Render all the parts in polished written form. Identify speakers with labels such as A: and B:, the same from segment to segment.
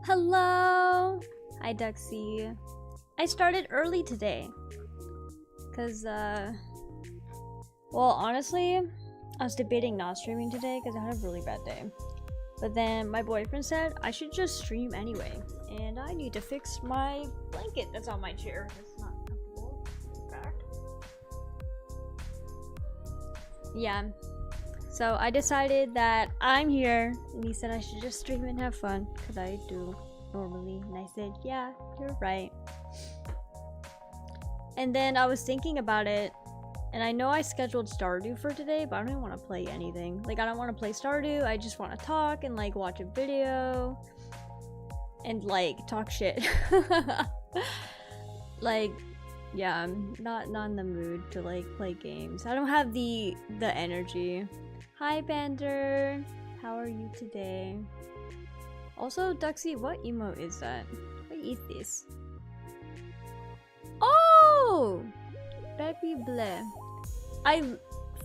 A: Hello! Hi, Duxie. I started early today. Cause, well, honestly, I was debating not streaming today because I had a really bad day. But then my boyfriend said I should just stream anyway. And I need to fix my blanket that's on my chair. It's not comfortable, in fact. Yeah. So I decided that I'm here, and he said I should just stream and have fun, because I do normally, and I said, yeah, you're right. And then I was thinking about it, and I know I scheduled Stardew for today, but I don't even want to play anything. Like, I don't want to play Stardew, I just want to talk and, like, watch a video, and, like, talk shit. Like, yeah, I'm not in the mood to, like, play games. I don't have the energy. Hi, Bander. How are you today? Also, Duxie, what emote is that? What is this? Oh! Baby bleh.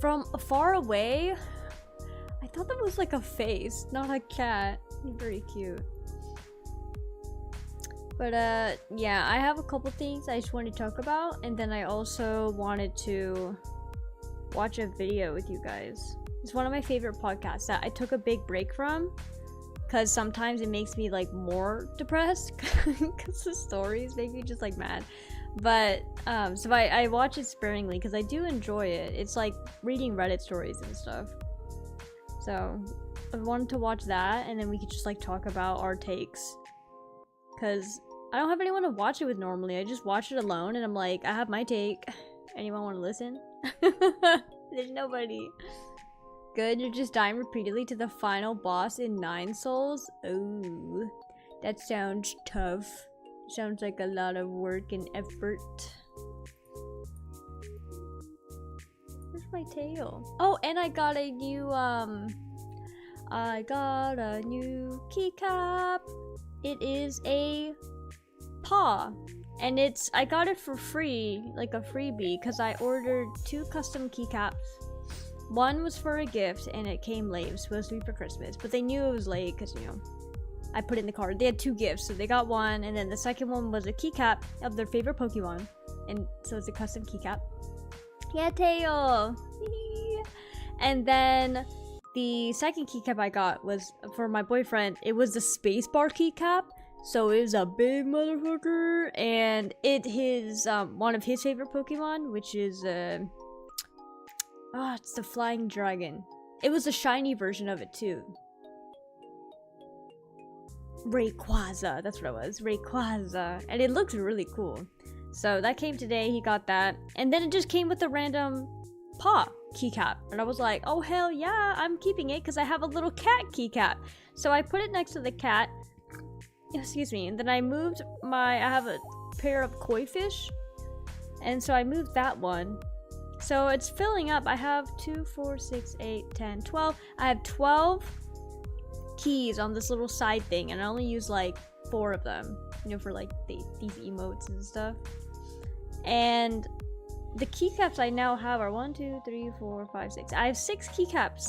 A: From far away, I thought that was like a face, not a cat. Very cute. But yeah, I have a couple things I just wanted to talk about, and then I also wanted to watch a video with you guys. It's one of my favorite podcasts that I took a big break from, because sometimes it makes me like more depressed because the stories make me just like mad. But so I watch it sparingly because I do enjoy it. It's like reading Reddit stories and stuff. So I wanted to watch that, and then we could just like talk about our takes, because I don't have anyone to watch it with normally. I just watch it alone, and I'm like, I have my take. Anyone want to listen? There's nobody. Good, you're just dying repeatedly to the final boss in 9 souls? Oh, that sounds tough. Sounds like a lot of work and effort. Where's my tail? Oh, and I got a new, keycap. It is a paw. And I got it for free, like a freebie, because I ordered 2 custom keycaps. One was for a gift, and it came late. It was supposed to be for Christmas, but they knew it was late because, you know, I put it in the card. They had 2 gifts, so they got one, and then the second one was a keycap of their favorite Pokemon, and so it's a custom keycap. Yeah, Tail! And then the second keycap I got was for my boyfriend. It was the Spacebar keycap, so it was a big motherfucker, and his one of his favorite Pokemon, which is it's the flying dragon. It was a shiny version of it too. Rayquaza, that's what it was. Rayquaza. And it looks really cool. So that came today, he got that. And then it just came with a random paw keycap. And I was like, oh hell yeah, I'm keeping it because I have a little cat keycap. So I put it next to the cat. Excuse me. And then I moved I have a pair of koi fish. And so I moved that one. So it's filling up. I have 2, 4, 6, 8, 10, 12. I have 12 keys on this little side thing, and I only use like 4 of them, you know, for like these emotes and stuff. And the keycaps I now have are 1, 2, 3, 4, 5, 6. I have 6 keycaps.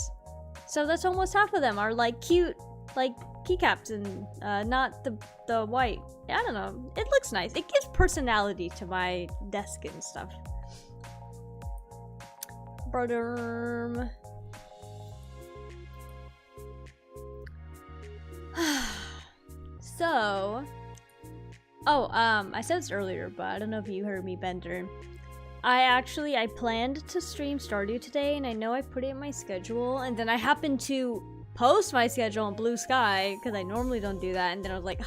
A: So that's almost half of them are like cute, like keycaps, and not the white. I don't know. It looks nice. It gives personality to my desk and stuff. Brother. So, I said this earlier, but I don't know if you heard me, Bender. I planned to stream Stardew today, and I know I put it in my schedule, and then I happened to post my schedule on Blue Sky, because I normally don't do that, and then I was like,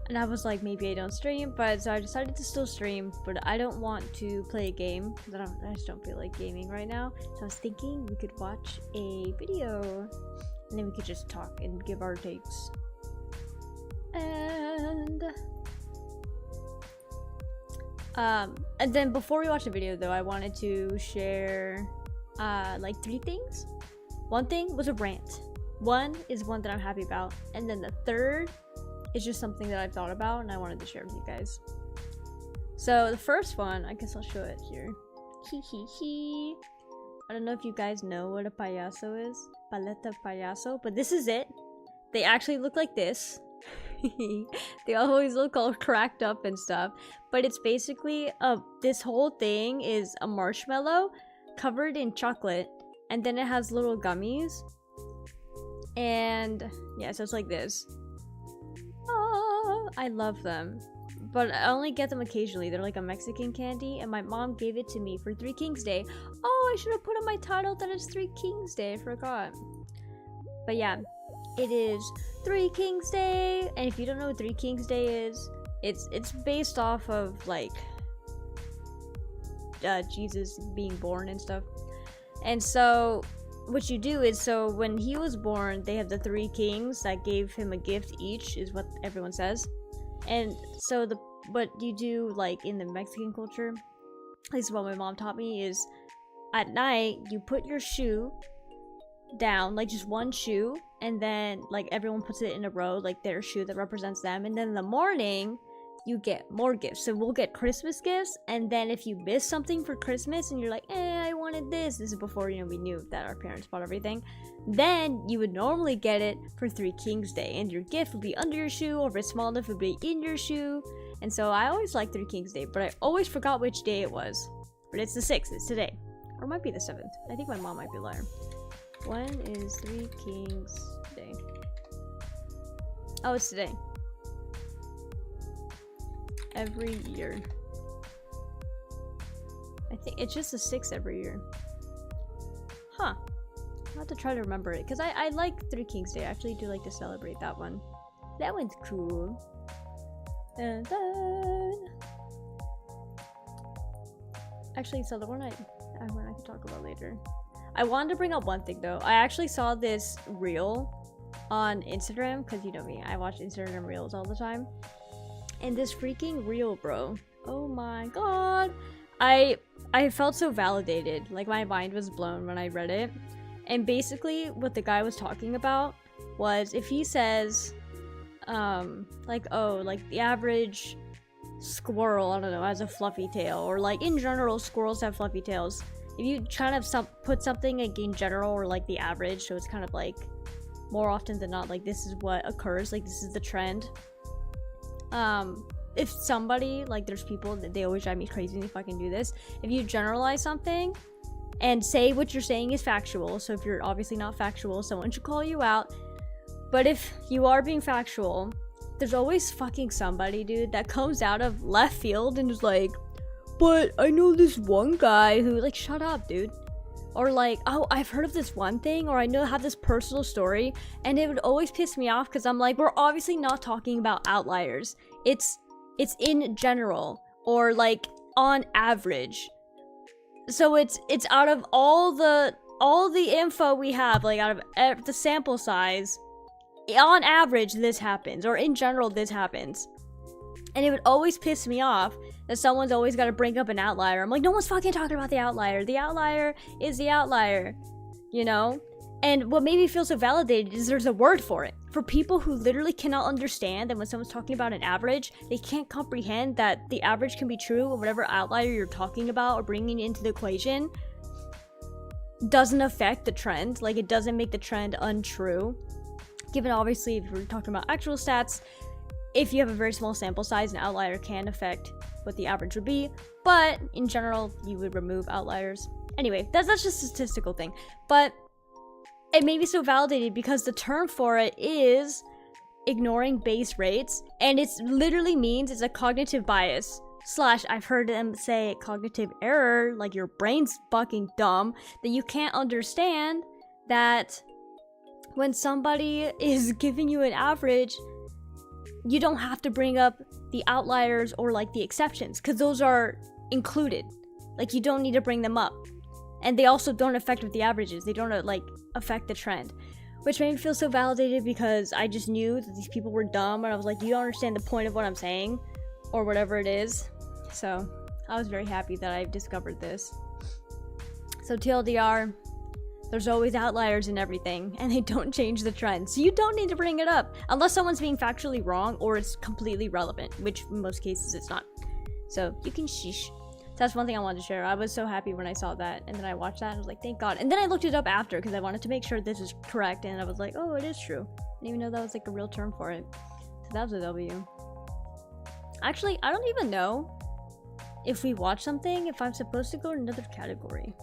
A: and I was like, maybe I don't stream, but so I decided to still stream, but I don't want to play a game, because I just don't feel like gaming right now, so I was thinking we could watch a video, and then we could just talk and give our takes. And then before we watch the video though, I wanted to share like 3 things. One thing was a rant. One is one that I'm happy about, and then the third is just something that I've thought about and I wanted to share with you guys. So the first one, I guess I'll show it here. I don't know if you guys know what a payaso is. Paleta payaso, but this is it. They actually look like this. They always look all cracked up and stuff, but it's basically this whole thing is a marshmallow covered in chocolate, and then it has little gummies, and yeah, so it's like this. I love them, but I only get them occasionally. They're like a Mexican candy, and my mom gave it to me for Three Kings Day. Oh, I should have put in my title that it's Three Kings Day. I forgot. But yeah, it is Three Kings Day, and if you don't know what Three Kings Day is, it's based off of like Jesus being born and stuff. And so what you do is, so when he was born, they have the 3 kings that gave him a gift each, is what everyone says. And so what you do like in the Mexican culture, at least what my mom taught me, is at night you put your shoe down, like just one shoe, and then like everyone puts it in a row, like their shoe that represents them, and then in the morning you get more gifts. So we'll get Christmas gifts, and then if you miss something for Christmas and you're like, I wanted this is before, you know, we knew that our parents bought everything, then you would normally get it for Three Kings Day, and your gift would be under your shoe, or if it's small enough it would be in your shoe. And so I always liked Three Kings Day, but I always forgot which day it was. But it's the 6th, it's today, or it might be the 7th. I think my mom might be a liar. When is Three Kings Day? Oh, it's today. Every year. I think it's just the 6th every year. Huh. I'll have to try to remember it, because I like Three Kings Day. I actually do like to celebrate that one. That one's cool. And then... Actually, so the one I could talk about later. I wanted to bring up one thing though. I actually saw this reel on Instagram, because you know me, I watch Instagram reels all the time. And this freaking reel, bro. Oh my god. I felt so validated. Like my mind was blown when I read it. And basically what the guy was talking about was, if he says like, oh, like the average squirrel, I don't know, has a fluffy tail, or like in general squirrels have fluffy tails. If you kind of put something like in general, or like the average, so it's kind of like more often than not, like this is what occurs, like this is the trend. If somebody, like there's people that they always drive me crazy if I can do this, if you generalize something and say what you're saying is factual, so if you're obviously not factual, someone should call you out. But if you are being factual, there's always fucking somebody, dude, that comes out of left field and is like, but I know this one guy who, like, shut up, dude. Or like, oh, I've heard of this one thing, or I have this personal story, and it would always piss me off, because I'm like, we're obviously not talking about outliers. It's in general, or like on average. So it's out of all the info we have, like out of the sample size, on average this happens, or in general this happens. And it would always piss me off that someone's always got to bring up an outlier. I'm like, no one's fucking talking about the outlier. The outlier is the outlier, you know? And what made me feel so validated is there's a word for it. For people who literally cannot understand that when someone's talking about an average, they can't comprehend that the average can be true, or whatever outlier you're talking about or bringing into the equation doesn't affect the trend. Like, it doesn't make the trend untrue. Given, obviously, if we're talking about actual stats, if you have a very small sample size, an outlier can affect what the average would be, but in general, you would remove outliers. Anyway, that's just a statistical thing, but it made me so validated because the term for it is ignoring base rates, and it literally means it's a cognitive bias. Slash, I've heard them say cognitive error, like your brain's fucking dumb, that you can't understand that when somebody is giving you an average, you don't have to bring up the outliers or like the exceptions, because those are included. Like, you don't need to bring them up. And they also don't affect with the averages. They don't like affect the trend. Which made me feel so validated, because I just knew that these people were dumb, and I was like, you don't understand the point of what I'm saying, or whatever it is. So I was very happy that I discovered this. So TLDR, there's always outliers in everything, and they don't change the trend. So you don't need to bring it up unless someone's being factually wrong or it's completely relevant, which in most cases it's not. So you can sheesh. That's one thing I wanted to share. I was so happy when I saw that, and then I watched that and I was like, thank God. And then I looked it up after because I wanted to make sure this is correct, and I was like, oh, it is true. I didn't even know that was like a real term for it. So that was a W. Actually, I don't even know if we watch something, if I'm supposed to go to another category.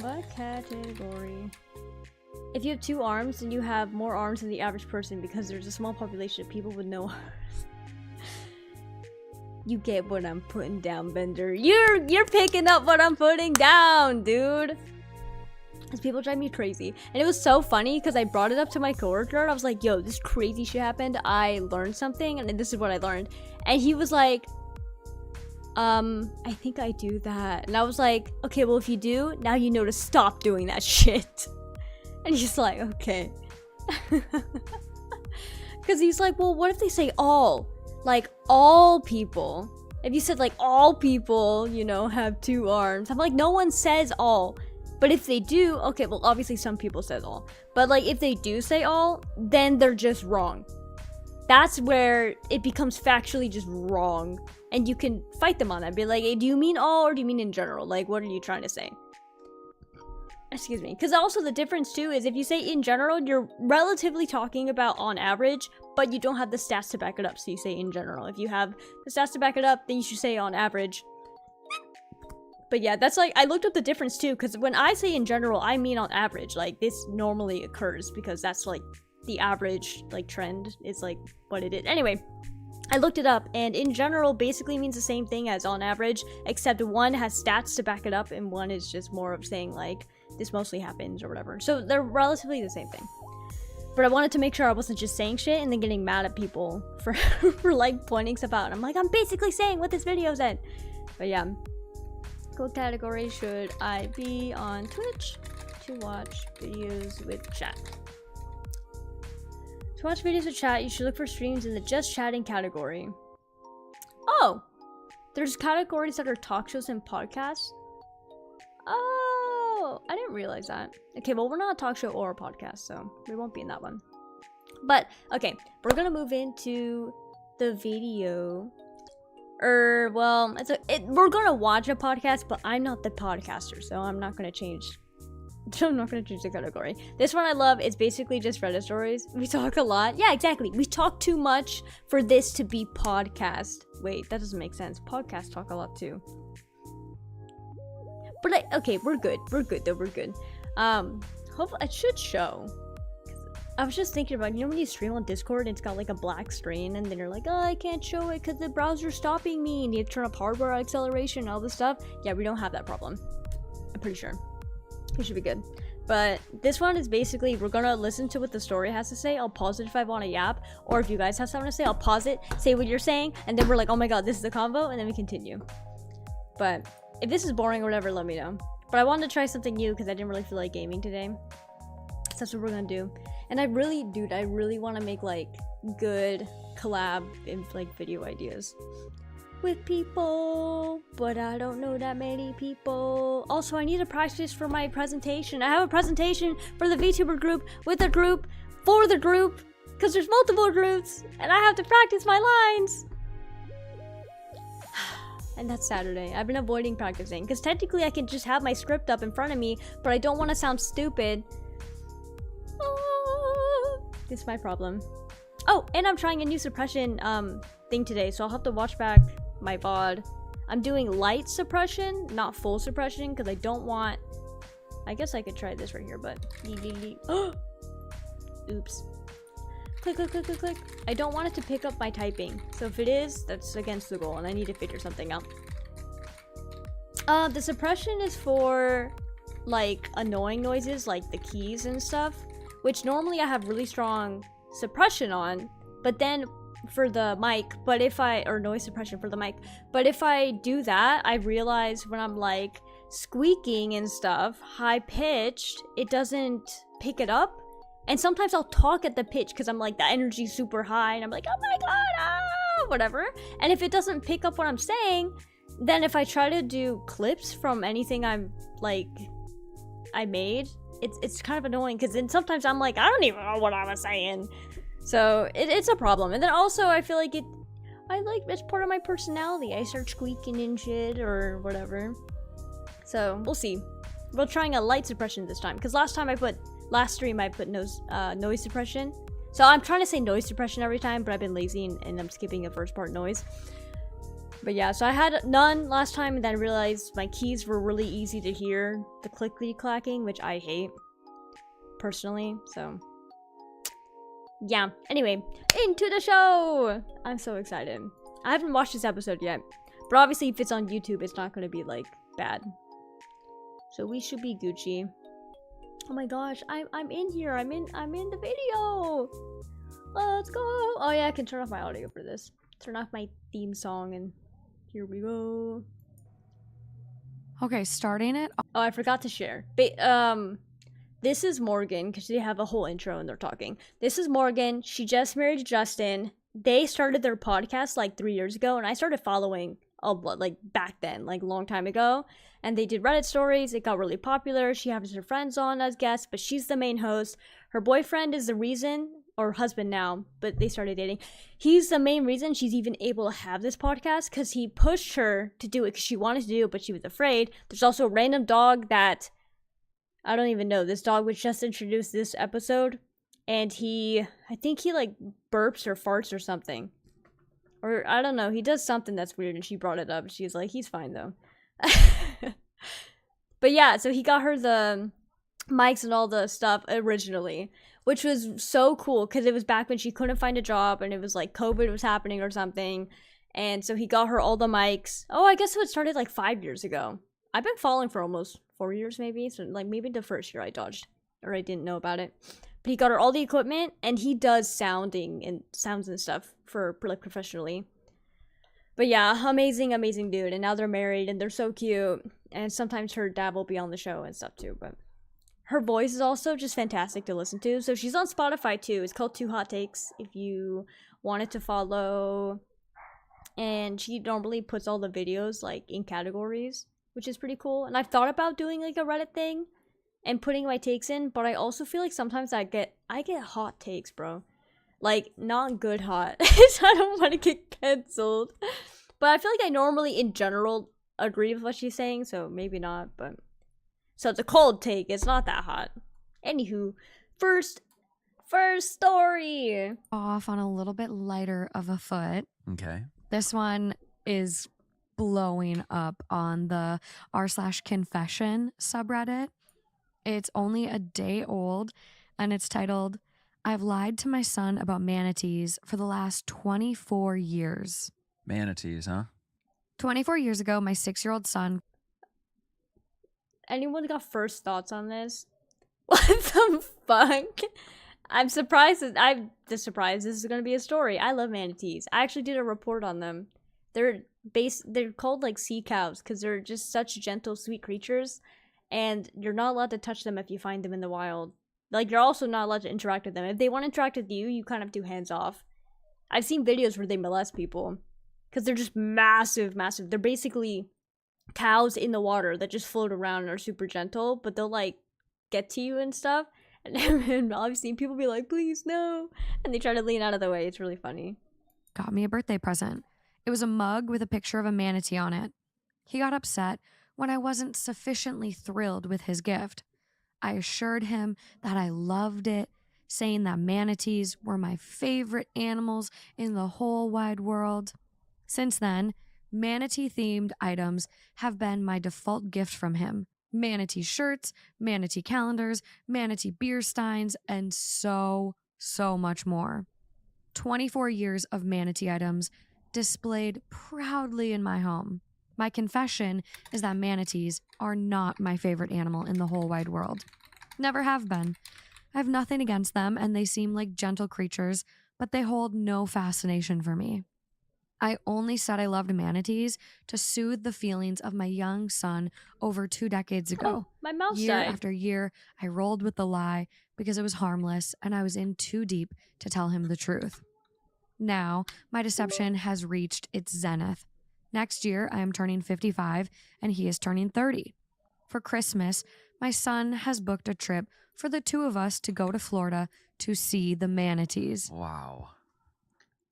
A: What category? If you have 2 arms, then you have more arms than the average person because there's a small population of people with no arms. You get what I'm putting down, Bender. You're picking up what I'm putting down, dude. Because people drive me crazy. And it was so funny because I brought it up to my coworker and I was like, yo, this crazy shit happened. I learned something and this is what I learned. And he was like, I think I do that. And I was like, okay, well, if you do, now you know to stop doing that shit. And he's like, okay. Because he's like, well, what if they say all? Like, all people. If you said, like, all people, you know, have 2 arms. I'm like, no one says all. But if they do, okay, well, obviously some people says all. But, like, if they do say all, then they're just wrong. That's where it becomes factually just wrong. And you can fight them on that. Be like, hey, do you mean all or do you mean in general? Like, what are you trying to say? Excuse me. Because also the difference, too, is if you say in general, you're relatively talking about on average, but you don't have the stats to back it up, so you say in general. If you have the stats to back it up, then you should say on average. But yeah, that's like, I looked up the difference, too, because when I say in general, I mean on average. Like, this normally occurs, because that's, like, the average, like, trend is, like, what it is. Anyway, I looked it up, and in general basically means the same thing as on average, except one has stats to back it up, and one is just more of saying, like, this mostly happens, or whatever. So they're relatively the same thing. But I wanted to make sure I wasn't just saying shit and then getting mad at people for, for like, pointing stuff out. I'm like, I'm basically saying what this video said. But yeah. What category should I be on Twitch to watch videos with chat? To watch videos with chat, you should look for streams in the just chatting category. Oh! There's categories that are talk shows and podcasts? Oh, I didn't realize that. Okay, well, we're not a talk show or a podcast, so we won't be in that one. But, okay, we're gonna move into the video. Well, we're gonna watch a podcast, but I'm not the podcaster, so I'm not gonna change. I'm not gonna change the category. This one I love. It's basically just Reddit stories. We talk a lot. Yeah, exactly. We talk too much for this to be podcast. Wait, that doesn't make sense. Podcasts talk a lot too. But okay, we're good. We're good though. We're good. Hopefully it should show. I was just thinking about, you know, when you stream on Discord and it's got like a black screen and then you're like, oh, I can't show it because the browser's stopping me and you have to turn up hardware acceleration and all this stuff. Yeah, we don't have that problem. I'm pretty sure. It should be good. But this one is basically, we're gonna listen to what the story has to say. I'll pause it if I want to yap, or if you guys have something to say, I'll pause it, say what you're saying, and then we're like, oh my god, this is the convo, and then we continue. But if this is boring or whatever, let me know. But I wanted to try something new because I didn't really feel like gaming today. So that's what we're gonna do. And I really, dude, I really want to make like good collab and like video ideas with people, but I don't know that many people. Also, I need to practice for my presentation. I have a presentation for the VTuber group with a group for the group because there's multiple groups and I have to practice my lines. And that's Saturday. I've been avoiding practicing because technically I can just have my script up in front of me, but I don't want to sound stupid. This is my problem. Oh, and I'm trying a new suppression thing today, so I'll have to watch back my VOD. I'm doing light suppression, not full suppression, because I don't want... I guess I could try this right here, but... Oops. click, click, click, click, click. I don't want it to pick up my typing. So if it is, that's against the goal and I need to figure something out. The suppression is for like annoying noises like the keys and stuff, which normally I have really strong suppression on, but then for the mic, or noise suppression for the mic, but if I do that, I realize when I'm like squeaking and stuff, high pitched, it doesn't pick it up. And sometimes I'll talk at the pitch because I'm like, the energy's super high and I'm like, oh my god, ah, whatever. And if it doesn't pick up what I'm saying, then if I try to do clips from anything I made, it's kind of annoying because then sometimes I'm like, I don't even know what I was saying. So it's a problem. And then also I feel like it's part of my personality. I start squeaking and shit or whatever. So we'll see. We're trying a light suppression this time because last stream I put noise suppression. So I'm trying to say noise suppression every time, but I've been lazy and I'm skipping the first part, noise. But yeah, so I had none last time and then realized my keys were really easy to hear. The clickety clacking, which I hate personally, so yeah. Anyway, into the show! I'm so excited. I haven't watched this episode yet, but obviously if it's on YouTube, it's not gonna be like bad. So we should be Gucci. Oh my gosh, I'm in here. I'm in the video. Let's go. Oh yeah, I can turn off my audio for this. Turn off my theme song and here we go.
B: Okay, starting it.
A: Oh, I forgot to share. This is Morgan because they have a whole intro and they're talking. This is Morgan. She just married Justin. They started their podcast like 3 years ago, and I started following like back then, like a long time ago. And they did Reddit stories. It got really popular. She has her friends on as guests, but she's the main host. Her boyfriend is the reason, or husband now, but they started dating. He's the main reason she's even able to have this podcast because he pushed her to do it because she wanted to do it, but she was afraid. There's also a random dog that I don't even know. This dog was just introduced this episode, and I think he like burps or farts or something. Or I don't know, he does something that's weird and she brought it up. She's like, he's fine though. But yeah, so he got her the mics and all the stuff originally, which was so cool because it was back when she couldn't find a job and it was like COVID was happening or something. And so he got her all the mics. Oh, I guess it started like 5 years ago. I've been following for almost 4 years maybe. So like maybe the first year I dodged or I didn't know about it. But he got her all the equipment and he does sounds and stuff for like professionally. But yeah, amazing dude. And now they're married and they're so cute. And sometimes her dad will be on the show and stuff too. But her voice is also just fantastic to listen to. So she's on Spotify too. It's called Two Hot Takes if you wanted to follow. And she normally puts all the videos like in categories, which is pretty cool. And I've thought about doing like a Reddit thing and putting my takes in, but I also feel like sometimes I get hot takes, bro. Like, not good hot. So I don't want to get cancelled. But I feel like I normally, in general, agree with what she's saying, so maybe not, but... So it's a cold take, it's not that hot. Anywho, first story!
B: Off on a little bit lighter of a foot.
C: Okay.
B: This one is blowing up on the r/confession subreddit. It's only a day old, and it's titled, I've lied to my son about manatees for the last 24 years.
C: Manatees, huh?
B: 24 years ago, my 6-year-old son...
A: Anyone got first thoughts on this? What the fuck? I'm surprised. I'm just surprised this is going to be a story. I love manatees. I actually did a report on them. They're called like sea cows because they're just such gentle, sweet creatures. And you're not allowed to touch them if you find them in the wild. Like, you're also not allowed to interact with them. If they want to interact with you, you kind of do hands off. I've seen videos where they molest people. Because they're just massive. They're basically cows in the water that just float around and are super gentle. But they'll, like, get to you and stuff. And I've seen people be like, please, no. And they try to lean out of the way. It's really funny.
B: Got me a birthday present. It was a mug with a picture of a manatee on it. He got upset when I wasn't sufficiently thrilled with his gift. I assured him that I loved it, saying that manatees were my favorite animals in the whole wide world. Since then, manatee-themed items have been my default gift from him. Manatee shirts, manatee calendars, manatee beer steins, and so much more. 24 years of manatee items displayed proudly in my home. My confession is that manatees are not my favorite animal in the whole wide world. Never have been. I have nothing against them, and they seem like gentle creatures, but they hold no fascination for me. I only said I loved manatees to soothe the feelings of my young son over 2 decades ago.
A: Oh, my mouse
B: Year
A: died.
B: after year, I rolled with the lie because it was harmless and I was in too deep to tell him the truth. Now, my deception has reached its zenith. Next year, I am turning 55 and he is turning 30. For Christmas, my son has booked a trip for the two of us to go to Florida to see the manatees.
C: Wow.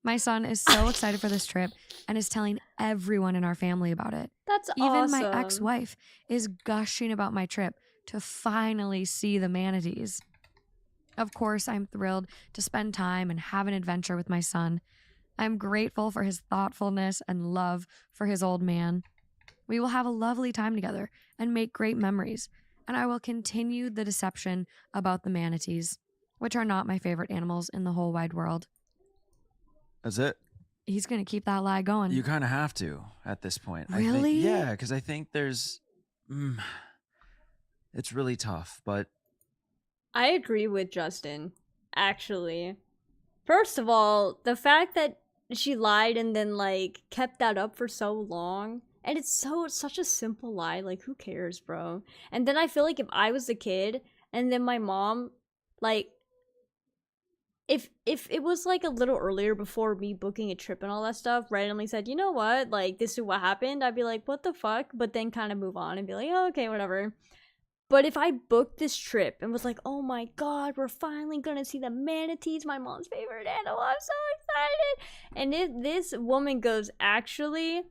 B: My son is so excited for this trip and is telling everyone in our family about it.
A: That's
B: Even
A: awesome.
B: my ex-wife is gushing about my trip to finally see the manatees. Of course, I'm thrilled to spend time and have an adventure with my son. I'm grateful for his thoughtfulness and love for his old man. We will have a lovely time together and make great memories, and I will continue the deception about the manatees, which are not my favorite animals in the whole wide world.
C: That's it.
B: He's going to keep that lie going.
C: You kind of have to at this point.
B: Really?
C: Yeah, because I think there's... it's really tough, but...
A: I agree with Justin, actually. First of all, the fact that she lied and then, like, kept that up for so long, and it's such a simple lie, like, who cares, bro? And then I feel like if I was a kid, and then my mom, like, if it was, like, a little earlier before me booking a trip and all that stuff, randomly said, you know what, like, this is what happened, I'd be like, what the fuck? But then kind of move on and be like, oh, okay, whatever. But if I booked this trip and was like, oh my god, we're finally gonna see the manatees, my mom's favorite animal, I'm so excited. And if this woman goes, actually,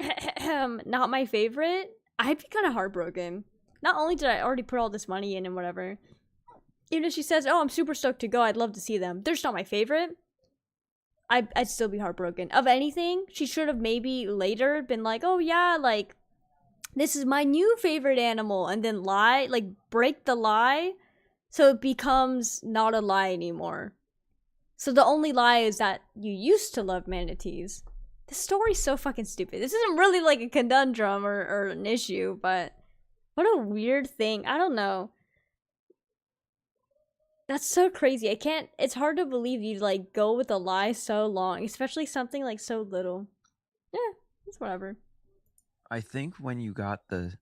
A: not my favorite, I'd be kind of heartbroken. Not only did I already put all this money in and whatever, even if she says, oh, I'm super stoked to go, I'd love to see them, they're just not my favorite, I'd still be heartbroken. Of anything, she should have maybe later been like, oh yeah, like, this is my new favorite animal, and then lie, like, break the lie so it becomes not a lie anymore. So the only lie is that you used to love manatees. This story's so fucking stupid. This isn't really like a conundrum or an issue, but what a weird thing. I don't know. That's so crazy. It's hard to believe you like go with a lie so long, especially something like so little. Yeah, it's whatever.
C: I think when you got the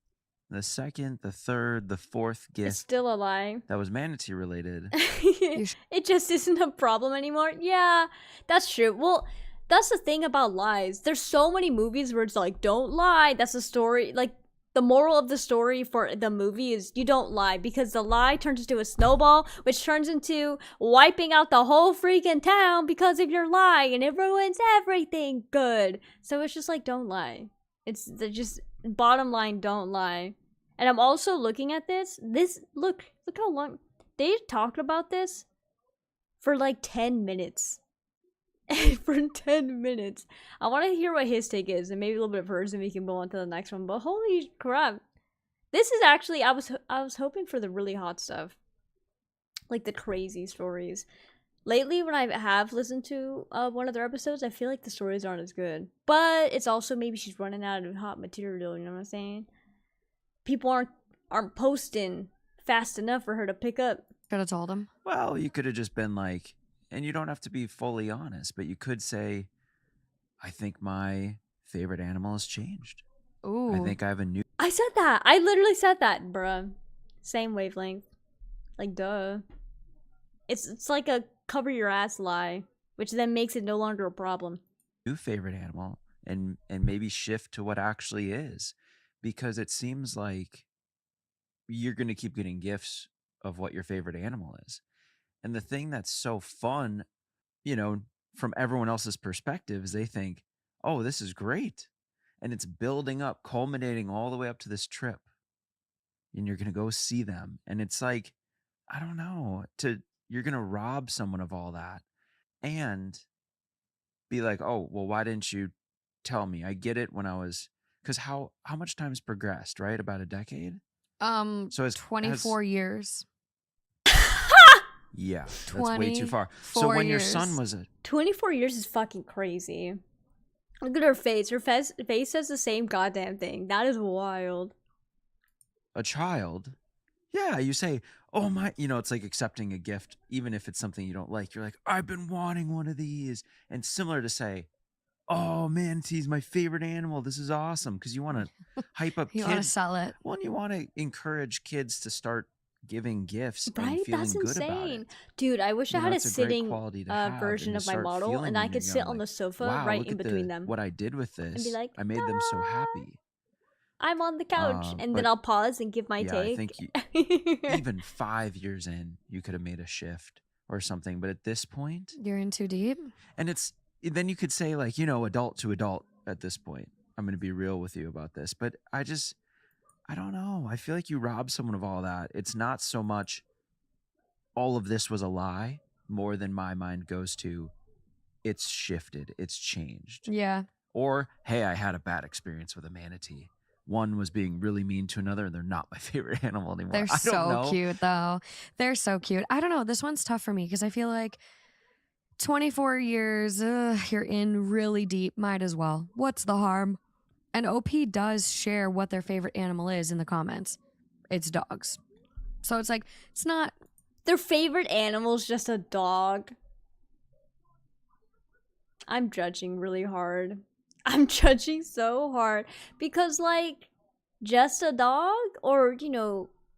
C: second, the third, the fourth
A: It's
C: gift
A: still a lie.
C: that was manatee related,
A: It just isn't a problem anymore. Yeah, that's true. Well, that's the thing about lies. There's so many movies where it's like, don't lie. That's the story. Like, the moral of the story for the movie is you don't lie, because the lie turns into a snowball, which turns into wiping out the whole freaking town because of your lie, and it ruins everything good. So it's just like, don't lie. It's just bottom line, don't lie. And I'm also looking at this. Look how long they talked about this for like 10 minutes. For 10 minutes. I want to hear what his take is, and maybe a little bit of hers, and we can move on to the next one. But holy crap, this is actually I was hoping for the really hot stuff, like the crazy stories. Lately, when I have listened to one of their episodes, I feel like the stories aren't as good. But it's also maybe she's running out of hot material, you know what I'm saying? People aren't posting fast enough for her to pick up.
B: Could have told him.
C: well, you could have just been like, and you don't have to be fully honest, but you could say, I think my favorite animal has changed.
B: Ooh.
C: I think I have a new...
A: I said that. I literally said that, bruh. Same wavelength. Like, duh. It's like a cover your ass lie, which then makes it no longer a problem.
C: new favorite animal and maybe shift to what actually is, because it seems like you're going to keep getting gifts of what your favorite animal is. And the thing that's so fun, you know, from everyone else's perspective is they think, oh, this is great. And it's building up, culminating all the way up to this trip. And you're going to go see them. And it's like, I don't know, you're going to rob someone of all that and be like, oh, well, why didn't you tell me? I get it when I was, because how much time's progressed, right? About a decade? So it's
B: 24 years.
C: Yeah, that's way too far. So
B: 24
C: when your son
B: years.
C: was
A: 24 years is fucking crazy. Look at her face. Her face says the same goddamn thing. That is wild.
C: a child, yeah, you say, oh my, it's like accepting a gift, even if it's something you don't like. You're like, I've been wanting one of these. And similar to say, oh, manatee's my favorite animal. This is awesome. Because you want to hype up
B: You want to
C: kids.
B: sell it.
C: Well, and you want to encourage kids to start giving gifts and
A: Right?
C: feeling
A: That's
C: good about
A: insane.
C: it.
A: Dude, I wish I had a
C: It's a great
A: sitting
C: quality to have,
A: version
C: and
A: of
C: to
A: my
C: start
A: model,
C: feeling
A: and I
C: when
A: could
C: you're
A: sit
C: young,
A: on the
C: like,
A: sofa
C: wow,
A: right
C: look
A: in
C: at
A: between them
C: what I did with
A: and be
C: this.
A: like,
C: I made them so
A: "Ta-da!
C: happy.
A: I'm on the couch," and then
C: But
A: I'll pause and give my
C: yeah, I
A: take.
C: think even 5 years in, you could have made a shift or something. But at this point,
B: You're in too deep.
C: and then you could say, like, adult to adult at this point. I'm going to be real with you about this, but I don't know. I feel like you rob someone of all that. It's not so much all of this was a lie, more than my mind goes to it's shifted, it's changed.
B: Yeah.
C: Or, hey, I had a bad experience with a manatee. One was being really mean to another, and they're not my favorite animal anymore.
B: They're
C: I don't
B: so
C: know.
B: cute, though. They're so cute. I don't know. This one's tough for me because I feel like 24 years, you're in really deep. Might as well. What's the harm? And OP does share what their favorite animal is in the comments. It's dogs. So it's like, it's not.
A: Their favorite animal's just a dog. I'm judging really hard. I'm judging so hard because, like, just a dog, or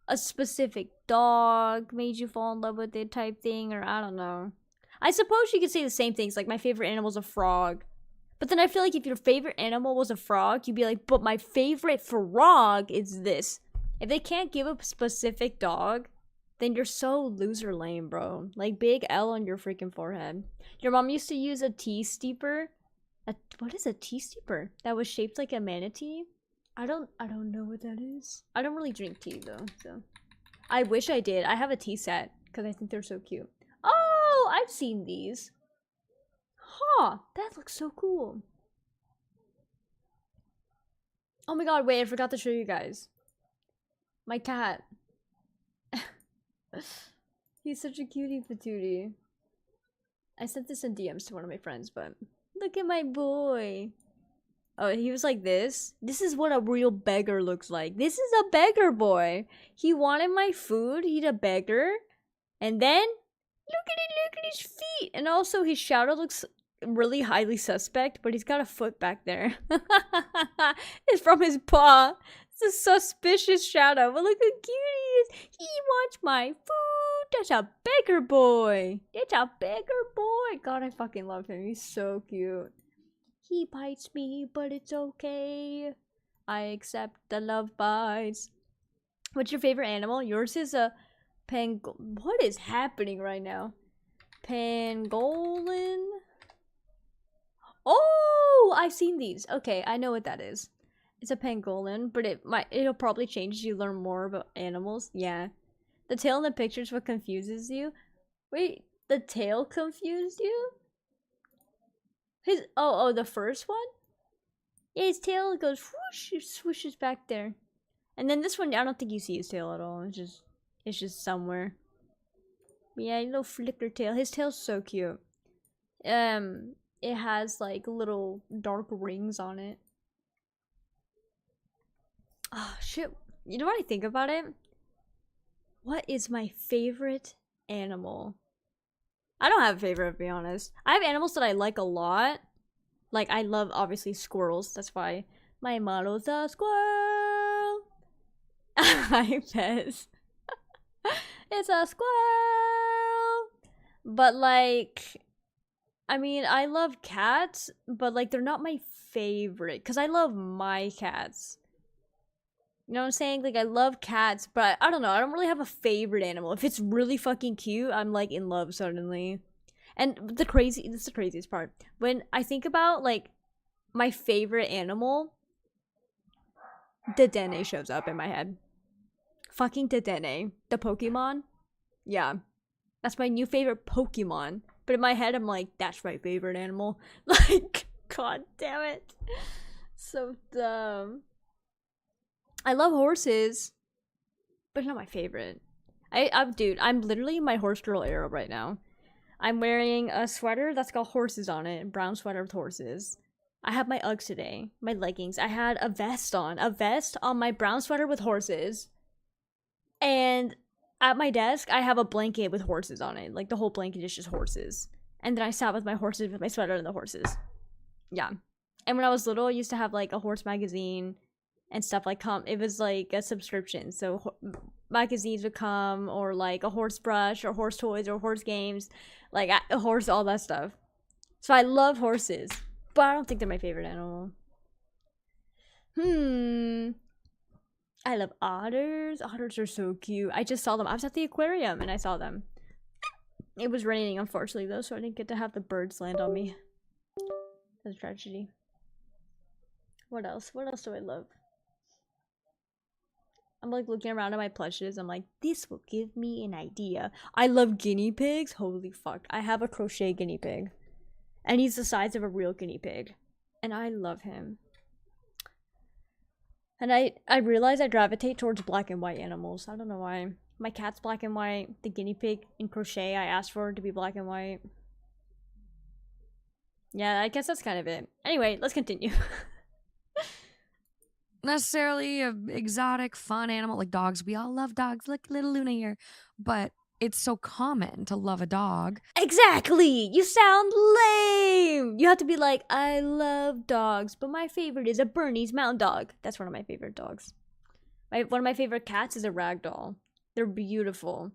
A: a specific dog made you fall in love with it type thing, or I don't know. I suppose you could say the same things, like my favorite animal's a frog. But then I feel like if your favorite animal was a frog, you'd be like, but my favorite frog is this. If they can't give a specific dog, then you're so loser lame, bro. Like, big L on your freaking forehead. Your mom used to use a tea steeper. What is a tea steeper? That was shaped like a manatee? I don't know what that is. I don't really drink tea though, so. I wish I did. I have a tea set because I think they're so cute. Oh, I've seen these. Huh, that looks so cool. Oh my god, wait, I forgot to show you guys. My cat. He's such a cutie patootie. I sent this in DMs to one of my friends, but look at my boy. Oh, he was like this. This is what a real beggar looks like. This is a beggar boy. He wanted my food. He's a beggar. And then, look at his feet. And also his shadow looks really highly suspect, but he's got a foot back there. It's from his paw. It's a suspicious shadow. But look how cute he is. He wants my food. That's a beggar boy. That's a beggar boy. God, I fucking love him. He's so cute. He bites me, but it's okay. I accept the love bites. What's your favorite animal? Yours is a What is happening right now? Pangolin? Oh, I've seen these. Okay, I know what that is. It's a pangolin, but it'll probably change as you learn more about animals. Yeah. The tail in the picture is what confuses you. Wait, the tail confused you? The first one? Yeah, his tail goes whoosh, it swooshes back there. And then this one, I don't think you see his tail at all. It's just somewhere. Yeah, little flicker tail. His tail's so cute. It has like little dark rings on it. Oh shit. You know what I think about it? What is my favorite animal? I don't have a favorite, to be honest. I have animals that I like a lot. Like, I love, obviously, squirrels. That's why my model's a squirrel. I bet. It's a squirrel. But, like, I mean, I love cats, but, like, they're not my favorite. Because I love my cats. You know what I'm saying? Like, I love cats, but I don't know. I don't really have a favorite animal. If it's really fucking cute, I'm, like, in love suddenly. And this is the craziest part. When I think about, like, my favorite animal, Dedenne shows up in my head. Fucking Dedenne. The Pokemon. Yeah. That's my new favorite Pokemon. But in my head, I'm like, that's my favorite animal. Like, god damn it. So dumb. I love horses, but not my favorite. Dude, I'm literally in my horse girl era right now. I'm wearing a sweater that's got horses on it, brown sweater with horses. I have my Uggs today, my leggings. I had a vest on my brown sweater with horses. And at my desk, I have a blanket with horses on it. Like, the whole blanket is just horses. And then I sat with my horses with my sweater and the horses. Yeah. And when I was little, I used to have, like, a horse magazine and stuff like it was like a subscription. So magazines would come, or like a horse brush, or horse toys, or horse games, like a horse, all that stuff. So I love horses, but I don't think they're my favorite animal. I love otters. Otters are so cute. I just saw them. I was at the aquarium and I saw them. It was raining, unfortunately, though, so I didn't get to have the birds land on me. That's a tragedy. What else? What else do I love? I'm like looking around at my plushes. I'm like, this will give me an idea. I love guinea pigs. Holy fuck. I have a crochet guinea pig. And he's the size of a real guinea pig. And I love him. And I realize I gravitate towards black and white animals. I don't know why. My cat's black and white. The guinea pig in crochet, I asked for it to be black and white. Yeah, I guess that's kind of it. Anyway, let's continue.
B: Necessarily a exotic, fun animal like dogs. We all love dogs. Look, little Luna here. But it's so common to love a dog.
A: Exactly! You sound lame! You have to be like, I love dogs, but my favorite is a Bernese Mountain Dog. That's one of my favorite dogs. One of my favorite cats is a ragdoll. They're beautiful.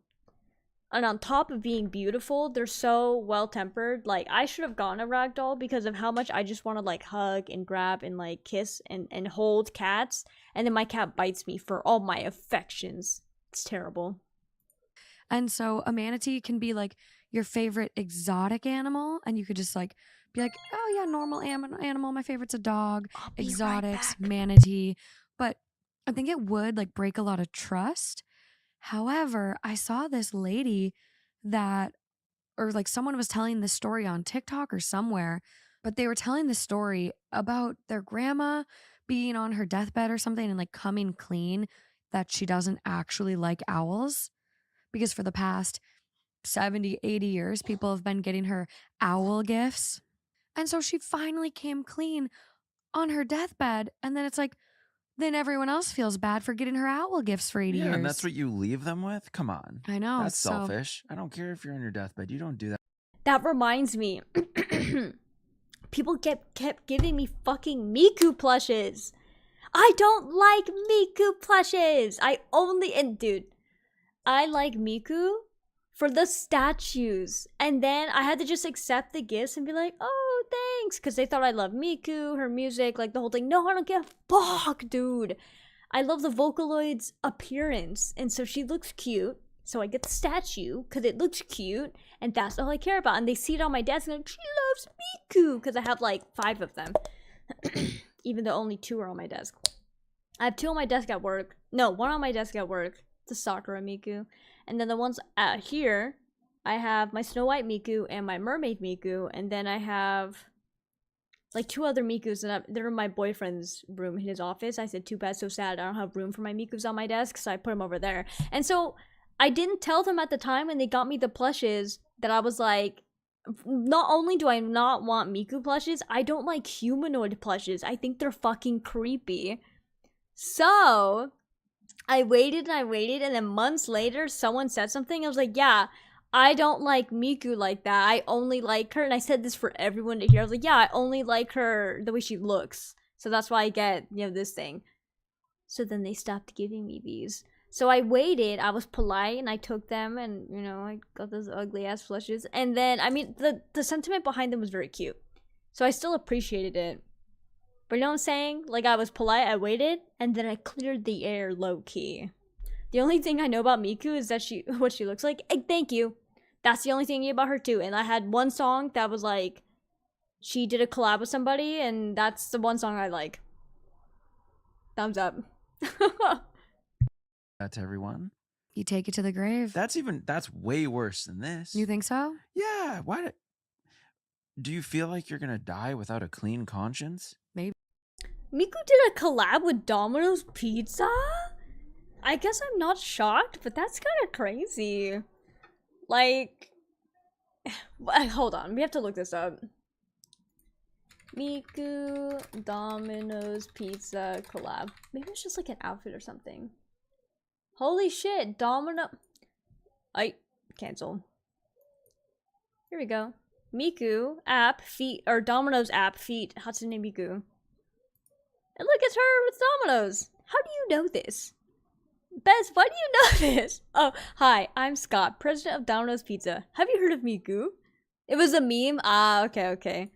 A: And on top of being beautiful, they're so well-tempered. Like, I should have gotten a ragdoll because of how much I just want to, like, hug and grab and, like, kiss and hold cats. And then my cat bites me for all my affections. It's terrible.
B: And so a manatee can be, like, your favorite exotic animal. And you could just, like, be like, oh, yeah, normal animal. My favorite's a dog. Exotics,
A: right,
B: manatee. But I think it would, like, break a lot of trust. However, I saw this lady or like someone was telling this story on TikTok or somewhere, but they were telling the story about their grandma being on her deathbed or something and like coming clean that she doesn't actually like owls. Because for the past 70, 80 years, people have been getting her owl gifts. And so she finally came clean on her deathbed. And then it's like, then everyone else feels bad for getting her owl gifts for 80 years.
C: And that's what you leave them with? Come on.
B: I know.
C: That's selfish. I don't care if you're on your deathbed. You don't do that.
A: That reminds me. People kept giving me fucking Miku plushes. I don't like Miku plushes. Dude, I like Miku for the statues. And then I had to just accept the gifts and be like, oh, thanks. Because they thought I loved Miku, her music, like the whole thing. No, I don't give a fuck, dude. I love the Vocaloid's appearance. And so she looks cute. So I get the statue because it looks cute. And that's all I care about. And they see it on my desk and like, she loves Miku. Because I have like 5 of them. Even though only 2 are on my desk. I have 2 on my desk at work. No, 1 on my desk at work. The Sakura Miku. And then the ones here, I have my Snow White Miku and my Mermaid Miku. And then I have like 2 other Mikus, and they're in my boyfriend's room in his office. I said, too bad, so sad. I don't have room for my Mikus on my desk, so I put them over there. And so I didn't tell them at the time when they got me the plushes that I was like, not only do I not want Miku plushes, I don't like humanoid plushes. I think they're fucking creepy. So I waited, and then months later, someone said something. I was like, yeah, I don't like Miku like that. I only like her, and I said this for everyone to hear. I was like, yeah, I only like her the way she looks. So that's why I get, this thing. So then they stopped giving me these. So I waited, I was polite, and I took them, and, I got those ugly-ass plushes. And then, I mean, the sentiment behind them was very cute. So I still appreciated it. But you know what I'm saying? Like, I was polite, I waited, and then I cleared the air low-key. The only thing I know about Miku is that what she looks like. Hey, thank you. That's the only thing I knew about her, too. And I had one song that was, like, she did a collab with somebody, and that's the one song I like. Thumbs up.
C: That to everyone.
B: You take it to the grave.
C: That's way worse than this.
B: You think so?
C: Yeah. Why? Do you feel like you're gonna die without a clean conscience?
B: Maybe.
A: Miku did a collab with Domino's Pizza? I guess I'm not shocked, but that's kind of crazy. Like, hold on, we have to look this up. Miku Domino's Pizza collab. Maybe it's just like an outfit or something. Holy shit, cancel. Here we go. Miku app feet or Domino's app feet Hatsune Miku. And look, it's her with Domino's. How do you know this? Bess, why do you know this? Oh, hi, I'm Scott, president of Domino's Pizza. Have you heard of Miku? It was a meme? Ah, okay.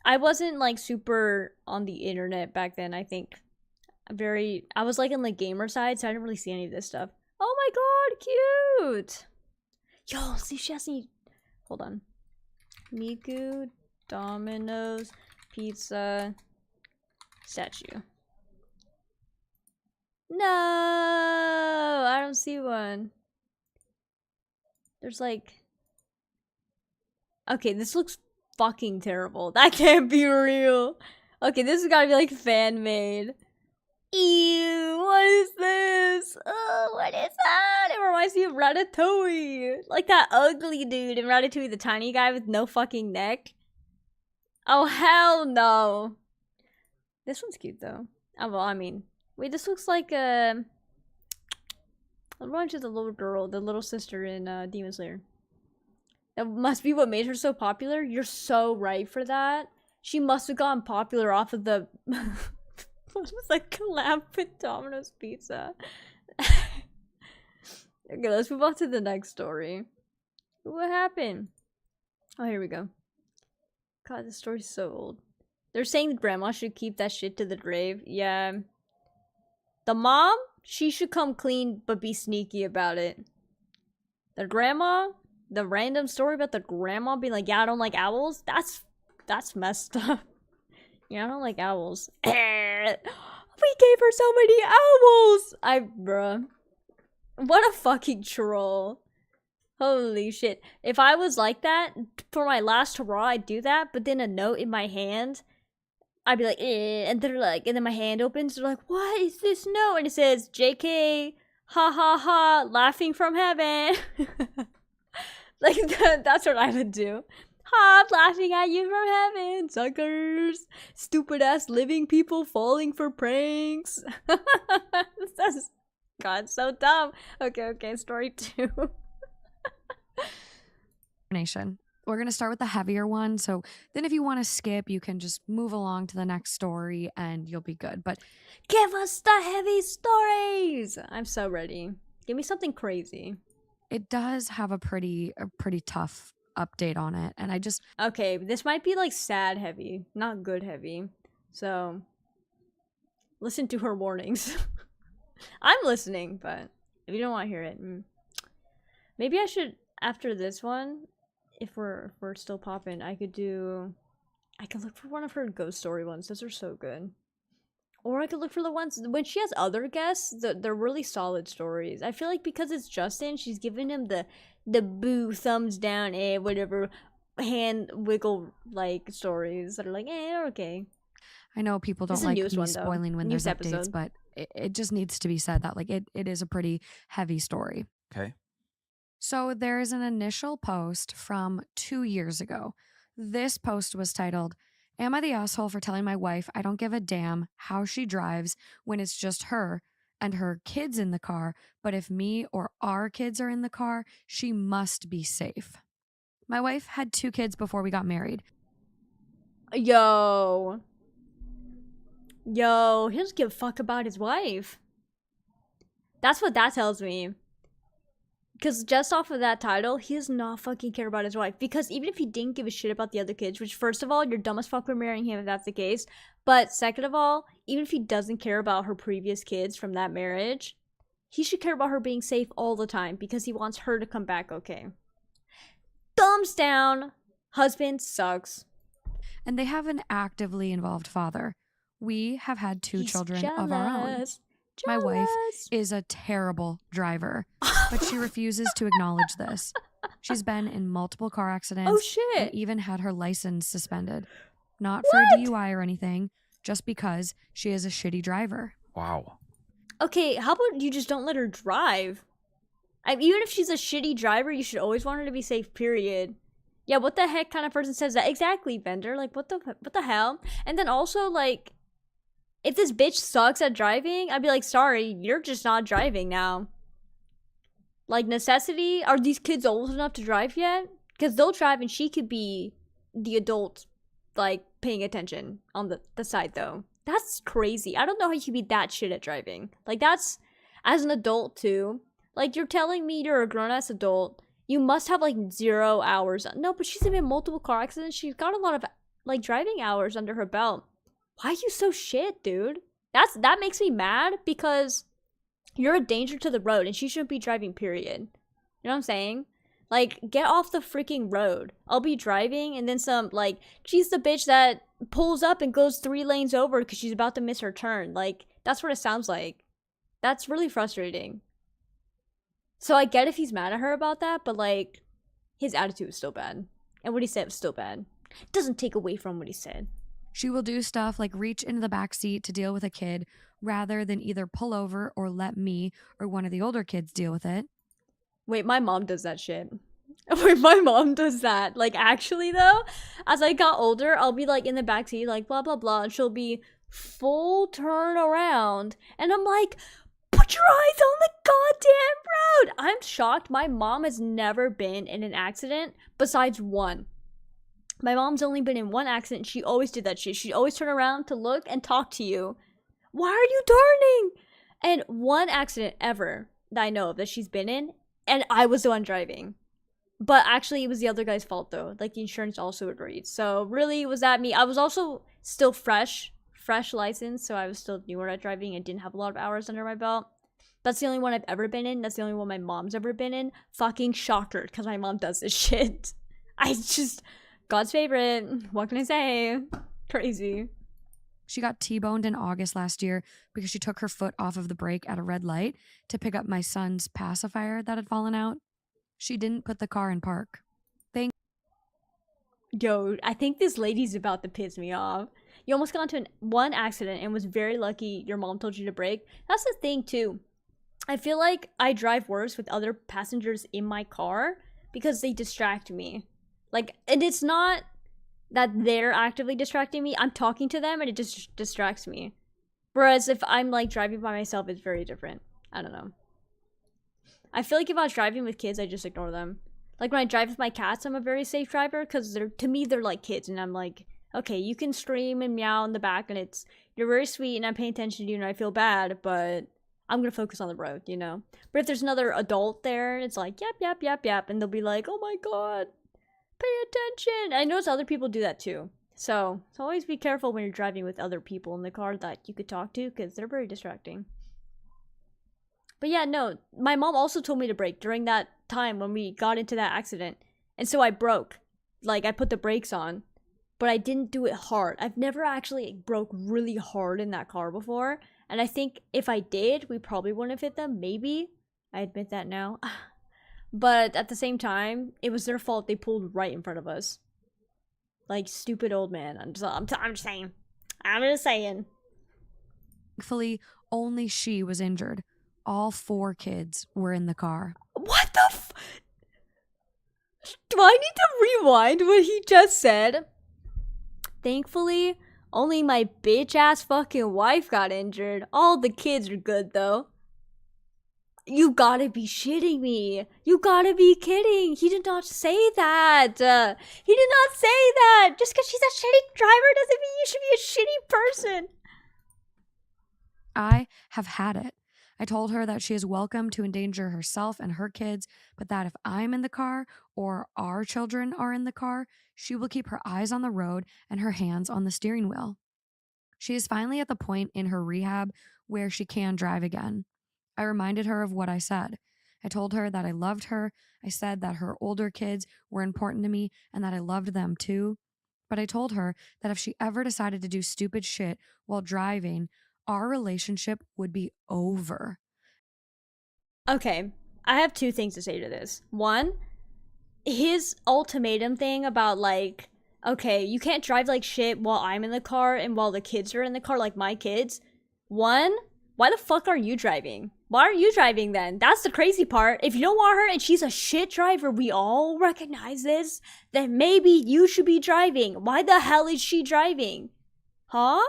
A: I wasn't like super on the internet back then, I think. I was like on the gamer side, so I didn't really see any of this stuff. Oh my god, cute! Yo, see, she has any... Hold on. Miku Domino's Pizza statue. No, I don't see one. There's like... Okay, this looks fucking terrible. That can't be real. Okay, this has gotta be like fan-made. Ew, what is this? Oh, what is that? It reminds me of Ratatouille. Like that ugly dude in Ratatouille, the tiny guy with no fucking neck. Oh, hell no. This one's cute though. Oh, well, I mean... Wait, this looks like a... I'm going to the little girl, the little sister in Demon Slayer. That must be what made her so popular. You're so right for that. She must have gotten popular off of the... What was that collab with Domino's Pizza? Okay, let's move on to the next story. What happened? Oh, here we go. God, this story's so old. They're saying grandma should keep that shit to the grave. Yeah. The mom, she should come clean but be sneaky about it. The grandma, the random story about the grandma being like, yeah, I don't like owls. That's messed up. Yeah, I don't like owls. We gave her so many owls! Bruh. What a fucking troll. Holy shit. If I was like that, for my last hurrah, I'd do that, but then a note in my hand, I'd be like, eh, and they're like, and then my hand opens, they're like, what is this note? And it says, JK, ha ha ha, laughing from heaven. Like, that's what I would do. Ha, laughing at you from heaven, suckers. Stupid ass living people falling for pranks. That's, God, so dumb. Okay, story 2.
B: Nation. We're going to start with the heavier one. So then if you want to skip, you can just move along to the next story and you'll be good. But
A: give us the heavy stories. I'm so ready. Give me something crazy.
B: It does have a pretty tough update on it. And I just...
A: Okay, this might be like sad heavy, not good heavy. So listen to her warnings. I'm listening, but if you don't want to hear it, maybe I should, after this one, if we're still popping, I could look for one of her ghost story ones. Those are so good. Or I could look for the ones when she has other guests. They're really solid stories. I feel like because it's Justin, she's giving him the boo thumbs down whatever hand wiggle like stories that are like okay.
B: I know people don't like me spoiling when there's updates, but it just needs to be said that like it is a pretty heavy story.
C: Okay.
B: So there is an initial post from 2 years ago. This post was titled, "Am I the asshole for telling my wife I don't give a damn how she drives when it's just her and her kids in the car, but if me or our kids are in the car, she must be safe. My wife had 2 kids before we got married."
A: Yo, he doesn't give a fuck about his wife. That's what that tells me. Because just off of that title, he does not fucking care about his wife. Because even if he didn't give a shit about the other kids, which first of all, you're dumb as fuck for marrying him if that's the case. But second of all, even if he doesn't care about her previous kids from that marriage, he should care about her being safe all the time because he wants her to come back okay. Thumbs down. Husband sucks.
B: And they have an actively involved father. We have had 2 children of our own. My wife is a terrible driver, but she refuses to acknowledge this. She's been in multiple car accidents.
A: Oh shit.
B: And even had her license suspended. Not for a DUI or anything, just because she is a shitty driver.
C: Wow.
A: Okay, how about you just don't let her drive? Even if she's a shitty driver, you should always want her to be safe, period. Yeah, what the heck kind of person says that? Exactly, Bender. Like, what the hell? And then also, like, if this bitch sucks at driving, I'd be like, sorry, you're just not driving now. Like, necessity? Are these kids old enough to drive yet? Because they'll drive and she could be the adult, like, paying attention on the side, though. That's crazy. I don't know how you can be that shit at driving. Like, that's, as an adult, too. Like, you're telling me you're a grown-ass adult. You must have, like, 0 hours. No, but she's been in multiple car accidents. She's got a lot of, like, driving hours under her belt. Why are you so shit, dude? That makes me mad because you're a danger to the road and she shouldn't be driving, period. You know what I'm saying? Like, get off the freaking road. I'll be driving and then some, like, she's the bitch that pulls up and goes 3 lanes over because she's about to miss her turn. Like, that's what it sounds like. That's really frustrating. So I get if he's mad at her about that, but, like, his attitude was still bad. And what he said was still bad. Doesn't take away from what he said.
B: She will do stuff like reach into the back seat to deal with a kid rather than either pull over or let me or one of the older kids deal with it.
A: Wait, my mom does that shit. Wait, my mom does that. Like, actually, though, as I got older, I'll be, like, in the backseat, like, blah, blah, blah, and she'll be full turn around, and I'm like, put your eyes on the goddamn road! I'm shocked my mom has never been in an accident besides one. My mom's only been in one accident. She always did that shit. She'd always turn around to look and talk to you. Why are you turning? And one accident ever that I know of that she's been in, and I was the one driving. But actually, it was the other guy's fault, though. Like, the insurance also agreed. So, really, was that me? I was also still fresh license, so I was still newer at driving and didn't have a lot of hours under my belt. That's the only one I've ever been in. That's the only one my mom's ever been in. Fucking shocker, because my mom does this shit. God's favorite. What can I say? Crazy.
B: She got T-boned in August last year because she took her foot off of the brake at a red light to pick up my son's pacifier that had fallen out. She didn't put the car in park.
A: Yo, I think this lady's about to piss me off. You almost got into one accident and was very lucky your mom told you to brake. That's the thing, too. I feel like I drive worse with other passengers in my car because they distract me. Like, and it's not that they're actively distracting me. I'm talking to them and it just distracts me. Whereas if I'm, like, driving by myself, it's very different. I don't know. I feel like if I was driving with kids, I just ignore them. Like, when I drive with my cats, I'm a very safe driver because to me, they're like kids. And I'm like, okay, you can scream and meow in the back and you're very sweet and I'm paying attention to you and I feel bad, but I'm going to focus on the road, you know? But if there's another adult there, it's like, yap, yap, yap, yap. And they'll be like, oh my God, pay attention. I notice other people do that too. So always be careful when you're driving with other people in the car that you could talk to because they're very distracting. But yeah, no, my mom also told me to brake during that time when we got into that accident. And so I broke. Like, I put the brakes on, but I didn't do it hard. I've never actually broke really hard in that car before. And I think if I did, we probably wouldn't have hit them. Maybe. I admit that now. But at the same time, it was their fault. They pulled right in front of us. Like, stupid old man. I'm just saying.
B: Thankfully, only she was injured. All 4 kids were in the car.
A: What the Do I need to rewind what he just said? Thankfully, only my bitch-ass fucking wife got injured. All the kids are good, though. You gotta be shitting me. You gotta be kidding. He did not say that. He did not say that. Just because she's a shitty driver doesn't mean you should be a shitty person.
B: I have had it. I told her that she is welcome to endanger herself and her kids, but that if I'm in the car or our children are in the car, she will keep her eyes on the road and her hands on the steering wheel. She is finally at the point in her rehab where she can drive again. I reminded her of what I said. I told her that I loved her. I said that her older kids were important to me and that I loved them too. But I told her that if she ever decided to do stupid shit while driving, our relationship would be over.
A: Okay, I have 2 things to say to this. One, his ultimatum thing about, like, okay, you can't drive like shit while I'm in the car and while the kids are in the car, like my kids. One, why the fuck are you driving? Why are you driving then? That's the crazy part. If you don't want her and she's a shit driver, we all recognize this, then maybe you should be driving. Why the hell is she driving? Huh?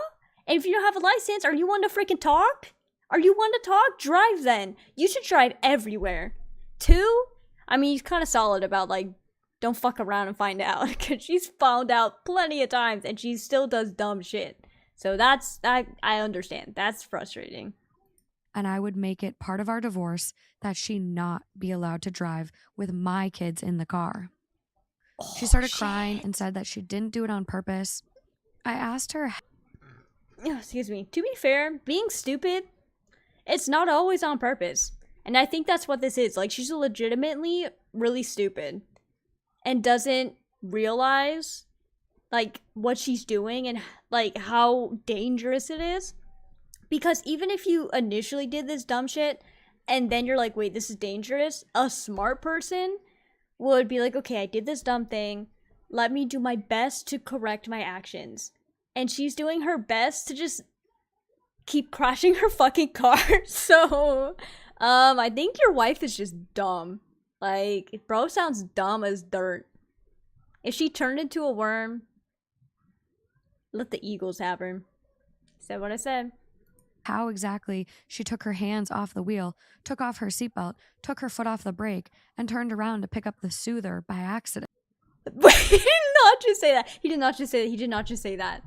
A: And if you don't have a license, are you one to freaking talk? Are you one to talk? Drive then. You should drive everywhere. 2, I mean, he's kind of solid about, like, don't fuck around and find out. Because she's found out plenty of times and she still does dumb shit. So I understand. That's frustrating.
B: And I would make it part of our divorce that she not be allowed to drive with my kids in the car. She started crying and said that she didn't do it on purpose. I asked her,
A: excuse me. To be fair, being stupid, it's not always on purpose. And I think that's what this is. Like, she's legitimately really stupid and doesn't realize, like, what she's doing and, like, how dangerous it is. Because even if you initially did this dumb shit and then you're like, wait, this is dangerous, a smart person would be like, okay, I did this dumb thing. Let me do my best to correct my actions. And she's doing her best to just keep crashing her fucking car. So, I think your wife is just dumb. Like, bro sounds dumb as dirt. If she turned into a worm, let the Eagles have her. Said what I said.
B: how exactly she took her hands off the wheel, took off her seatbelt, took her foot off the brake, and turned around to pick up the soother by accident.
A: He did not just say that. He did not just say that. He did not just say that.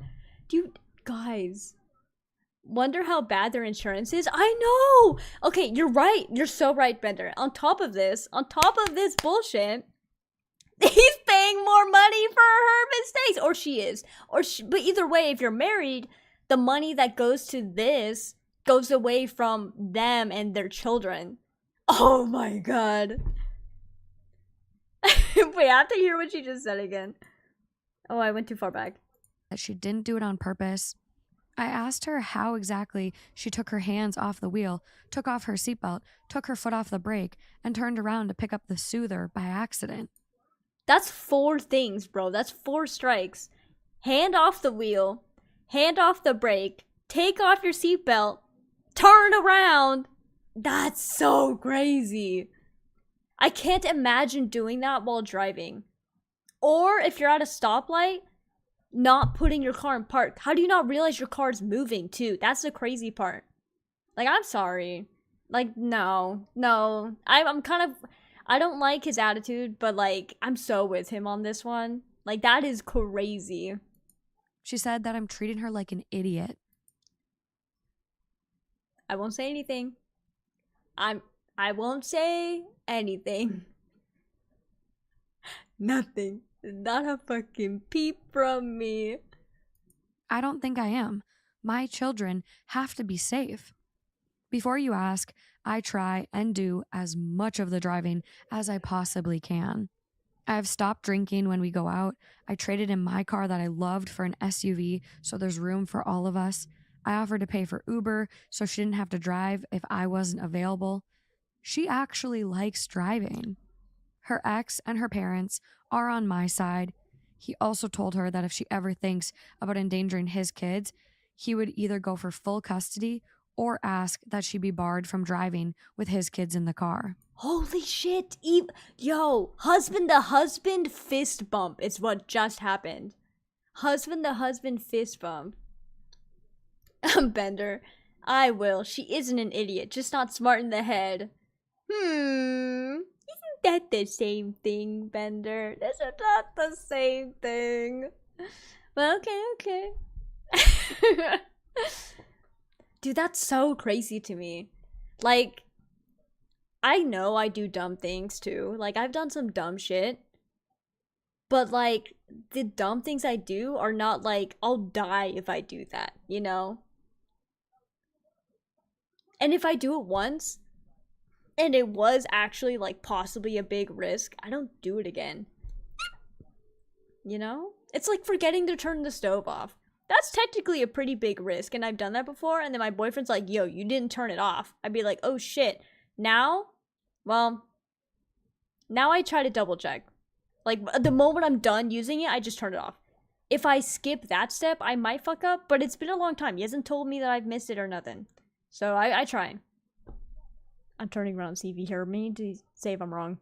A: Dude, guys. Wonder how bad their insurance is? I know! Okay, you're right. You're so right, Bender. On top of this bullshit, he's paying more money for her mistakes. Or she is. But either way, if you're married, the money that goes to this goes away from them and their children. Oh my god. Wait, I have to hear what she just said again. Oh, I went too far back.
B: That she didn't do it on purpose. I asked her how exactly she took her hands off the wheel, took off her seatbelt, took her foot off the brake, and turned around to pick up the soother by accident.
A: That's 4 things, bro. That's 4 strikes. Hand off the wheel, hand off the brake, take off your seatbelt, turn around. That's so crazy. I can't imagine doing that while driving. Or if you're at a stoplight, not putting your car in park. How do you not realize your car's moving too? That's the crazy part. Like, I'm sorry. Like, no. I'm kind of, I don't like his attitude, but like, I'm so with him on this one. Like, that is crazy.
B: She said that I'm treating her like an idiot.
A: I won't say anything. I won't say anything. Nothing. Not a fucking peep from me.
B: I don't think I am. My children have to be safe. Before you ask, I try and do as much of the driving as I possibly can. I have stopped drinking when we go out. I traded in my car that I loved for an SUV, so there's room for all of us. I offered to pay for Uber so she didn't have to drive if I wasn't available. She actually likes driving. Her ex and her parents are on my side. He also told her that if she ever thinks about endangering his kids, he would either go for full custody or ask that she be barred from driving with his kids in the car.
A: Holy shit. Yo, husband to husband fist bump is what just happened. Husband to husband fist bump. Bender. I will. She isn't an idiot, just not smart in the head. Isn't that the same thing, Bender? This is not the same thing. Well, okay. Dude, that's so crazy to me. Like, I know I do dumb things too. Like, I've done some dumb shit. But, like, the dumb things I do are not like, I'll die if I do that, you know? And if I do it once, and it was actually, like, possibly a big risk, I don't do it again. You know? It's like forgetting to turn the stove off. That's technically a pretty big risk, and I've done that before, and then my boyfriend's like, yo, you didn't turn it off. I'd be like, oh shit. Now I try to double check. Like, the moment I'm done using it, I just turn it off. If I skip that step, I might fuck up, but it's been a long time. He hasn't told me that I've missed it or nothing. So I try. I'm turning around to see if you hear me to say if I'm wrong.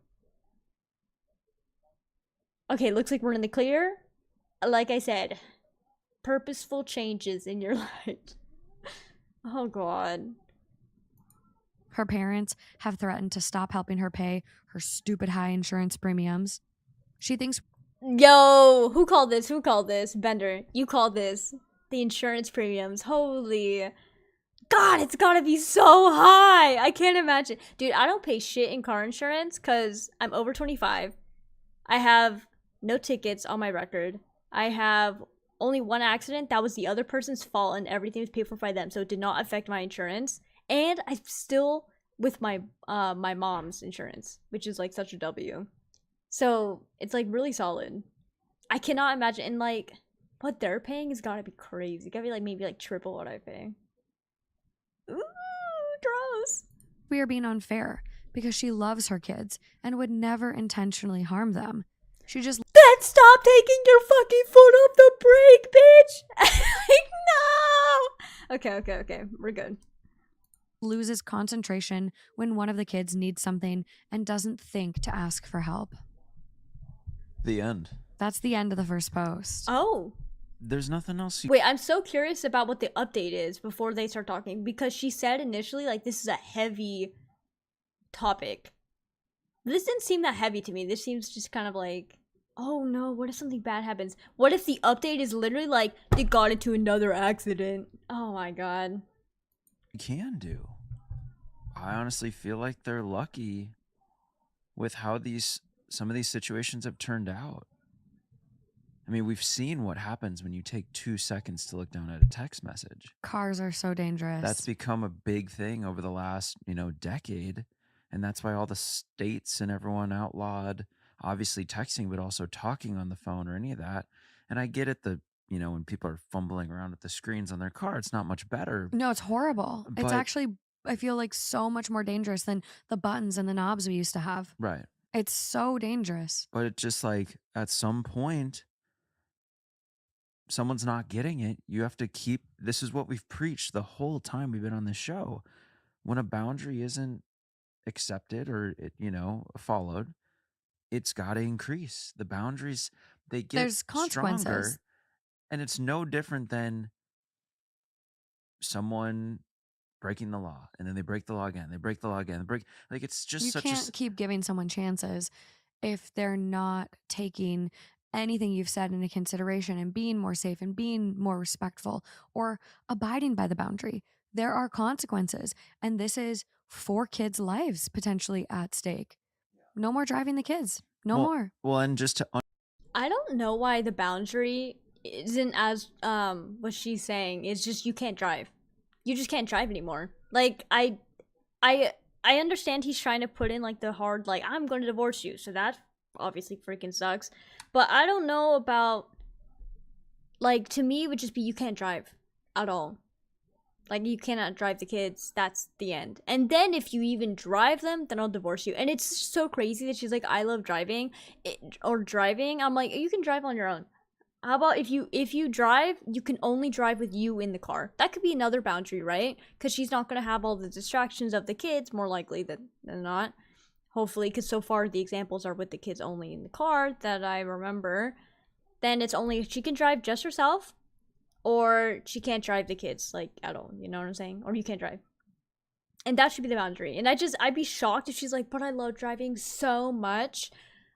A: Okay, looks like we're in the clear. Like I said, purposeful changes in your life. Oh god.
B: Her parents have threatened to stop helping her pay her stupid high insurance premiums. She thinks
A: Yo, who called this? Who called this? Bender, you called this. The insurance premiums. Holy God, it's gotta be so high. I can't imagine. Dude, I don't pay shit in car insurance because I'm over 25. I have no tickets on my record. I have only one accident. That was the other person's fault and everything was paid for by them. So it did not affect my insurance. And I'm still with my my mom's insurance, which is like such a W. So it's like really solid. I cannot imagine. And like what they're paying has gotta be crazy. It gotta be like maybe like triple what I pay. Ooh, gross.
B: we are being unfair because she loves her kids and would never intentionally harm them. She just
A: Then stop taking your fucking foot off the brake, bitch! Like, no! Okay, we're good.
B: loses concentration when one of the kids needs something and doesn't think to ask for help.
C: The end.
B: That's the end of the first post.
A: Oh.
C: There's nothing else you
A: Wait, I'm so curious about what the update is before they start talking, because she said initially, like, this is a heavy topic. This didn't seem that heavy to me. This seems just kind of like, oh no, what if something bad happens? What if the update is literally like, they got into another accident? Oh my god.
C: can do. I honestly feel like they're lucky with how some of these situations have turned out. I mean, we've seen what happens when you take 2 seconds to look down at a text message.
B: Cars are so dangerous.
C: That's become a big thing over the last, decade. And that's why all the states and everyone outlawed, obviously texting, but also talking on the phone or any of that. And I get it, when people are fumbling around with the screens on their car, it's not much better.
B: No, it's horrible. It's
C: But-
B: actually, I feel like, so much more dangerous than the buttons and the knobs we used to have.
C: Right.
B: It's so dangerous.
C: But it's just like at some point, someone's not getting it. You have to this is what we've preached the whole time we've been on this show. When a boundary isn't accepted or followed, it's got to increase. The boundaries, they get
B: There's consequences.
C: stronger, and it's no different than someone breaking the law, and then they break the law again. They break the law again. Like it's just
B: You
C: such
B: can't keep giving someone chances if they're not taking anything you've said into consideration and being more safe and being more respectful or abiding by the boundary. There are consequences, and this is 4 kids' lives potentially at stake. No more driving the kids. No more.
C: Well, and just to
A: I don't know why the boundary isn't as what she's saying. It's just you can't drive. You just can't drive anymore. Like I understand he's trying to put in like the hard like I'm going to divorce you. So that obviously freaking sucks. But I don't know about like to me it would just be you can't drive at all. Like you cannot drive the kids. That's the end. And then if you even drive them, then I'll divorce you. And it's so crazy that she's like, I love driving or driving. I'm like, you can drive on your own. How about if you drive, you can only drive with you in the car. That could be another boundary, right? Because she's not going to have all the distractions of the kids, more likely than not. Hopefully, because so far the examples are with the kids only in the car that I remember. Then it's only she can drive just herself. Or she can't drive the kids, like, at all. You know what I'm saying? Or you can't drive. And that should be the boundary. And I'd be shocked if she's like, but I love driving so much.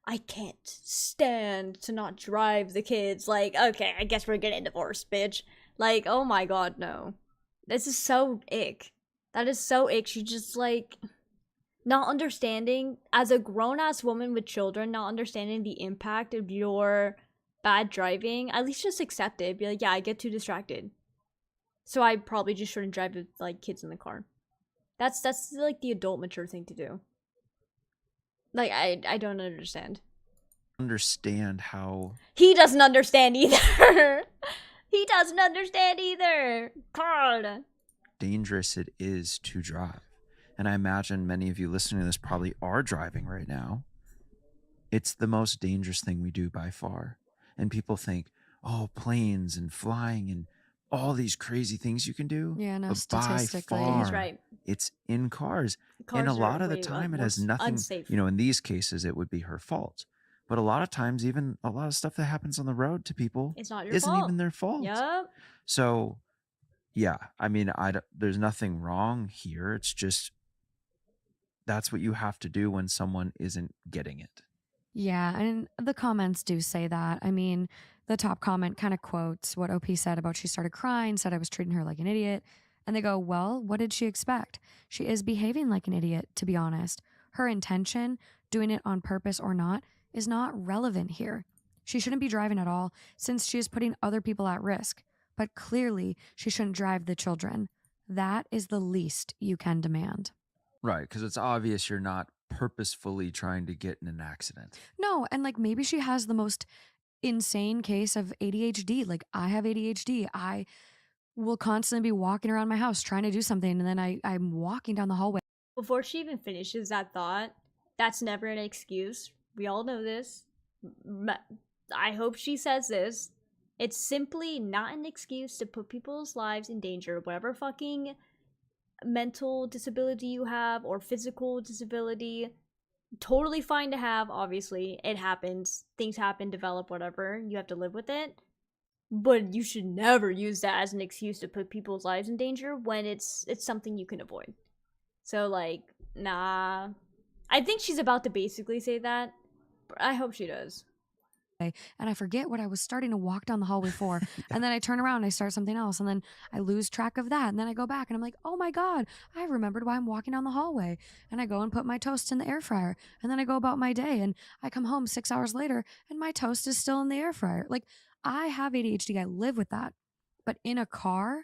A: I can't stand to not drive the kids. Like, okay, I guess we're getting divorced, bitch. Like, oh my god, no. This is so ick. That is so ick. She just, like, not understanding, as a grown-ass woman with children, not understanding the impact of your bad driving, at least just accept it. Be like, yeah, I get too distracted, so I probably just shouldn't drive with like kids in the car. That's like the adult mature thing to do. Like I don't understand
C: how
A: he doesn't understand either. He doesn't understand either. God,
C: dangerous it is to drive. And I imagine many of you listening to this probably are driving right now. It's the most dangerous thing we do by far. And people think, oh, planes and flying and all these crazy things you can do,
B: Yeah, no,
C: but by
B: statistically.
A: He's
C: far,
A: right.
C: it's in cars. And a
A: Cars are
C: lot of the
A: way
C: time, it
A: more
C: has nothing,
A: unsafe.
C: in these cases, it would be her fault. But a lot of times, even a lot of stuff that happens on the road to people
A: It's not your
C: isn't
A: fault.
C: even their fault.
A: Yup.
C: So, yeah, I mean, there's nothing wrong here. It's just that's what you have to do when someone isn't getting it.
B: Yeah, and the comments do say that. I mean, the top comment kind of quotes what OP said about she started crying, said I was treating her like an idiot. And they go, well, what did she expect? She is behaving like an idiot, to be honest. Her intention, doing it on purpose or not, is not relevant here. She shouldn't be driving at all since she is putting other people at risk. But clearly, she shouldn't drive the children. That is the least you can demand.
C: Right, because it's obvious you're not purposefully trying to get in an accident.
B: No, and like maybe she has the most insane case of ADHD. Like I have ADHD. I will constantly be walking around my house trying to do something, and then I'm walking down the hallway.
A: Before she even finishes that thought, that's never an excuse. We all know this. I hope she says this. It's simply not an excuse to put people's lives in danger, whatever fucking mental disability you have or physical disability. Totally fine to have, obviously. It happens. Things happen, develop, whatever. You have to live with it. But you should never use that as an excuse to put people's lives in danger when it's something you can avoid. So, like, nah. I think she's about to basically say that, but I hope she does.
B: And I forget what I was starting to walk down the hallway for. And then I turn around and I start something else. And then I lose track of that. And then I go back and I'm like, oh my God, I remembered why I'm walking down the hallway. And I go and put my toast in the air fryer. And then I go about my day. And I come home 6 hours later and my toast is still in the air fryer. Like, I have ADHD. I live with that. But in a car,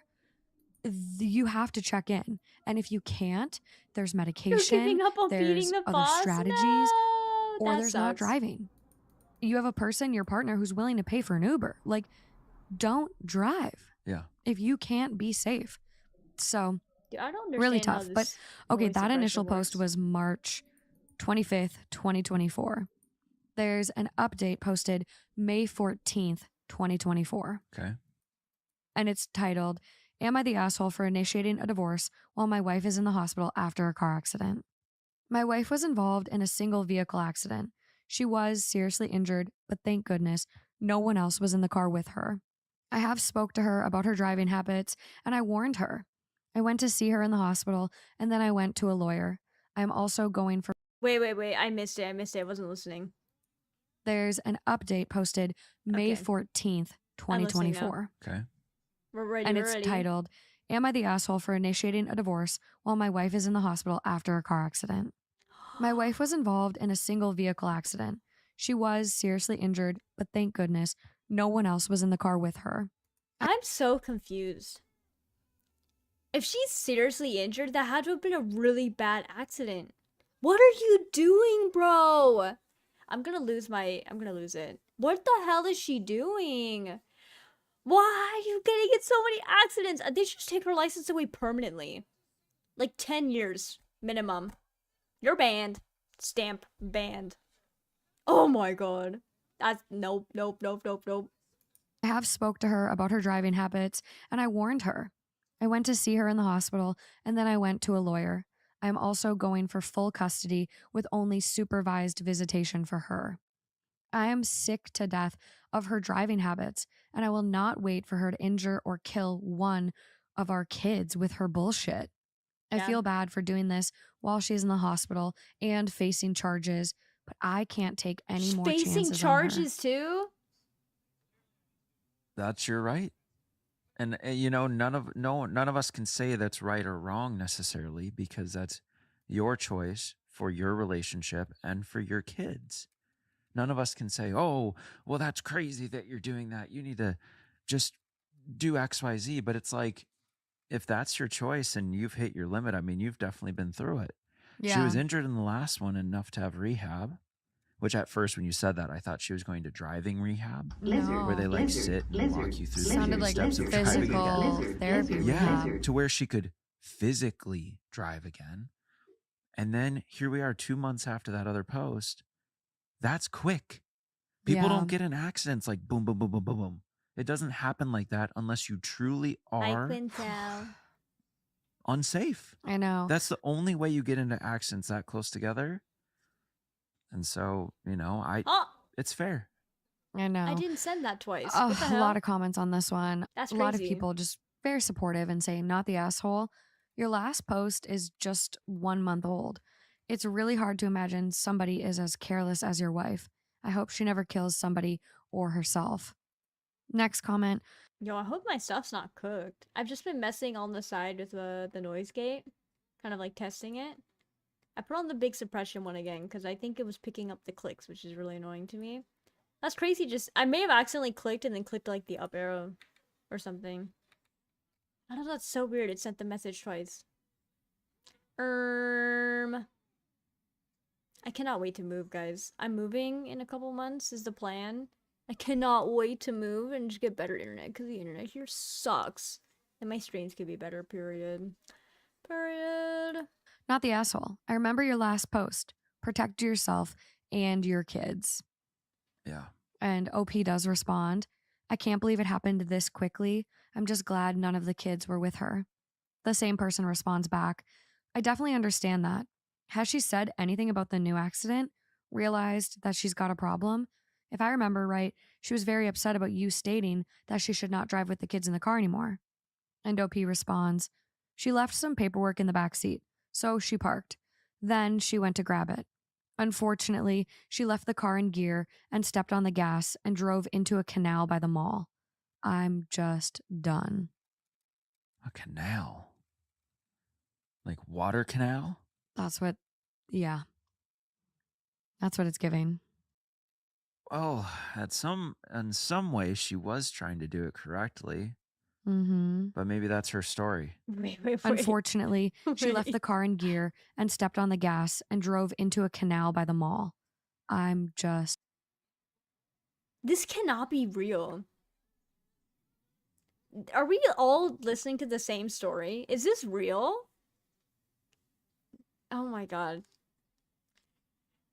B: you have to check in. And if you can't, there's
A: You're
B: medication,
A: giving up on feeding
B: there's
A: the
B: other
A: boss?
B: strategies,
A: No,
B: or
A: that
B: there's not
A: sucks.
B: driving. You have a person, your partner, who's willing to pay for an Uber. Like, don't drive
C: Yeah.
B: if you can't be safe. So,
A: Dude, I don't understand
B: really
A: how
B: tough. But
A: this
B: okay,
A: voice
B: that
A: suppression
B: initial post
A: works.
B: was March 25th, 2024. There's an update posted May 14th, 2024.
C: Okay.
B: And it's titled, Am I the asshole for initiating a divorce while my wife is in the hospital after a car accident? My wife was involved in a single vehicle accident. She was seriously injured, but thank goodness no one else was in the car with her. I have spoke to her about her driving habits, and I warned her. I went to see her in the hospital, and then I went to a lawyer. I am also going for...
A: Wait. I missed it. I wasn't listening.
B: There's an update posted May
A: Okay.
B: 14th,
A: I'm listening now.
B: 2024.
C: Okay.
A: We're ready.
B: And
A: we're
B: it's
A: ready.
B: titled, Am I the asshole for initiating a divorce while my wife is in the hospital after a car accident? My wife was involved in a single vehicle accident. She was seriously injured, but thank goodness no one else was in the car with her.
A: I'm so confused. If she's seriously injured, that had to have been a really bad accident. What are you doing, bro? I'm gonna lose it. What the hell is she doing? Why are you getting in so many accidents? They should just take her license away permanently. Like 10 years minimum. You're banned. Stamp banned. Oh my god. That's nope.
B: I have spoke to her about her driving habits, and I warned her. I went to see her in the hospital, and then I went to a lawyer. I am also going for full custody with only supervised visitation for her. I am sick to death of her driving habits, and I will not wait for her to injure or kill one of our kids with her bullshit. I
A: Yeah.
B: feel bad for doing this while she's in the hospital and facing charges, but I can't take any
A: She's
B: more
A: facing
B: chances on her.
A: charges too?
C: That's your right. And none of us can say that's right or wrong necessarily, because that's your choice for your relationship and for your kids. None of us can say, oh, well, that's crazy that you're doing that. You need to just do XYZ. But it's like, if that's your choice and you've hit your limit, I mean, you've definitely been through it. She was injured in the last one enough to have rehab, which at first when you said that, I thought she was going to driving rehab, where they like sit and walk you through the
B: Sounded like
C: steps of driving
B: physical
C: again.
B: therapy
C: Yeah,
B: rehab.
C: to where she could physically drive again. And then here we are 2 months after that other post. That's quick. People
B: Yeah.
C: don't get in accidents like boom, boom, boom, boom, boom, boom. It doesn't happen like that unless you truly
A: Hi,
C: are
A: Quintel.
C: unsafe.
B: I know.
C: That's the only way you get into accidents that close together. And so,
A: Oh,
C: it's fair.
B: I
A: I
B: know.
A: didn't send that twice. What the
B: A
A: hell?
B: lot of comments on this one.
A: That's
B: A lot of
A: crazy.
B: people just very supportive and saying, not the asshole. Your last post is just 1 month old. It's really hard to imagine somebody is as careless as your wife. I hope she never kills somebody or herself. Next comment.
A: Yo, I hope my stuff's not cooked. I've just been messing on the side with the noise gate, kind of like testing it. I put on the big suppression one again because I think it was picking up the clicks, which is really annoying to me. That's crazy. Just I may have accidentally clicked and then clicked like the up arrow or something. I don't know. That's so weird. It sent the message twice. I cannot wait to move, guys. I'm moving in a couple months is the plan. I cannot wait to move and just get better internet because the internet here sucks. And my streams could be better, period. Period.
B: Not the asshole. I remember your last post. Protect yourself and your kids.
C: Yeah.
B: And OP does respond. I can't believe it happened this quickly. I'm just glad none of the kids were with her. The same person responds back. I definitely understand that. Has she said anything about the new accident? Realized that she's got a problem? If I remember right, she was very upset about you stating that she should not drive with the kids in the car anymore. And OP responds, she left some paperwork in the back seat, so she parked. Then she went to grab it. Unfortunately, she left the car in gear and stepped on the gas and drove into a canal by the mall. I'm just done.
C: A canal? Like water canal?
B: That's what it's giving.
C: Well, in some way, she was trying to do it correctly,
B: Mm-hmm.
C: but maybe that's her story.
A: Wait.
B: Unfortunately, she left
A: Wait.
B: the car in gear and stepped on the gas and drove into a canal by the mall. I'm just...
A: This cannot be real. Are we all listening to the same story? Is this real? Oh my god.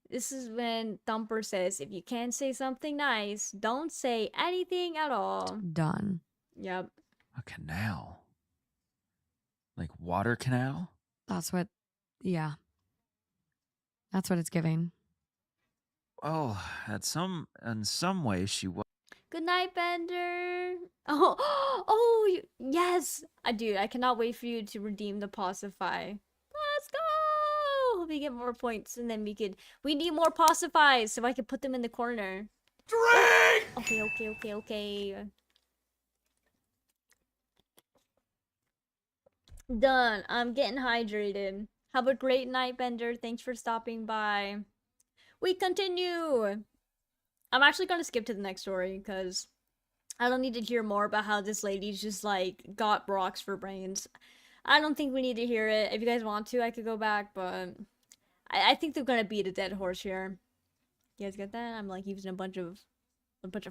A: This is when Thumper says, if you can't say something nice, don't say anything at all.
B: done.
A: Yep.
C: A canal? Like water canal?
B: That's what it's giving.
C: Well, in some way, she was.
A: Good night, Bender. Yes. Dude, I cannot wait for you to redeem the Pacify. Let's go. Hope we get more points, and then we need more Pacifies so I can put them in the corner.
C: Drink!
A: Okay. Done. I'm getting hydrated. Have a great night, Bender. Thanks for stopping by. We continue. I'm actually gonna skip to the next story because I don't need to hear more about how this lady's just like got rocks for brains. I don't think we need to hear it. If you guys want to, I could go back, but I think they're gonna beat a dead horse here. You guys get that? I'm like using a bunch of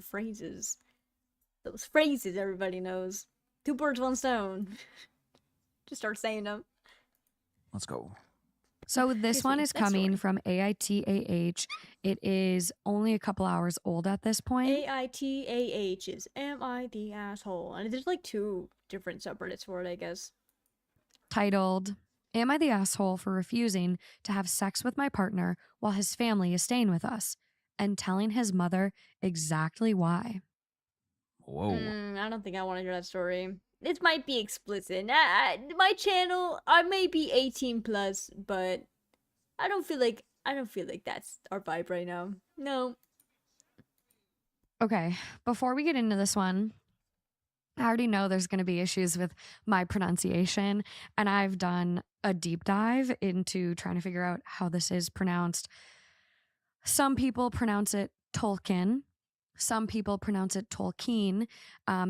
A: phrases. Those phrases everybody knows. 2 birds, 1 stone. Just start saying them.
C: Let's go.
B: So this
A: Excuse
B: one
A: me,
B: is
A: next
B: coming
A: story.
B: from AITAH. It is only a couple hours old at this point.
A: AITAH is Am I the Asshole? And there's like 2 different subreddits for it, I guess.
B: Titled, Am I the Asshole for Refusing to Have Sex with My Partner While His Family is Staying with Us? And telling his mother exactly why.
C: Whoa.
A: I don't think I want to hear that story. It might be explicit. My channel, I may be 18 plus, but I don't feel like that's our vibe right now. No.
B: Okay, before we get into this one, I already know there's going to be issues with my pronunciation, and I've done a deep dive into trying to figure out how this is pronounced. Some people pronounce it Tolkien. Some people pronounce it Tolkien.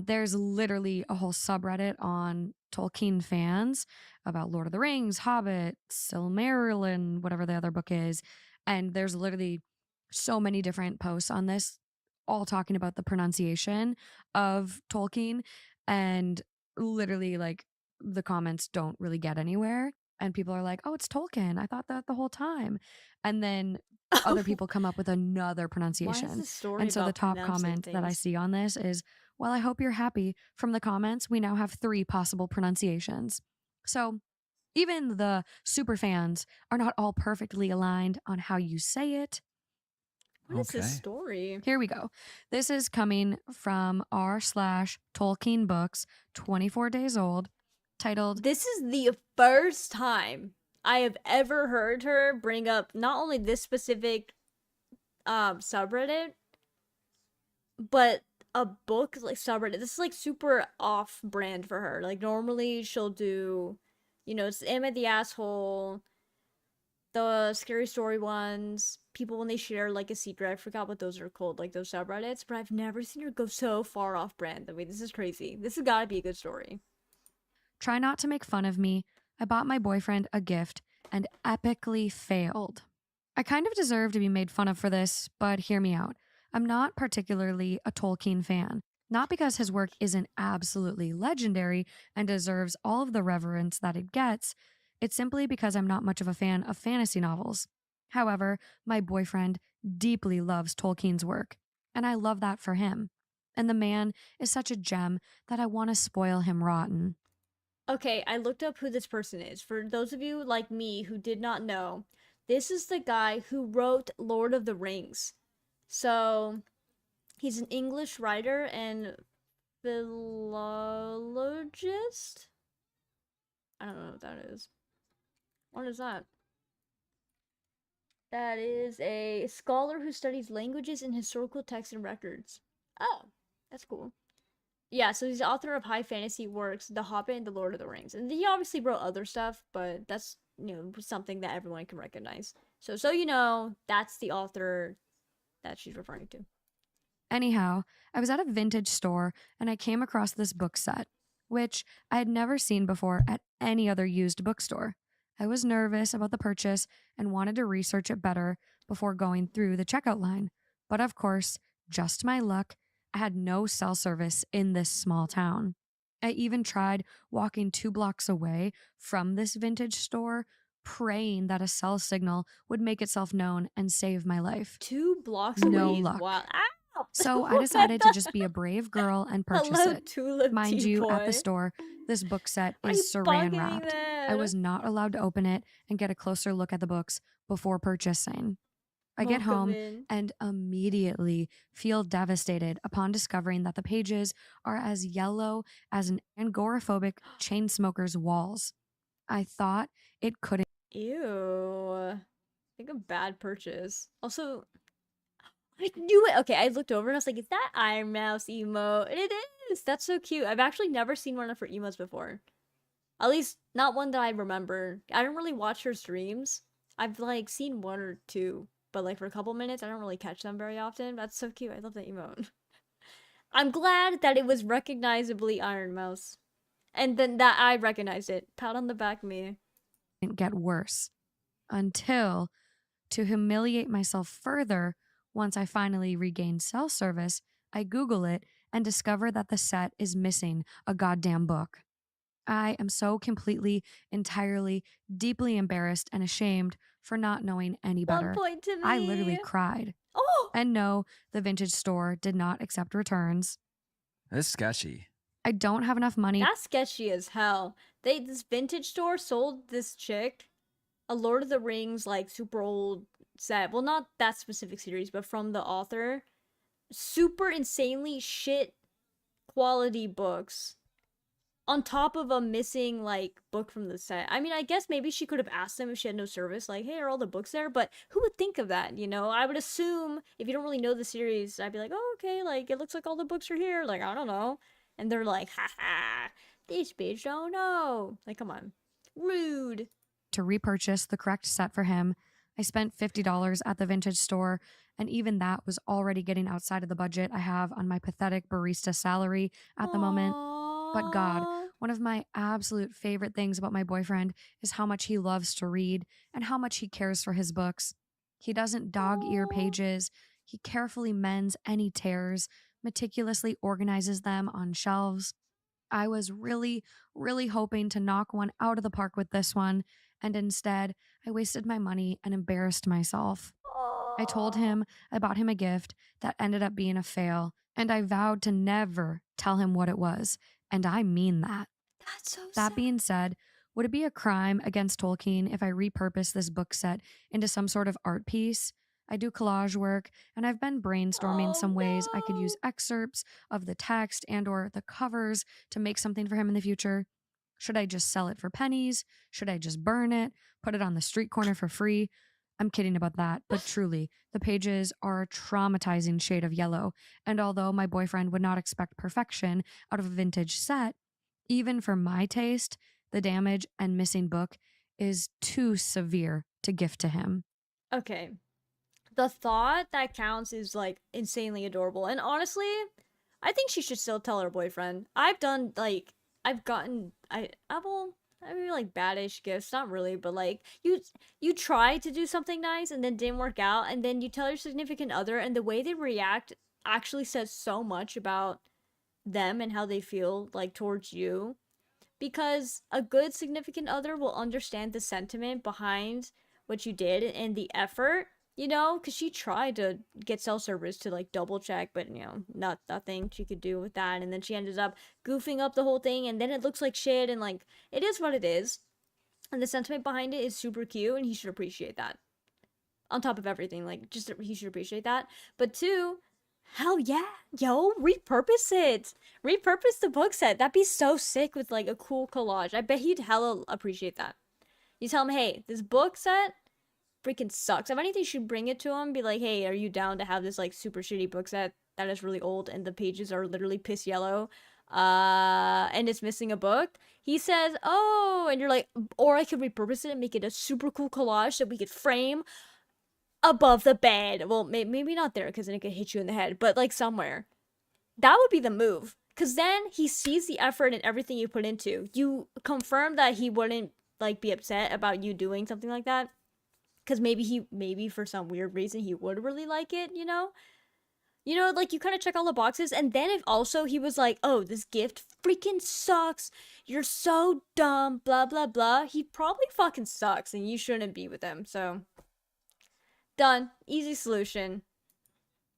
B: There's literally a whole subreddit on Tolkien fans about Lord of the Rings, Hobbit, Silmarillion, whatever the other book is. And there's literally so many different posts on this, all talking about the pronunciation of Tolkien. And literally, like, the comments don't really get anywhere. And people are like, oh, it's Tolkien. I thought that the whole time. And then other people come up with another
A: Why is
B: pronunciation.
A: this story
B: And so the
A: about
B: top
A: pronouncing
B: comment that I
A: things?
B: see on this is, well, I hope you're happy. From the comments, we now have 3 possible pronunciations. So even the super fans are not all perfectly aligned on how you say it.
A: What is this
C: Okay.
A: story?
B: Here we go. This is coming from r/Tolkien Books, 24 days old, titled
A: This is the first time I have ever heard her bring up not only this specific subreddit, but a book like subreddit. This is like super off brand for her. Like normally she'll do, it's Am I the Asshole, the scary story ones, people when they share like a secret. I forgot what those are called, like those subreddits, but I've never seen her go so far off brand. I mean, this is crazy. This has gotta be a good story.
B: Try not to make fun of me. I bought my boyfriend a gift and epically failed. I kind of deserve to be made fun of for this, but hear me out. I'm not particularly a Tolkien fan. Not because his work isn't absolutely legendary and deserves all of the reverence that it gets, it's simply because I'm not much of a fan of fantasy novels. However, my boyfriend deeply loves Tolkien's work, and I love that for him. And the man is such a gem that I want to spoil him rotten.
A: Okay, I looked up who this person is. For those of you like me who did not know, this is the guy who wrote Lord of the Rings. So, he's an English writer and philologist? I don't know what that is. What is that? That is a scholar who studies languages and historical texts and records. Oh, that's cool. Yeah, so he's the author of high fantasy works, The Hobbit and The Lord of the Rings. And he obviously wrote other stuff, but that's, something that everyone can recognize. So you know, that's the author that she's referring to.
B: Anyhow, I was at a vintage store and I came across this book set, which I had never seen before at any other used bookstore. I was nervous about the purchase and wanted to research it better before going through the checkout line. But of course, just my luck, I had no cell service in this small town. I even tried walking 2 blocks away from this vintage store, praying that a cell signal would make itself known and save my life.
A: 2 blocks
B: No
A: away is
B: luck.
A: wild. Ow!
B: So I decided to just be a brave girl and purchase
A: Hello,
B: it.
A: Tulip
B: Mind
A: Tea
B: you, at
A: Boy.
B: the store, this book set
A: Why are you
B: is saran
A: bugging me,
B: wrapped. I
A: man?
B: was not allowed to open it and get a closer look at the books before purchasing. I get
A: Welcome
B: home
A: in.
B: and immediately feel devastated upon discovering that the pages are as yellow as an agoraphobic chain smoker's walls. I thought it couldn't.
A: Ew. I think a bad purchase. Also, I knew it. Okay, I looked over and I was like, "Is that Iron Mouse emote?" And it is. That's so cute. I've actually never seen one of her emotes before. At least not one that I remember. I don't really watch her streams. I've like seen one or two, but like for a couple minutes, I don't really catch them very often. That's so cute. I love that emote. I'm glad that it was recognizably Iron Mouse, and then that I recognized it. Pat on the back, me.
B: Get worse until, to humiliate myself further, once I finally regain cell service, I Google it and discover that the set is missing a goddamn book. I am so completely, entirely, deeply embarrassed and ashamed for not knowing any
A: 1
B: better.
A: point to me.
B: I literally cried.
A: Oh,
B: And no, the vintage store did not accept returns.
C: That's sketchy.
B: I don't have enough money.
A: that's sketchy as hell. This vintage store sold this chick a Lord of the Rings like super old set. Well, not that specific series, but from the author. Super insanely shit quality books on top of a missing like book from the set. I mean, I guess maybe she could have asked them if she had no service, like, "Hey, are all the books there?" But who would think of that? I would assume if you don't really know the series, I'd be like, "Oh, okay, like it looks like all the books are here." Like, I don't know, and they're like, "Ha ha, this bitch don't know." Like, come on, rude.
B: To repurchase the correct set for him. I spent $50 at the vintage store, and even that was already getting outside of the budget I have on my pathetic barista salary at the moment. But God,
A: Aww.
B: one of my absolute favorite things about my boyfriend is how much he loves to read and how much he cares for his books. He doesn't dog ear
A: Aw.
B: pages, he carefully mends any tears, meticulously organizes them on shelves. I was really, really hoping to knock one out of the park with this one, and instead, I wasted my money and embarrassed myself. I told
A: Oh,
B: him I bought him a gift that ended up being a fail, and I vowed to never tell him what it was, and I mean that.
A: that's so
B: That
A: sad.
B: being said, would it be a crime against Tolkien if I repurpose this book set into some sort of art piece? I do collage work, and I've been brainstorming
A: Oh
B: some ways I could use
A: no.
B: excerpts of the text and or the covers to make something for him in the future. Should I just sell it for pennies? Should I just burn it? Put it on the street corner for free? I'm kidding about that, but truly, the pages are a traumatizing shade of yellow, and although my boyfriend would not expect perfection out of a vintage set, even for my taste, the damage and missing book is too severe to gift to him.
A: Okay. The thought that counts is like insanely adorable. And honestly, I think she should still tell her boyfriend. I've gotten I mean like baddish gifts, not really, but like you try to do something nice and then didn't work out, and then you tell your significant other, and the way they react actually says so much about them and how they feel like towards you, because a good significant other will understand the sentiment behind what you did and the effort, because she tried to get cell service to like double check, but nothing she could do with that, and then she ended up goofing up the whole thing, and then it looks like shit, and like it is what it is, and the sentiment behind it is super cute, and he should appreciate that. On top of everything, like just he should appreciate that. But two, hell yeah, yo, repurpose it. Repurpose the book set. That'd be so sick with like a cool collage. I bet he'd hella appreciate that. You tell him, hey, this book set freaking sucks. If anything, you should bring it to him. Be like, hey, are you down to have this like super shitty book set that is really old and the pages are literally piss yellow, and it's missing a book? He says, oh, and you're like, or I could repurpose it and make it a super cool collage that we could frame above the bed. Well, maybe not there because then it could hit you in the head, but like somewhere. That would be the move. Because then he sees the effort and everything you put into. You confirm that he wouldn't like be upset about you doing something like that. Because maybe for some weird reason he would really like it, like you kind of check all the boxes. And then if also he was like, oh, this gift freaking sucks, you're so dumb, blah blah blah, he probably fucking sucks and you shouldn't be with him. So done. Easy solution.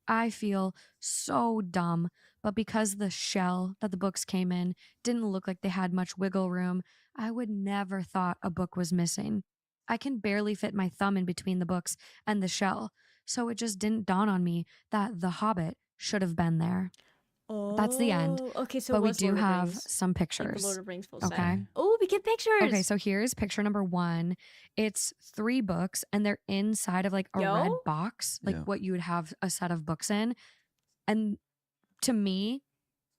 B: I feel so dumb, but because the shell that the books came in didn't look like they had much wiggle room, I would never thought a book was missing. I can barely fit my thumb in between the books and the shell, so it just didn't dawn on me that The Hobbit should have been there. That's the end,
A: Oh, okay. So
B: but we
A: what's
B: do
A: Lord of
B: have
A: Rings?
B: some
A: Like the Lord
B: pictures.
A: of Rings full set.
B: Okay.
C: Okay.
A: Oh, we get pictures.
B: Okay, so here's picture number 1. It's 3 books and they're inside of like a red
A: Yo.
B: box, like
C: Yeah.
B: what you would have a set of books in. And to me,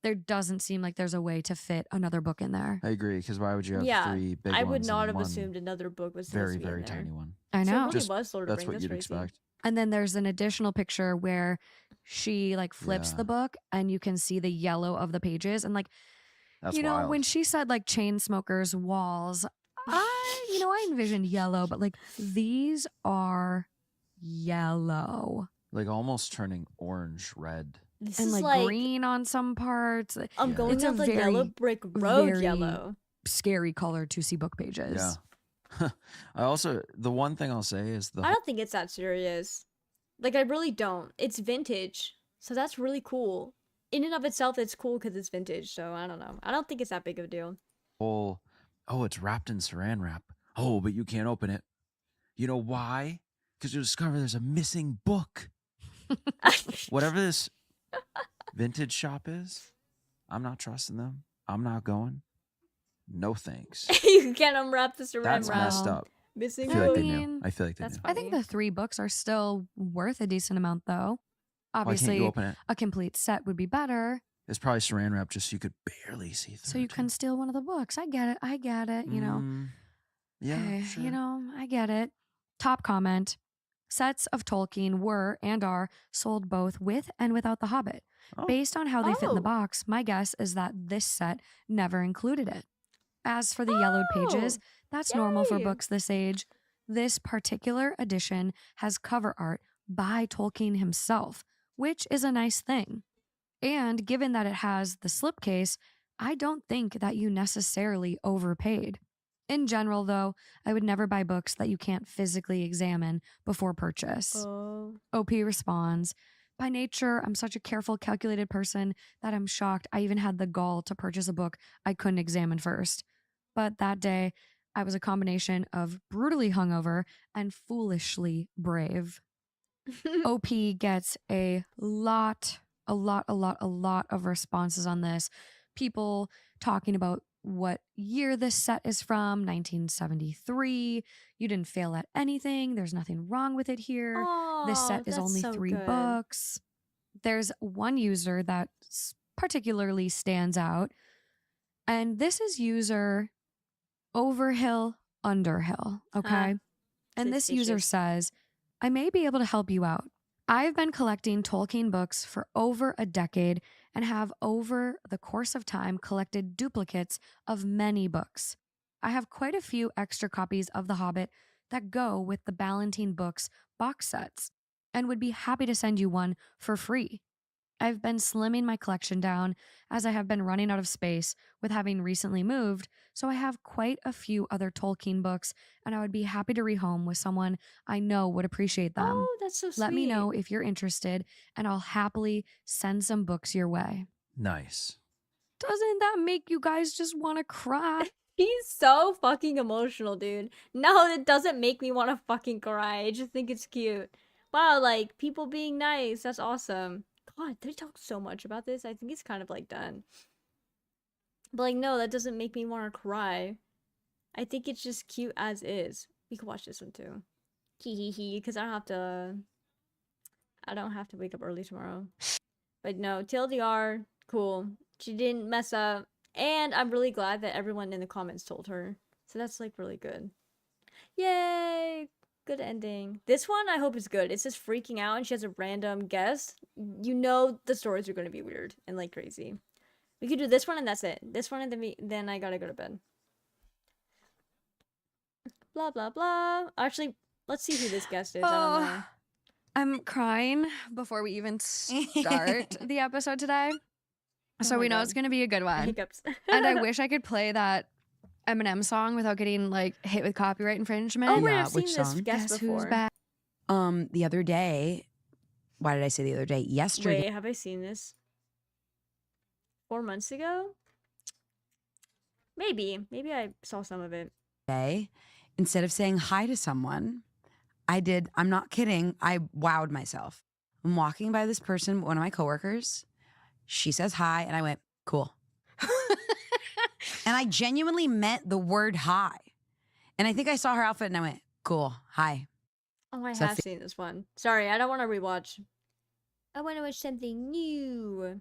B: there doesn't seem like there's a way to fit another book in there.
C: I agree, because why would you have
A: Yeah,
C: 3 big
A: I would
C: ones
A: not
C: and
A: have
C: one
A: assumed another book was supposed
C: very,
A: to be in
C: very
A: there.
C: tiny one?
B: I
A: So it
B: know.
A: really
C: Just
A: was Lord of
C: that's
A: Rings.
C: what
A: That's
C: you'd
A: crazy.
C: expect.
B: And then there's an additional picture where she like flips
C: Yeah.
B: the book and you can see the yellow of the pages. And like,
C: That's
B: you know,
C: wild.
B: when she said like chain smokers walls, I envisioned yellow, but like these are yellow
C: Like almost turning orange red.
A: This
B: and
A: is
B: like,
A: like
B: green on some parts.
A: I'm
C: Yeah.
A: going
B: It's a
A: down the yellow
B: very,
A: brick road
B: very
A: yellow.
B: scary color to see book pages.
C: Yeah. I also, the one thing I'll say is
A: I don't think it's that serious. Like I really don't. It's vintage, so that's really cool. In and of itself, it's cool because it's vintage. So I don't know. I don't think it's that big of a deal.
C: whole, oh, it's wrapped in saran wrap. Oh, but you can't open it. You know why? Because you discover there's a missing book. Whatever this vintage shop is, I'm not trusting them. I'm not going. No thanks.
A: You can't unwrap the saran
C: That's
A: wrap.
C: messed up.
A: Missing
C: I feel like they
A: book.
C: knew.
B: mean,
C: I feel like they
A: That's
C: knew.
A: fine.
B: I think the 3 books are still worth a decent amount though.
C: Why can't
B: Obviously,
C: you open it?
B: a complete set would be better.
C: It's probably saran wrap just so you could barely see through.
B: So you
C: it,
B: can
C: too.
B: steal one of the books. I get it, you know.
C: Yeah,
B: Hey,
C: sure.
B: you know, I get it. Top comment. Sets of Tolkien were and are sold both with and without The Hobbit.
C: Oh.
B: Based on how they fit in the
A: Oh.
B: box, my guess is that this set never included it. As for the yellowed pages,
A: Oh,
B: that's normal for
A: yay.
B: books this age. This particular edition has cover art by Tolkien himself, which is a nice thing. And given that it has the slipcase, I don't think that you necessarily overpaid. In general, though, I would never buy books that you can't physically examine before purchase.
A: Oh.
B: OP responds, by nature, I'm such a careful, calculated person that I'm shocked I even had the gall to purchase a book I couldn't examine first. But that day, I was a combination of brutally hungover and foolishly brave. OP gets a lot of responses on this. People talking about what year this set is from, 1973. You didn't fail at anything. There's nothing wrong with it here. This
A: Oh,
B: set is
A: that's
B: only
A: so
B: 3
A: good.
B: books. There's one user that particularly stands out, and this is user Overhill Underhill, okay? And this user
A: Suspicious.
B: says, I may be able to help you out. I've been collecting Tolkien books for over a decade and have over the course of time collected duplicates of many books. I have quite a few extra copies of The Hobbit that go with the Ballantine books box sets and would be happy to send you one for free. I've been slimming my collection down as I have been running out of space with having recently moved, so I have quite a few other Tolkien books, and I would be happy to rehome with someone I know would appreciate them.
A: Oh, that's so sweet.
B: Let me know if you're interested, and I'll happily send some books your way.
C: Nice.
B: Doesn't that make you guys just want to cry?
A: He's so fucking emotional, dude. No, it doesn't make me want to fucking cry. I just think it's cute. Wow, like, people being nice. That's awesome. God, they talk so much about this. I think it's kind of, like, done. But, like, no, that doesn't make me want to cry. I think it's just cute as is. We could watch this one, too. Hee hee hee, because I don't have to wake up early tomorrow. But no, TLDR, cool. She didn't mess up. And I'm really glad that everyone in the comments told her. So that's, like, really good. Yay! Good ending. This one I hope is good. It's just freaking out and she has a random guest. You know the stories are going to be weird and, like, crazy. We could do this one and that's it. This one and then I gotta go to bed. Blah, blah, blah. Actually, let's see who this guest is. I don't know.
B: I'm crying before we even start the episode today. So
A: my
B: we know
A: God.
B: it's going to be a good one.
A: Hiccups.
B: And I wish I could play that Eminem song without getting like hit with copyright infringement.
A: Oh, wait,
D: Yeah,
A: I've seen
D: which
A: this
D: song?
A: guest
B: Guess
A: before.
B: who's back?
D: The other day, why did I say the other day? Yesterday,
A: Wait, have I seen this? 4 months ago? Maybe. Maybe I saw some of it.
D: instead of saying hi to someone, I'm not kidding, I wowed myself. I'm walking by this person, one of my coworkers. She says hi, and I went, cool. And I genuinely meant the word hi. And I think I saw her outfit, and I went, cool, hi.
A: Oh, I
D: So
A: have seen this one. Sorry, I don't want to rewatch. I want to watch something new.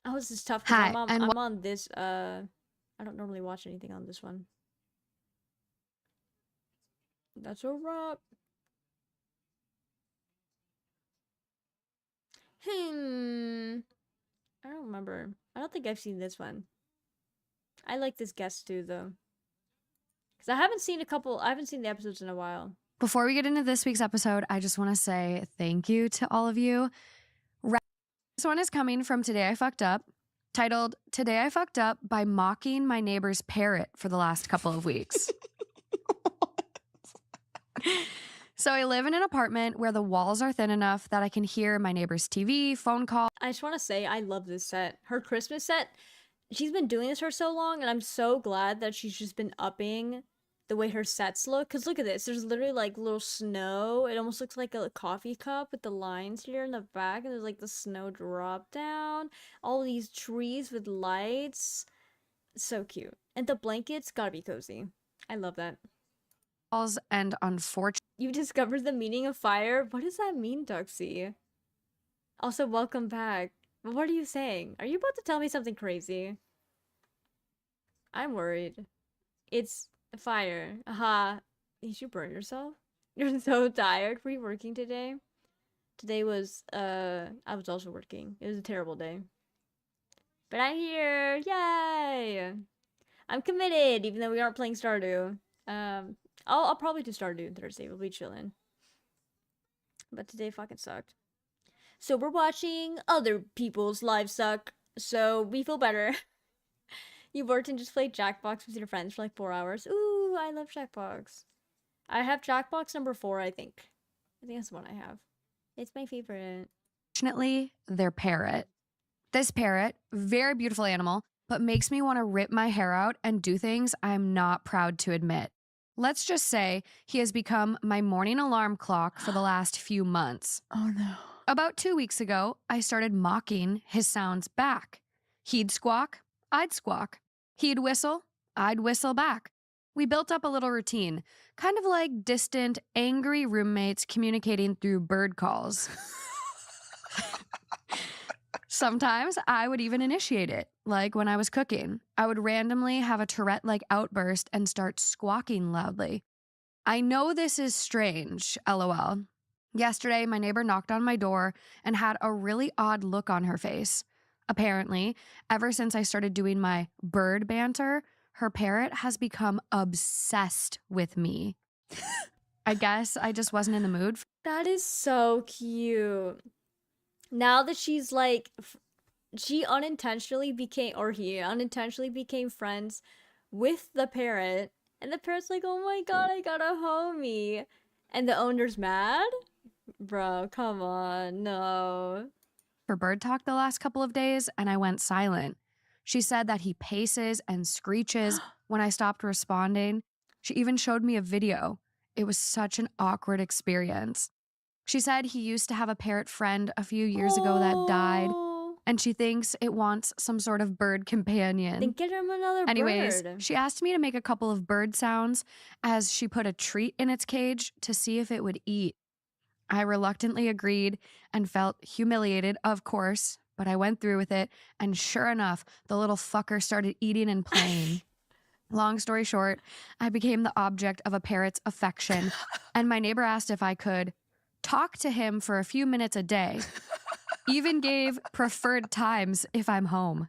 A: Oh, this is tough because
B: Hi,
A: I'm
B: and
A: on this, I don't normally watch anything on this one. That's a wrap. I don't remember. I don't think I've seen this one. I like this guest too, though. Because I haven't seen the episodes in a while.
B: Before we get into this week's episode, I just want to say thank you to all of you. This one is coming from Today I Fucked Up, titled Today I Fucked Up by Mocking My Neighbor's Parrot for the last couple of weeks. So I live in an apartment where the walls are thin enough that I can hear my neighbor's TV, phone call.
A: I just want to say I love this set. Her Christmas set, she's been doing this for so long, and I'm so glad that she's just been upping the way her sets look. Because look at this. There's literally, like, little snow. It almost looks like a coffee cup with the lines here in the back, and there's, like, the snow drop down. All these trees with lights. So cute. And the blankets gotta be cozy. I love that.
B: And unfortunately,
A: You discovered the meaning of fire? What does that mean, Duxie? Also, welcome back. What are you saying? Are you about to tell me something crazy? I'm worried. It's fire. Aha. Did you burn yourself? You're so tired. Were you working today? Today was, I was also working. It was a terrible day. But I'm here! Yay! I'm committed, even though we aren't playing Stardew. I'll probably do Stardew Thursday. We'll be chilling. But today fucking sucked. So we're watching other people's lives suck. So we feel better. You worked and just played Jackbox with your friends for like 4 hours. Ooh, I love Jackbox. I have Jackbox number 4, I think. I think that's the one I have. It's my favorite.
B: Fortunately, their parrot. This parrot, very beautiful animal, but makes me want to rip my hair out and do things I'm not proud to admit. Let's just say he has become my morning alarm clock for the last few months.
E: Oh no.
B: About 2 weeks ago, I started mocking his sounds back. He'd squawk, I'd squawk. He'd whistle, I'd whistle back. We built up a little routine, kind of like distant, angry roommates communicating through bird calls. Sometimes I would even initiate it, like when I was cooking. I would randomly have a Tourette-like outburst and start squawking loudly. I know this is strange, lol. Yesterday, my neighbor knocked on my door and had a really odd look on her face. Apparently, ever since I started doing my bird banter, her parrot has become obsessed with me. I guess I just wasn't in the mood.
A: That is so cute. Now that she's like, she unintentionally became, or he unintentionally became friends with the parrot. And the parrot's like, oh my god, I got a homie. And the owner's mad? Bro, come on, no.
B: For bird talk the last couple of days, and I went silent. She said that he paces and screeches when I stopped responding. She even showed me a video. It was such an awkward experience. She said he used to have a parrot friend a few years ago that died,
A: Oh.
B: and she thinks it wants some sort of bird companion.
A: Then get him another
B: Anyways,
A: bird.
B: she asked me to make a couple of bird sounds as she put a treat in its cage to see if it would eat. I reluctantly agreed and felt humiliated, of course, but I went through with it, and sure enough, the little fucker started eating and playing. Long story short, I became the object of a parrot's affection, and my neighbor asked if I could talk to him for a few minutes a day. Even gave preferred times if I'm home.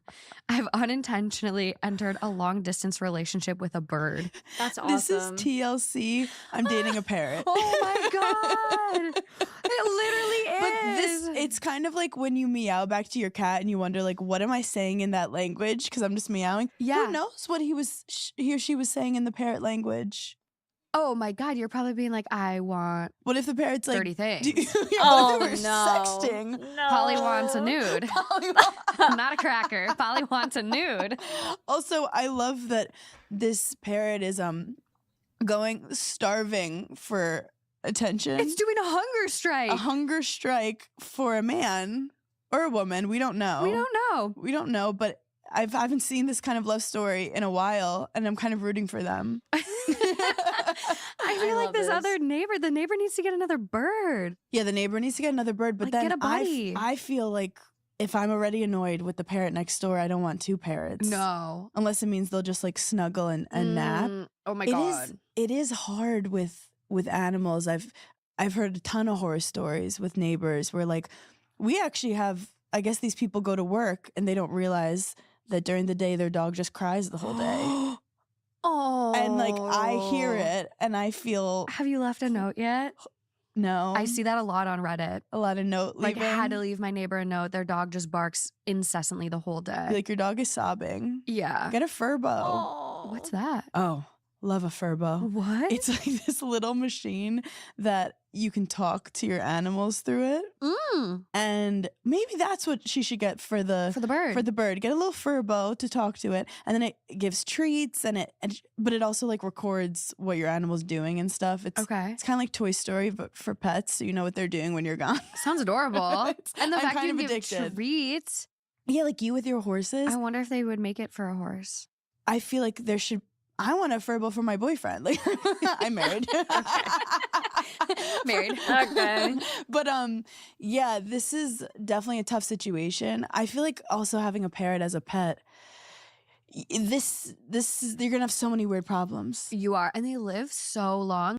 B: I've unintentionally entered a long distance relationship with a bird.
A: That's
E: This is
A: awesome.
E: TLC. I'm dating a parrot.
B: Oh my God. It literally
E: But
B: is.
E: it's kind of like when you meow back to your cat and you wonder, like, what am I saying in that language? Because I'm just meowing.
B: Yeah.
E: Who knows what he or she was saying in the parrot language?
B: Oh my God, you're probably being like, I want
E: What if the parrot's like
B: 30 things.
A: Oh
E: what if they were
A: no.
E: sexting?
A: No.
B: Polly wants a nude.
E: Polly
B: I'm not a cracker. Polly wants a nude.
E: Also, I love that this parrot is going starving for attention.
B: It's doing a hunger strike.
E: a hunger strike for a man or a woman. We don't know.
B: We don't know.
E: We don't know, but I haven't seen this kind of love story in a while, and I'm kind of rooting for them.
B: I feel like
A: love
B: this
A: this.
B: other neighbor, the neighbor needs to get another bird.
E: Yeah, the neighbor needs to get another bird, but
B: Like,
E: then
B: get a buddy.
E: I feel like if I'm already annoyed with the parrot next door, I don't want two parrots.
B: No.
E: Unless it means they'll just like snuggle and nap.
B: Oh my
E: It
B: God.
E: is it is hard with animals. I've heard a ton of horror stories with neighbors where like we actually have, I guess these people go to work and they don't realize that during the day their dog just cries the whole day.
B: Oh.
E: And like I hear it and I feel
B: Have you left a note yet?
E: no.
B: I see that a lot on Reddit.
E: a lot of note
B: Like,
E: leaving.
B: had to leave my neighbor a note. Their dog just barks incessantly the whole day.
E: Like your dog is sobbing.
B: Yeah.
E: Get a Furbo.
A: Oh.
B: What's that?
E: Oh, love a Furbo.
B: What?
E: It's like this little machine that you can talk to your animals through it. And maybe that's what she should get for the
B: for the bird.
E: for the bird. Get a little Furbo to talk to it, and then it gives treats but it also like records what your animal's doing and stuff. It's
B: Okay.
E: it's kind of like Toy Story but for pets, so you know what they're doing when you're gone.
B: Sounds adorable.
E: It's-
B: And the
E: I'm
B: fact
E: kind
B: you
E: of
B: give
E: addicted.
B: treats.
E: Yeah, like you with your horses.
B: I wonder if they would make it for a horse.
E: I feel like there should. I want a Furbo for my boyfriend. Like I'm married.
B: Married.
A: Okay.
E: But yeah, this is definitely a tough situation. I feel like also having a parrot as a pet, this is you're gonna have so many weird problems.
B: You are. And they live so long.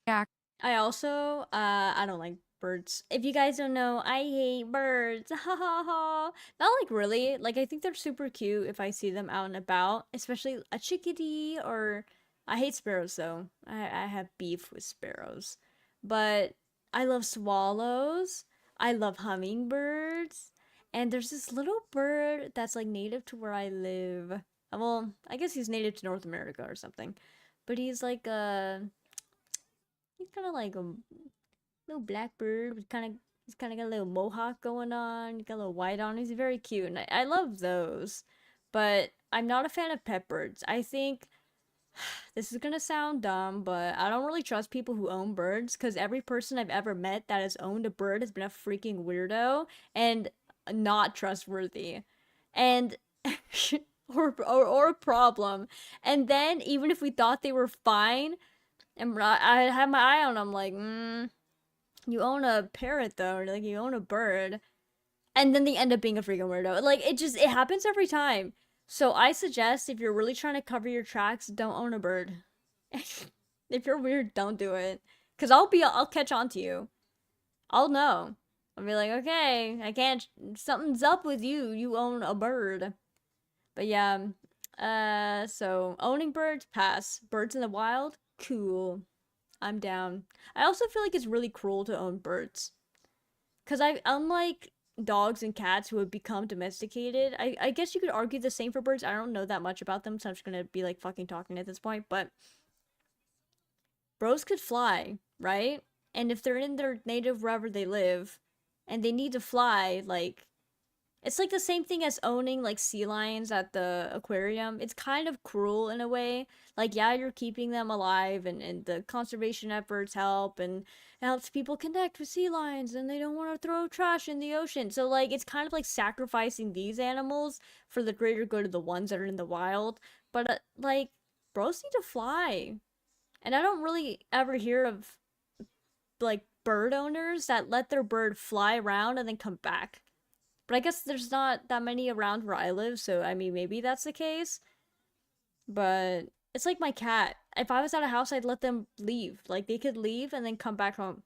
A: I also I don't like birds. If you guys don't know, I hate birds. Ha ha ha. Not like really. Like I think they're super cute if I see them out and about, especially a chickadee or I hate sparrows though. I have beef with sparrows. But I love swallows. I love hummingbirds. And there's this little bird that's like native to where I live. Well, I guess he's native to North America or something. But he's like he's kind of like a little black bird with he's kind of got a little mohawk going on. He's got a little white on. He's very cute, and I love those. But I'm not a fan of pet birds. I think this is gonna sound dumb, but I don't really trust people who own birds because every person I've ever met that has owned a bird has been a freaking weirdo and not trustworthy, and or a problem. And then even if we thought they were fine, and I had my eye on them, like, you own a parrot though, or like you own a bird, and then they end up being a freaking weirdo. Like it happens every time. So I suggest if you're really trying to cover your tracks, don't own a bird. If you're weird, don't do it. Cause I'll catch on to you. I'll know. I'll be like, okay, I can't. Something's up with you. You own a bird. But yeah. So owning birds, pass. Birds in the wild, cool. I'm down. I also feel like it's really cruel to own birds. Cause unlike dogs and cats who have become domesticated, I guess you could argue the same for birds. I don't know that much about them, so I'm just gonna be like fucking talking at this point, but bros could fly, right? And if they're in their native wherever they live and they need to fly, like, it's like the same thing as owning like sea lions at the aquarium. It's kind of cruel in a way. Like, yeah, you're keeping them alive, and the conservation efforts help, and it helps people connect with sea lions, and they don't want to throw trash in the ocean. So like it's kind of like sacrificing these animals for the greater good of the ones that are in the wild. But like, bros need to fly. And I don't really ever hear of like bird owners that let their bird fly around and then come back. But I guess there's not that many around where I live, so I mean, maybe that's the case. But it's like my cat. If I was at a house, I'd let them leave. Like, they could leave and then come back home.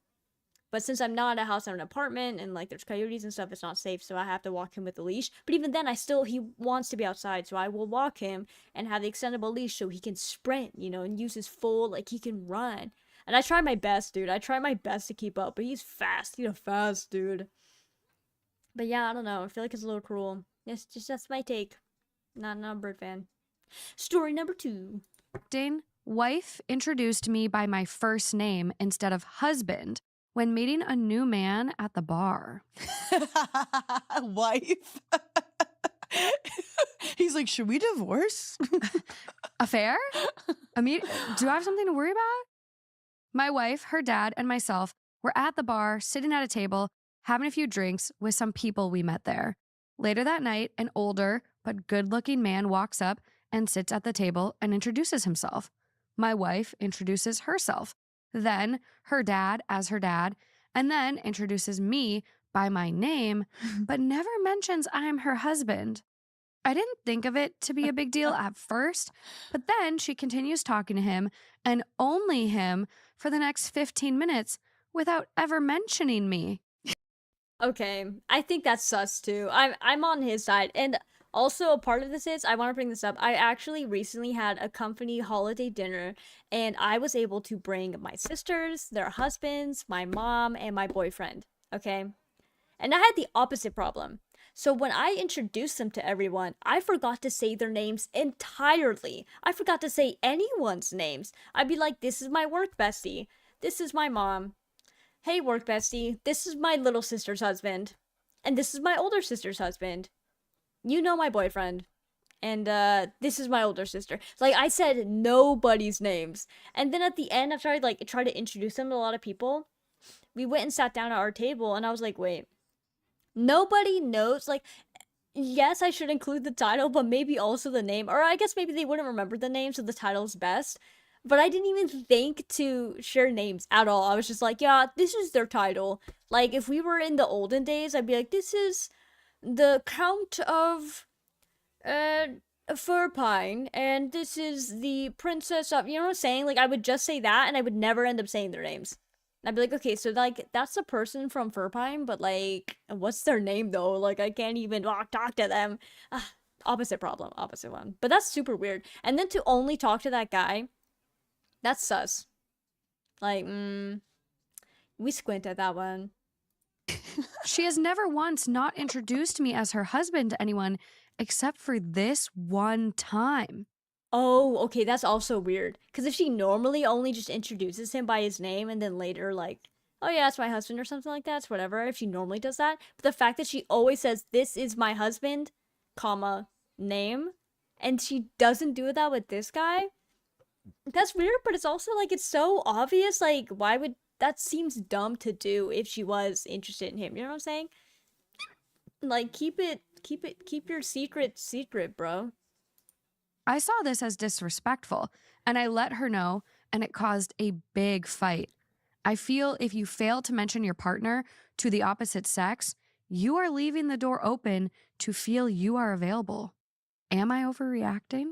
A: But since I'm not at a house, I'm in an apartment, and like there's coyotes and stuff, it's not safe, so I have to walk him with a leash. But even then, he wants to be outside, so I will walk him and have the extendable leash so he can sprint, and use his full, like, he can run. And I try my best, dude. I try my best to keep up, but he's fast. He's a fast dude. But yeah, I don't know. I feel like it's a little cruel. That's my take. Not a bird fan. Story number 2.
B: Dane, wife introduced me by my first name instead of husband when meeting a new man at the bar.
E: Wife. He's like, should we divorce?
B: Affair? Do I have something to worry about? My wife, her dad, and myself were at the bar, sitting at a table, having a few drinks with some people we met there. Later that night, an older but good-looking man walks up and sits at the table and introduces himself. My wife introduces herself, then her dad as her dad, and then introduces me by my name, but never mentions I'm her husband. I didn't think of it to be a big deal at first, but then she continues talking to him and only him for the next 15 minutes without ever mentioning me.
A: Okay, I think that's sus too. I'm on his side. And also a part of this is, I want to bring this up. I actually recently had a company holiday dinner, and I was able to bring my sisters, their husbands, my mom, and my boyfriend. Okay? And I had the opposite problem. So when I introduced them to everyone, I forgot to say their names entirely. I forgot to say anyone's names. I'd be like, this is my work bestie. This is my mom. Hey, work bestie. This is my little sister's husband. And this is my older sister's husband. You know my boyfriend. And this is my older sister. Like, I said nobody's names. And then at the end, after I tried to introduce them to a lot of people, we went and sat down at our table, and I was like, wait. Nobody knows, like, yes, I should include the title, but maybe also the name. Or I guess maybe they wouldn't remember the name, so the title's best. But I didn't even think to share names at all. I was just like, yeah, this is their title. Like, if we were in the olden days, I'd be like, this is the Count of Furpine, and this is the Princess of, you know what I'm saying? Like, I would just say that, and I would never end up saying their names. I'd be like, okay, so, like, that's the person from Furpine, but, like, what's their name, though? Like, I can't even talk to them. Opposite problem, opposite one. But that's super weird. And then to only talk to that guy, that's sus. Like, we squint at that one.
B: She has never once not introduced me as her husband to anyone except for this one time.
A: Oh, okay, that's also weird. Because if she normally only just introduces him by his name and then later, like, oh yeah, it's my husband or something like that, it's whatever, if she normally does that. But the fact that she always says, this is my husband, comma, name, and she doesn't do that with this guy, that's weird, but it's also, like, it's so obvious, like, why would, that seems dumb to do if she was interested in him, you know what I'm saying? Like, keep your secret, bro.
B: I saw this as disrespectful, and I let her know, and it caused a big fight. I feel if you fail to mention your partner to the opposite sex, you are leaving the door open to feel you are available. Am I overreacting?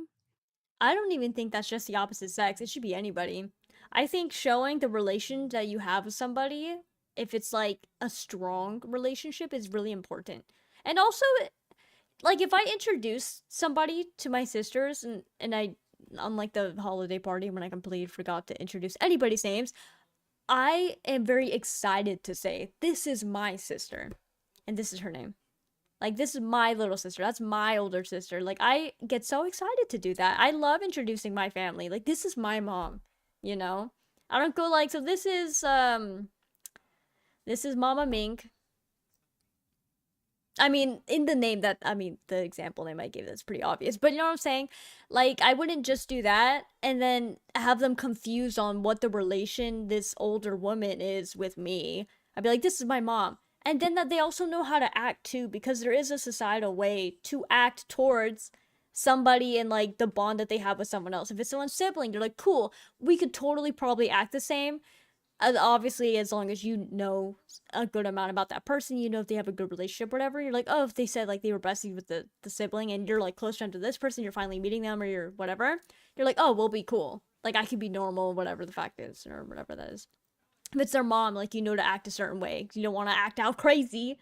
A: I don't even think that's just the opposite sex. It should be anybody. I think showing the relation that you have with somebody, if it's like a strong relationship, is really important. And also, like, if I introduce somebody to my sisters and I, on like the holiday party when I completely forgot to introduce anybody's names, I am very excited to say, this is my sister and this is her name. Like, this is my little sister. That's my older sister. Like, I get so excited to do that. I love introducing my family. Like, this is my mom, you know? I don't go like, so this is Mama Mink. I mean, in the name that, I mean, the example name I gave, that's pretty obvious. But you know what I'm saying? Like, I wouldn't just do that and then have them confused on what the relation this older woman is with me. I'd be like, this is my mom. And then that they also know how to act too, because there is a societal way to act towards somebody and like the bond that they have with someone else. If it's someone's sibling, they're like, cool, we could totally probably act the same. Obviously, as long as you know a good amount about that person, you know if they have a good relationship, whatever. You're like, oh, if they said like they were besties with the sibling and you're like close friend to this person, you're finally meeting them or you're whatever, you're like, oh, we'll be cool. Like, I could be normal, whatever the fact is, or whatever that is. If it's their mom, like, you know to act a certain way. You don't want to act out crazy.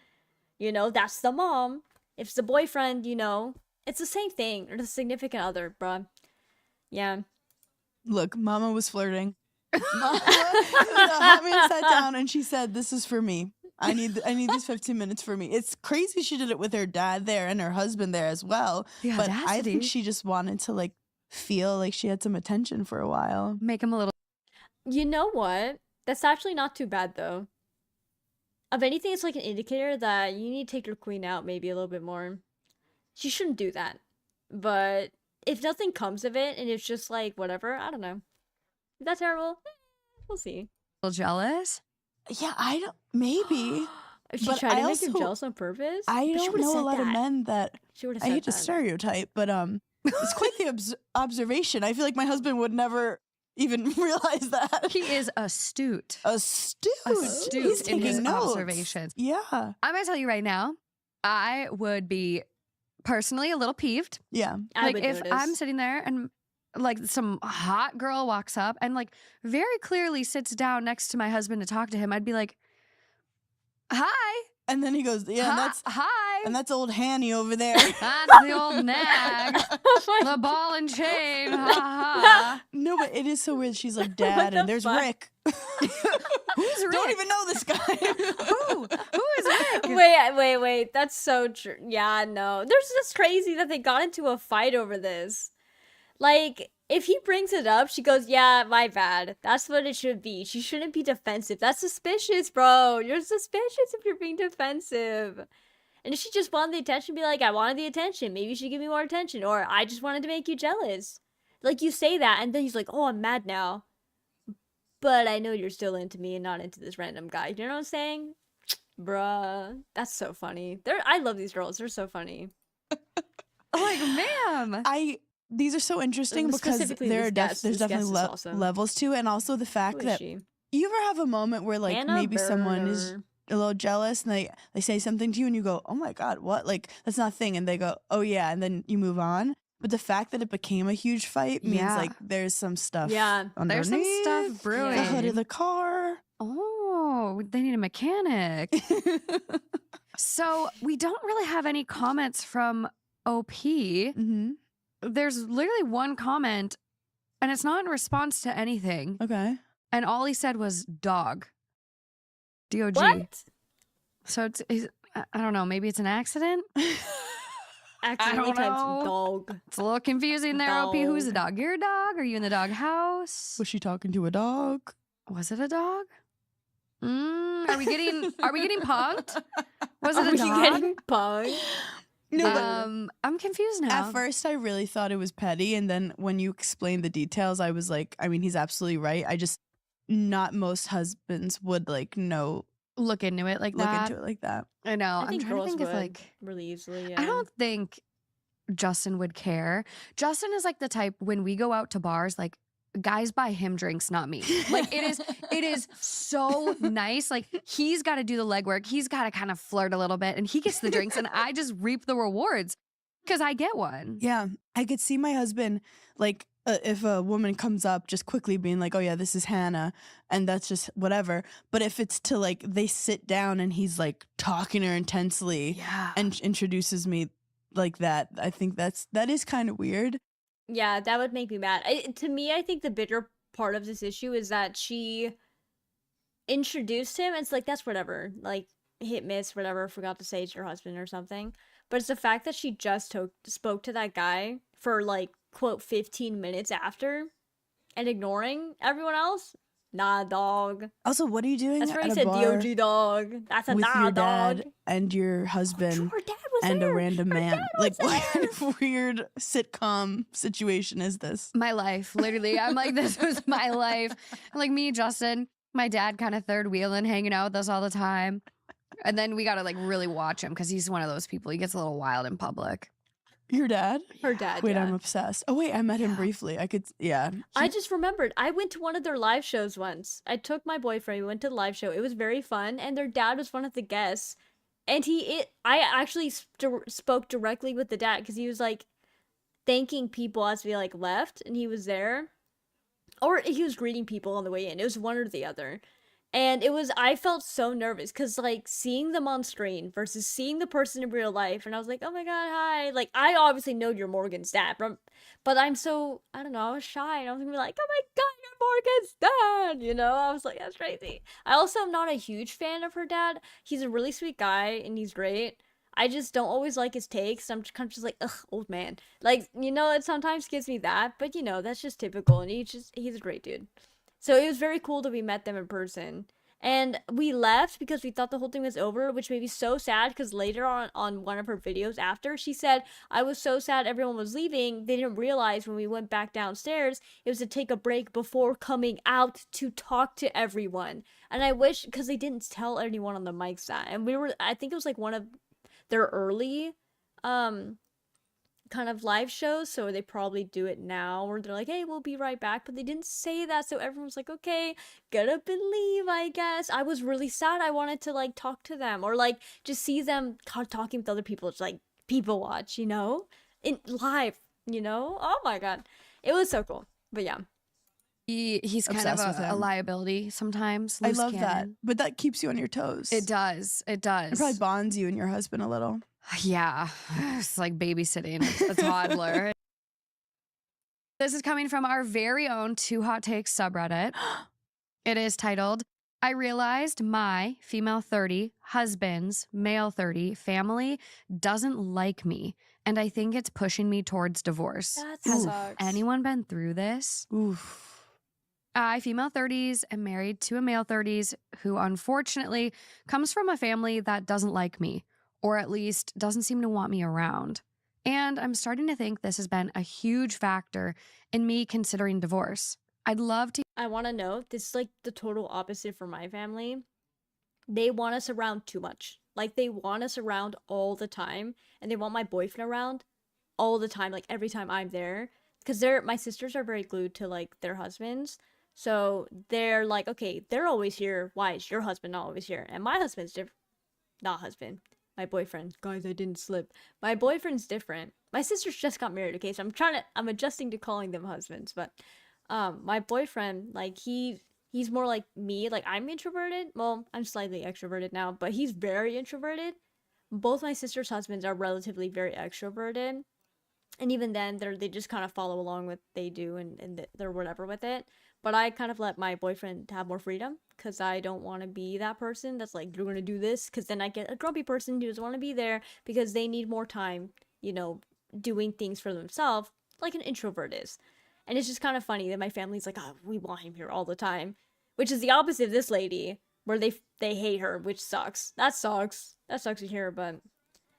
A: You know, that's the mom. If it's the boyfriend, you know, it's the same thing. Or the significant other, bruh. Yeah.
E: Look, Mama was flirting. Hotman sat down and she said, "This is for me. I need these 15 minutes for me." It's crazy she did it with her dad there and her husband there as well.
B: The
E: But I
B: audacity.
E: think she just wanted to like feel like she had some attention for a while.
B: Make him a little.
A: You know what? That's actually not too bad, though. If anything, it's like an indicator that you need to take your queen out maybe a little bit more. She shouldn't do that. But if nothing comes of it and it's just like, whatever, I don't know. Is that terrible? We'll see.
B: Jealous?
E: Yeah, I don't. Maybe.
A: If she
E: But
A: tried to
E: I
A: make him
E: also-
A: jealous on purpose?
E: I
A: But she
E: don't
A: would've
E: know a
A: said
E: lot of
A: that.
E: men that.
A: She would have
E: I
A: said
E: hate to
A: that.
E: stereotype, but it's quite the observation. I feel like my husband would never even realize that.
B: He is astute.
E: Astute.
B: Astute
E: He's
B: in
E: taking
B: his
E: notes.
B: observations.
E: Yeah.
B: I'm going to tell you right now, I would be personally a little peeved.
E: Yeah.
A: I
B: Like,
A: would
B: if
A: notice.
B: I'm sitting there and like some hot girl walks up and like very clearly sits down next to my husband to talk to him, I'd be like, hi.
E: And then he goes, yeah,
B: hi.
E: and that's old Hanny over there.
B: That's the old nag.
A: Oh my
B: The ball and chain. Ha ha.
E: No, but it is so weird. She's like,
A: What
E: Dad,
A: the
E: and there's
A: fuck?
E: Rick.
B: Who's Rick?
E: Don't even know this guy.
B: Who? Who is Rick?
A: Wait. That's so true. Yeah, no. There's just crazy that they got into a fight over this. Like, if he brings it up, she goes, yeah, my bad. That's what it should be. She shouldn't be defensive. That's suspicious, bro. You're suspicious if you're being defensive. And if she just wanted the attention, be like, I wanted the attention. Maybe you should give me more attention. Or I just wanted to make you jealous. Like, you say that, and then he's like, oh, I'm mad now. But I know you're still into me and not into this random guy. You know what I'm saying? Bruh. That's so funny. I love these girls. They're so funny.
B: Like, ma'am.
E: These are so interesting because
A: Specifically
E: there
A: this
E: are
A: guest.
E: there's
A: This guest
E: definitely
A: is awesome.
E: levels to it, and also the
A: Who
E: fact
A: is
E: that
A: she?
E: you ever have a moment where like
A: Anna
E: maybe someone is
A: Burner.
E: a little jealous and they say something to you and you go, oh my God, what? Like, that's not a thing. And they go, oh yeah, and then you move on. But the fact that it became a huge fight means
B: Yeah.
E: like there's some stuff
A: Yeah.
B: There's some
E: underneath,
B: stuff brewing.
E: the hood of the car.
B: Oh, they need a mechanic. So we don't really have any comments from OP.
E: Mm-hmm.
B: There's literally one comment, and it's not in response to anything.
E: Okay.
B: And all he said was dog. DOG.
A: What?
B: So I don't know, maybe it's an accident?
A: Accidentally
B: don't
A: typed
B: know.
A: dog.
B: It's a little confusing there, OP. Who's the
A: Dog.
B: dog? Your dog? Are you in the dog house?
E: Was she talking to a dog?
B: Was it a dog? Are we getting punked? Was
A: Are
B: it a
A: we
B: dog?
A: getting bugged?
E: No, but
B: I'm confused now.
E: at first I really thought it was petty, and then when you explained the details, I was like, I mean, he's absolutely right. I just not most husbands would like know
B: Look into it like
E: look
B: that.
E: into it like that.
B: I know.
A: I
B: I'm
A: think
B: trying to
A: girls
B: think
A: would
B: if like
A: really easily.
B: I don't think Justin would care. Justin is like the type when we go out to bars, like guys buy him drinks, not me. Like it is so nice. Like he's got to do the legwork. He's got to kind of flirt a little bit and he gets the drinks and I just reap the rewards because I get one.
E: Yeah, I could see my husband like if a woman comes up, just quickly being like, "Oh yeah, this is Hannah," and that's just whatever. But if it's to like they sit down and he's like talking to her intensely
B: Yeah.
E: and introduces me like that, I think that is kind of weird.
A: Yeah, that would make me mad. To me, I think the bitter part of this issue is that she introduced him. And it's like, that's whatever. Like, hit, miss, whatever. Forgot to say it's your husband or something. But it's the fact that she just spoke to that guy for, like, quote, 15 minutes after and ignoring everyone else. Nah, dog.
E: Also, what are you doing
A: That's where he
E: at a
A: said
E: bar
A: DOG dog. That's a
E: with
A: nah,
E: your
A: dog.
E: dad and your husband
A: Her dad was
E: and
A: there.
E: a random
A: Her
E: man?
A: dad
E: Like,
A: was
E: what kind
A: there.
E: of weird sitcom situation is this?
B: My life, literally. I'm like, this was my life. Like me, Justin, my dad kind of third wheeling, hanging out with us all the time. And then we got to like really watch him because he's one of those people. He gets a little wild in public.
E: Your dad?
A: Her dad,
E: Wait,
A: yeah.
E: I'm obsessed. Oh wait, I met him briefly. I could, yeah.
A: I just remembered. I went to one of their live shows once. I took my boyfriend. We went to the live show. It was very fun, and their dad was one of the guests. And I actually spoke directly with the dad because he was like thanking people as we like left, and he was there, or he was greeting people on the way in. It was one or the other. And I felt so nervous because, like, seeing them on screen versus seeing the person in real life. And I was like, oh my God, hi. Like, I obviously know you're Morgan's dad, but I'm so, I don't know, I was shy. And I was gonna be like, oh my God, you're Morgan's dad. You know, I was like, that's crazy. I also am not a huge fan of her dad. He's a really sweet guy and he's great. I just don't always like his takes. I'm just kind of just like, ugh, old man. Like, you know, it sometimes gives me that. But, you know, that's just typical. And he's a great dude. So it was very cool that we met them in person. And we left because we thought the whole thing was over, which made me so sad because later on one of her videos after, she said, I was so sad everyone was leaving. They didn't realize when we went back downstairs, it was to take a break before coming out to talk to everyone. And I wish, because they didn't tell anyone on the mics that. And I think it was like one of their early kind of live shows, so they probably do it now where they're like, hey, we'll be right back, but they didn't say that, so everyone's like, okay, get up and leave, I guess. I was really sad. I wanted to like talk to them or like just see them talking with other people. It's like people watch, you know, in live, you know. Oh my God, it was so cool. But yeah,
B: He's kind
E: Obsessed
B: of
E: with
B: a
E: him.
B: liability sometimes.
E: I
B: loose
E: love that.
B: cannon.
E: But that keeps you on your toes.
B: It does. It does.
E: It probably bonds you and your husband a little.
B: Yeah, it's like babysitting a toddler. This is coming from our very own Two Hot Takes subreddit. It is titled, I realized my female 30 husband's male 30 family doesn't like me, and I think it's pushing me towards divorce.
A: that
B: Has
A: sucks.
B: anyone been through this?
E: Oof.
B: I, female 30s, am married to a male 30s who unfortunately comes from a family that doesn't like me, or at least doesn't seem to want me around. And I'm starting to think this has been a huge factor in me considering divorce. I'd love to.
A: I want to note this is like the total opposite for my family. They want us around too much. Like they want us around all the time, and they want my boyfriend around all the time, like every time I'm there. Because my sisters are very glued to like their husbands. So they're like, okay, they're always here. Why is your husband not always here? And my husband's different. Not husband. My boyfriend. Guys, I didn't slip. My boyfriend's different. My sisters just got married, okay? So I'm adjusting to calling them husbands. But my boyfriend, like he's more like me. Like I'm introverted. Well, I'm slightly extroverted now, but he's very introverted. Both my sister's husbands are relatively very extroverted. And even then, they just kind of follow along what they do and they're whatever with it. But I kind of let my boyfriend have more freedom because I don't want to be that person that's like, you're going to do this. Because then I get a grumpy person who doesn't want to be there because they need more time, you know, doing things for themselves, like an introvert is. And it's just kind of funny that my family's like, oh, we want him here all the time. Which is the opposite of this lady, where they hate her, which sucks. That sucks. That sucks to hear, but...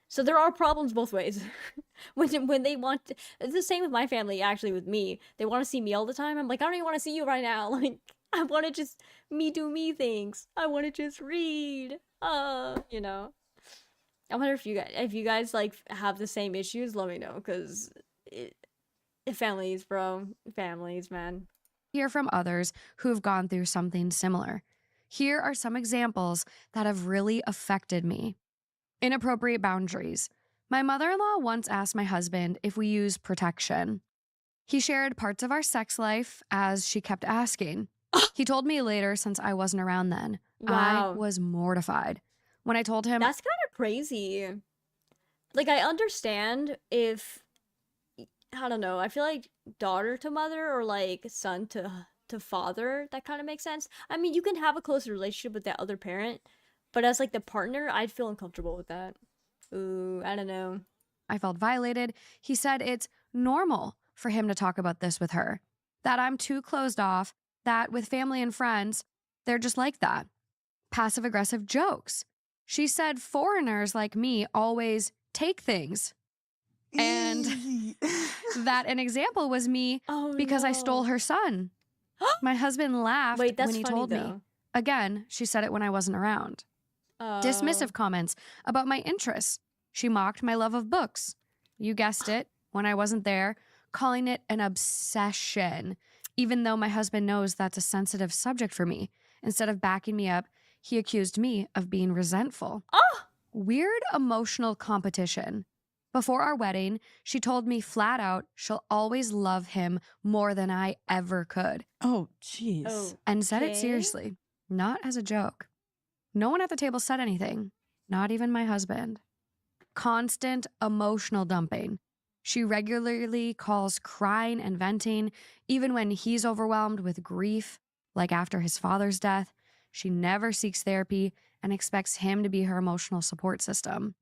A: So there are problems both ways. when they want to, it's the same with my family, actually, with me. They want to see me all the time. I'm like, I don't even want to see you right now. Like, I want to just me do me things. I want to just read. You know. I wonder if you guys like have the same issues. Let me know, because families, bro, families, man.
B: Hear from others who've gone through something similar. Here are some examples that have really affected me. Inappropriate boundaries. My mother-in-law once asked my husband if we use protection. He shared parts of our sex life as she kept asking. He told me later, since I wasn't around then.
A: Wow.
B: I was mortified. When I told him,
A: That's kind of crazy. Like, I understand if, I don't know, I feel like daughter to mother or like son to father, that kind of makes sense. I mean, you can have a close relationship with that other parent, but as like the partner, I'd feel uncomfortable with that. Ooh, I don't know.
B: I felt violated. He said it's normal for him to talk about this with her, that I'm too closed off, that with family and friends, they're just like that. Passive-aggressive jokes. She said foreigners like me always take things. And that an example was me because I stole her son. My husband laughed
A: Wait, that's
B: when he
A: funny,
B: told me.
A: though.
B: Again, she said it when I wasn't around. Dismissive comments about my interests. She mocked my love of books. You guessed it, when I wasn't there, calling it an obsession, even though my husband knows that's a sensitive subject for me. Instead of backing me up, he accused me of being resentful.
A: Oh!
B: Weird emotional competition. Before our wedding, she told me flat out she'll always love him more than I ever could.
E: Oh, jeez.
A: Oh,
B: And said it
A: okay.
B: seriously, not as a joke. No one at the table said anything, not even my husband. Constant emotional dumping. She regularly calls crying and venting, even when he's overwhelmed with grief, like after his father's death. She never seeks therapy and expects him to be her emotional support system.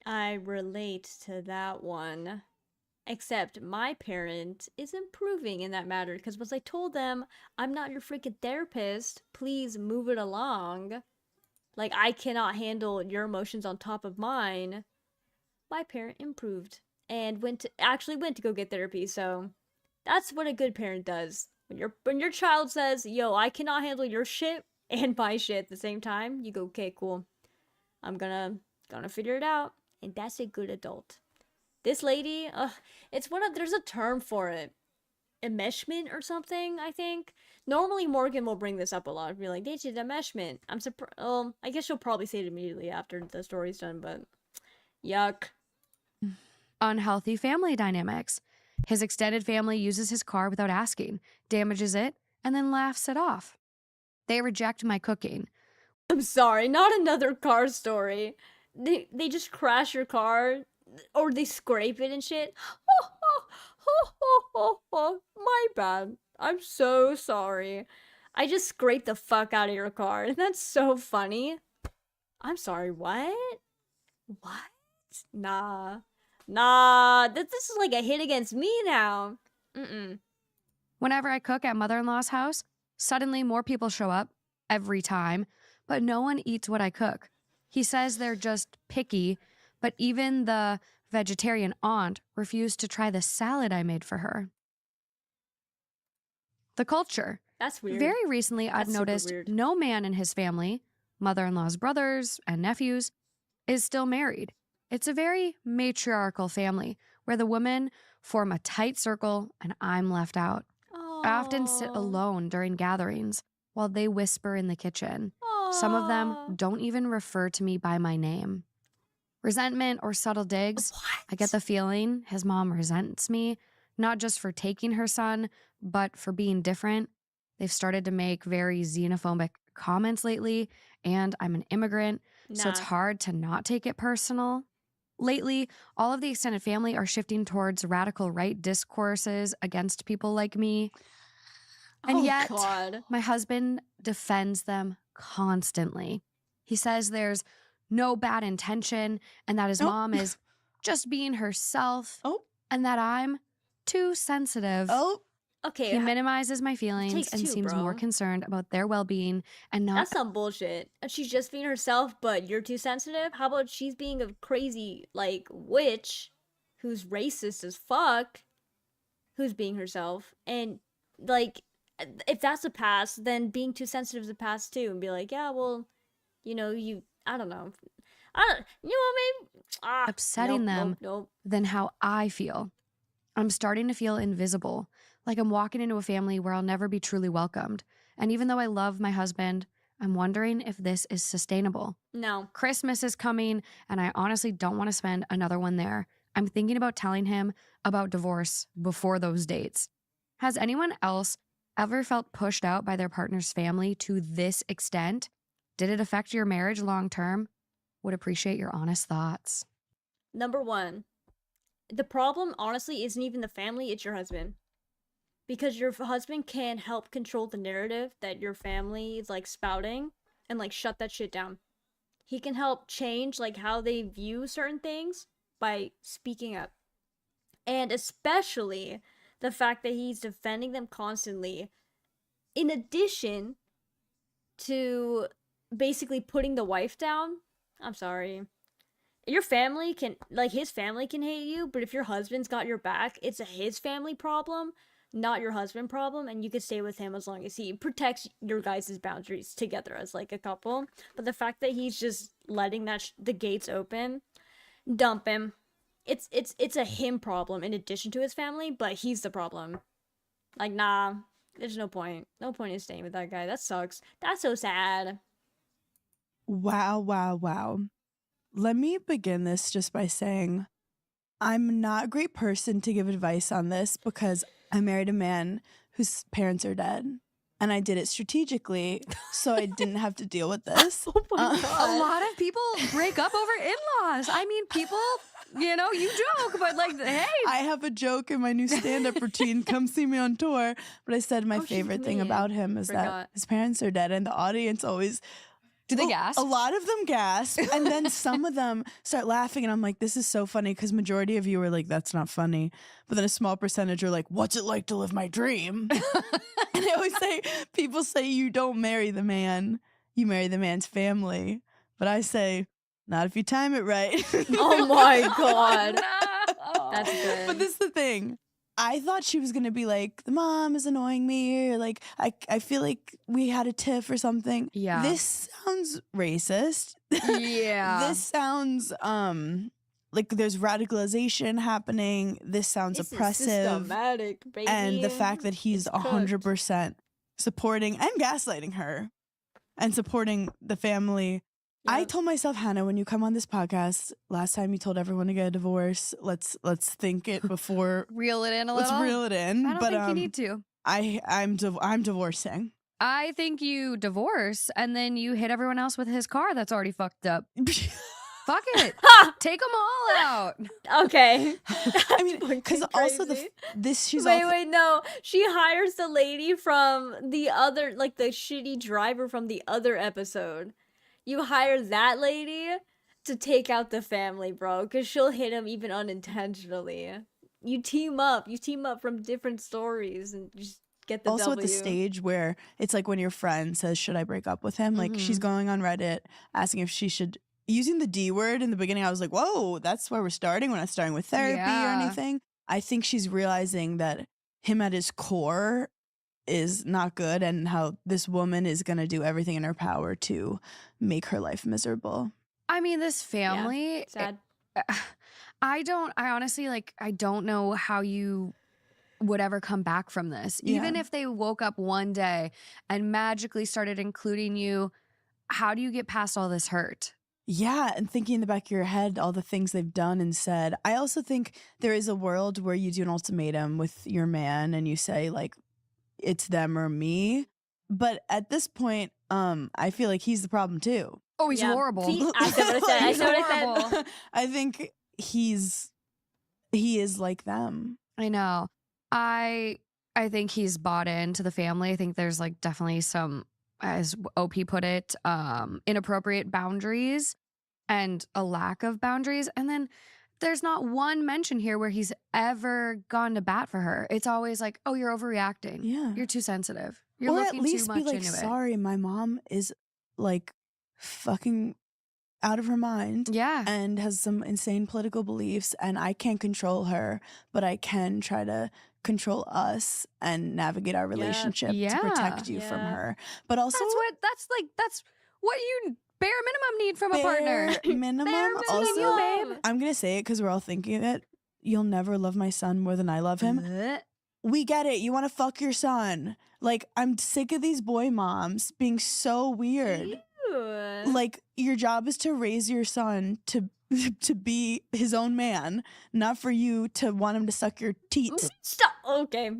A: I relate to that one. Except my parent is improving in that matter, because once I told them, I'm not your freaking therapist, please move it along. Like, I cannot handle your emotions on top of mine. My parent improved and actually went to go get therapy. So that's what a good parent does. When your child says, "Yo, I cannot handle your shit and my shit at the same time," you go, "Okay, cool. I'm gonna figure it out." And that's a good adult. This lady, there's a term for it. Enmeshment or something, I think. Normally Morgan will bring this up a lot. Be like, they did enmeshment. I'm surprised. I guess she'll probably say it immediately after the story's done, but yuck.
B: Unhealthy family dynamics. His extended family uses his car without asking, damages it, and then laughs it off. They reject my cooking.
A: I'm sorry, not another car story. They just crash your car, or they scrape it and shit. My bad. I'm so sorry. I just scraped the fuck out of your car. That's so funny. I'm sorry, what? What? Nah. This is like a hit against me now.
B: Whenever I cook at mother-in-law's house, suddenly more people show up, every time, but no one eats what I cook. He says they're just picky, but even the vegetarian aunt refused to try the salad I made for her. The culture.
A: That's weird.
B: Very recently, I've
A: That's super
B: noticed
A: weird.
B: no man in his family, mother-in-law's brothers and nephews, is still married. It's a very matriarchal family where the women form a tight circle and I'm left out. I often sit alone during gatherings while they whisper in the kitchen. Some of them don't even refer to me by my name. Resentment or subtle digs.
A: What?
B: I get the feeling his mom resents me, not just for taking her son, but for being different. They've started to make very xenophobic comments lately, and I'm an immigrant, so it's
A: Nah.
B: hard to not take it personal. Lately, all of the extended family are shifting towards radical right discourses against people like me. And
A: Oh,
B: yet,
A: God.
B: my husband defends them constantly. He says there's no bad intention and that his
E: Oh.
B: mom is just being herself
E: Oh,
B: and that I'm too sensitive.
E: oh,
A: Okay,
B: He minimizes my feelings
A: takes
B: and
A: two,
B: seems more
A: bro.
B: concerned about their well-being and not
A: that's some bullshit. And she's just being herself, but you're too sensitive? How about she's being a crazy, like, witch who's racist as fuck, who's being herself? And, like, if that's a pass, then being too sensitive is a pass too. And be like, yeah, well, you know, I don't know. You know what, maybe?
B: upsetting them
A: Nope.
B: than how I feel. I'm starting to feel invisible, like I'm walking into a family where I'll never be truly welcomed. And even though I love my husband, I'm wondering if this is sustainable.
A: No.
B: Christmas is coming, and I honestly don't want to spend another one there. I'm thinking about telling him about divorce before those dates. Has anyone else ever felt pushed out by their partner's family to this extent? Did it affect your marriage long term? Would appreciate your honest thoughts.
A: Number one, the problem honestly isn't even the family, it's your husband. Because your husband can help control the narrative that your family is like spouting and like shut that shit down. He can help change like how they view certain things by speaking up. And especially the fact that he's defending them constantly, in addition to basically putting the wife down. I'm sorry. Your family can, like, his family can hate you, but if your husband's got your back, it's his family problem, not your husband problem, and you could stay with him as long as he protects your guys' boundaries together as, like, a couple. But the fact that he's just letting that the gates open, dump him. It's a him problem in addition to his family, but he's the problem. Like, nah, there's no point. No point in staying with that guy. That sucks. That's so sad.
E: wow. Let me begin this just by saying I'm not a great person to give advice on this because I married a man whose parents are dead. And I did it strategically so I didn't have to deal with this.
A: Oh my
B: A
A: god.
B: lot of people break up over in-laws. I mean, people, you know, you joke, but like, hey.
E: I have a joke in my new stand-up routine. Come see me on tour. But I said my
A: Oh, she's a
E: favorite thing
A: comedian.
E: about him is that
A: Forgot.
E: his parents are dead, and the audience always
B: Do they
E: well,
B: gasp?
E: A lot of them gasp, and then some of them start laughing, and I'm like, "This is so funny," because majority of you are like, "That's not funny," but then a small percentage are like, "What's it like to live my dream?" And I always say, people say you don't marry the man, you marry the man's family, but I say, not if you time it right.
A: Oh my god.
B: No.
A: That's good.
E: But this is the thing. I thought she was gonna be like, the mom is annoying me, or like I feel like we had a tiff or something.
B: Yeah.
E: This sounds racist.
B: Yeah.
E: This sounds like there's radicalization happening. This sounds
A: This is
E: oppressive.
A: systematic, baby.
E: And the fact that he's
A: It's cooked.
E: 100% supporting and gaslighting her and supporting the family. I
A: Yep.
E: told myself, Hannah, when you come on this podcast, last time you told everyone to get a divorce. Let's think it before.
B: Reel it in a
E: Let's
B: little.
E: reel it in.
B: I don't
E: but
B: think you need to.
E: I'm divorcing.
B: I think you divorce and then you hit everyone else with his car that's already fucked up. Fuck it. Take them all out.
A: Okay.
E: I mean, because
A: Fucking
E: also
A: crazy.
E: she's
A: wait,
E: also,
A: wait, no. She hires the lady from the other, like the shitty driver from the other episode. You hire that lady to take out the family, bro, because she'll hit him even unintentionally. You team up from different stories and just get the
E: also
A: W.
E: at the stage where it's like when your friend says, "Should I break up with him?" Like she's
B: Mhm.
E: going on Reddit asking if she should. Using the D word in the beginning, I was like, "Whoa, that's where we're starting. We're not starting with therapy
B: Yeah.
E: or anything." I think she's realizing that him at his core is not good, and how this woman is gonna do everything in her power to make her life miserable.
B: I mean, this family.
A: Sad.
B: I honestly, like, I don't know how you would ever come back from this. Even
E: Yeah.
B: if they woke up one day and magically started including you, how do you get past all this hurt?
E: Yeah, and thinking in the back of your head all the things they've done and said. I also think there is a world where you do an ultimatum with your man and you say like it's them or me. But at this point, I feel like he's the problem too.
B: Oh, he's
A: Yeah.
B: horrible.
A: See, I said what I said. I
B: He's
A: said what I said.
B: horrible.
E: I think he is like them.
B: I know. I think he's bought into the family. I think there's like definitely some, as OP put it, inappropriate boundaries and a lack of boundaries. And then there's not one mention here where he's ever gone to bat for her. It's always like, oh, you're overreacting.
E: Yeah.
B: You're too sensitive. You're
E: Or at
B: looking
E: least
B: too
E: be
B: much
E: like,
B: into it.
E: sorry, my mom is like fucking out of her mind
B: Yeah.
E: and has some insane political beliefs, and I can't control her, but I can try to control us and navigate our relationship
B: Yeah.
E: to protect you from
A: Yeah.
E: her. But also
B: That's what you bare minimum need from a partner.
E: bare minimum.
B: Bare minimum,
E: Also,
B: babe.
E: I'm gonna say it because we're all thinking of it. You'll never love my son more than I love him.
B: Blech.
E: We get it. You want to fuck your son. Like, I'm sick of these boy moms being so weird.
A: Ew.
E: Like, your job is to raise your son to be his own man, not for you to want him to suck your teeth.
A: Stop. Okay.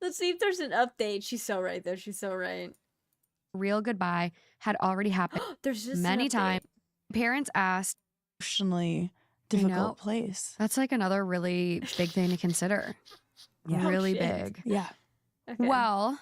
A: Let's see if there's an update. She's so right there. She's so right.
B: Real goodbye had already happened
A: There's just an
B: many
A: update.
B: times. Parents asked,
E: Emotionally
B: know.
E: difficult place.
B: that's like another really big thing to consider.
E: Yeah.
A: Oh,
B: Really
A: shit.
B: big.
E: Yeah.
A: Okay.
B: Well,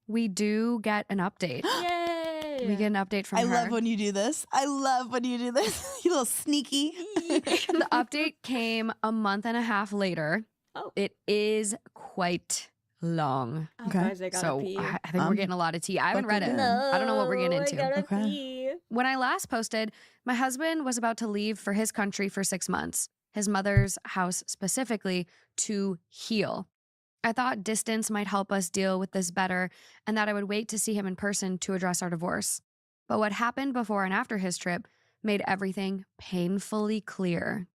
B: we do get an update.
A: Yay.
B: We get an update from
E: I
B: her.
E: love when you do this. I love when you do this. You little sneaky.
B: The update came a month and a half later.
A: Oh.
B: It is quite long.
A: Oh,
E: Okay.
A: guys, I gotta
B: So
A: pee.
B: I think we're getting a lot of tea. I haven't read it.
E: buckle in.
B: I don't know what we're getting into.
A: I gotta
E: Okay.
A: pee.
B: When I last posted, my husband was about to leave for his country for 6 months, his mother's house specifically, to heal. I thought distance might help us deal with this better and that I would wait to see him in person to address our divorce. But what happened before and after his trip made everything painfully clear.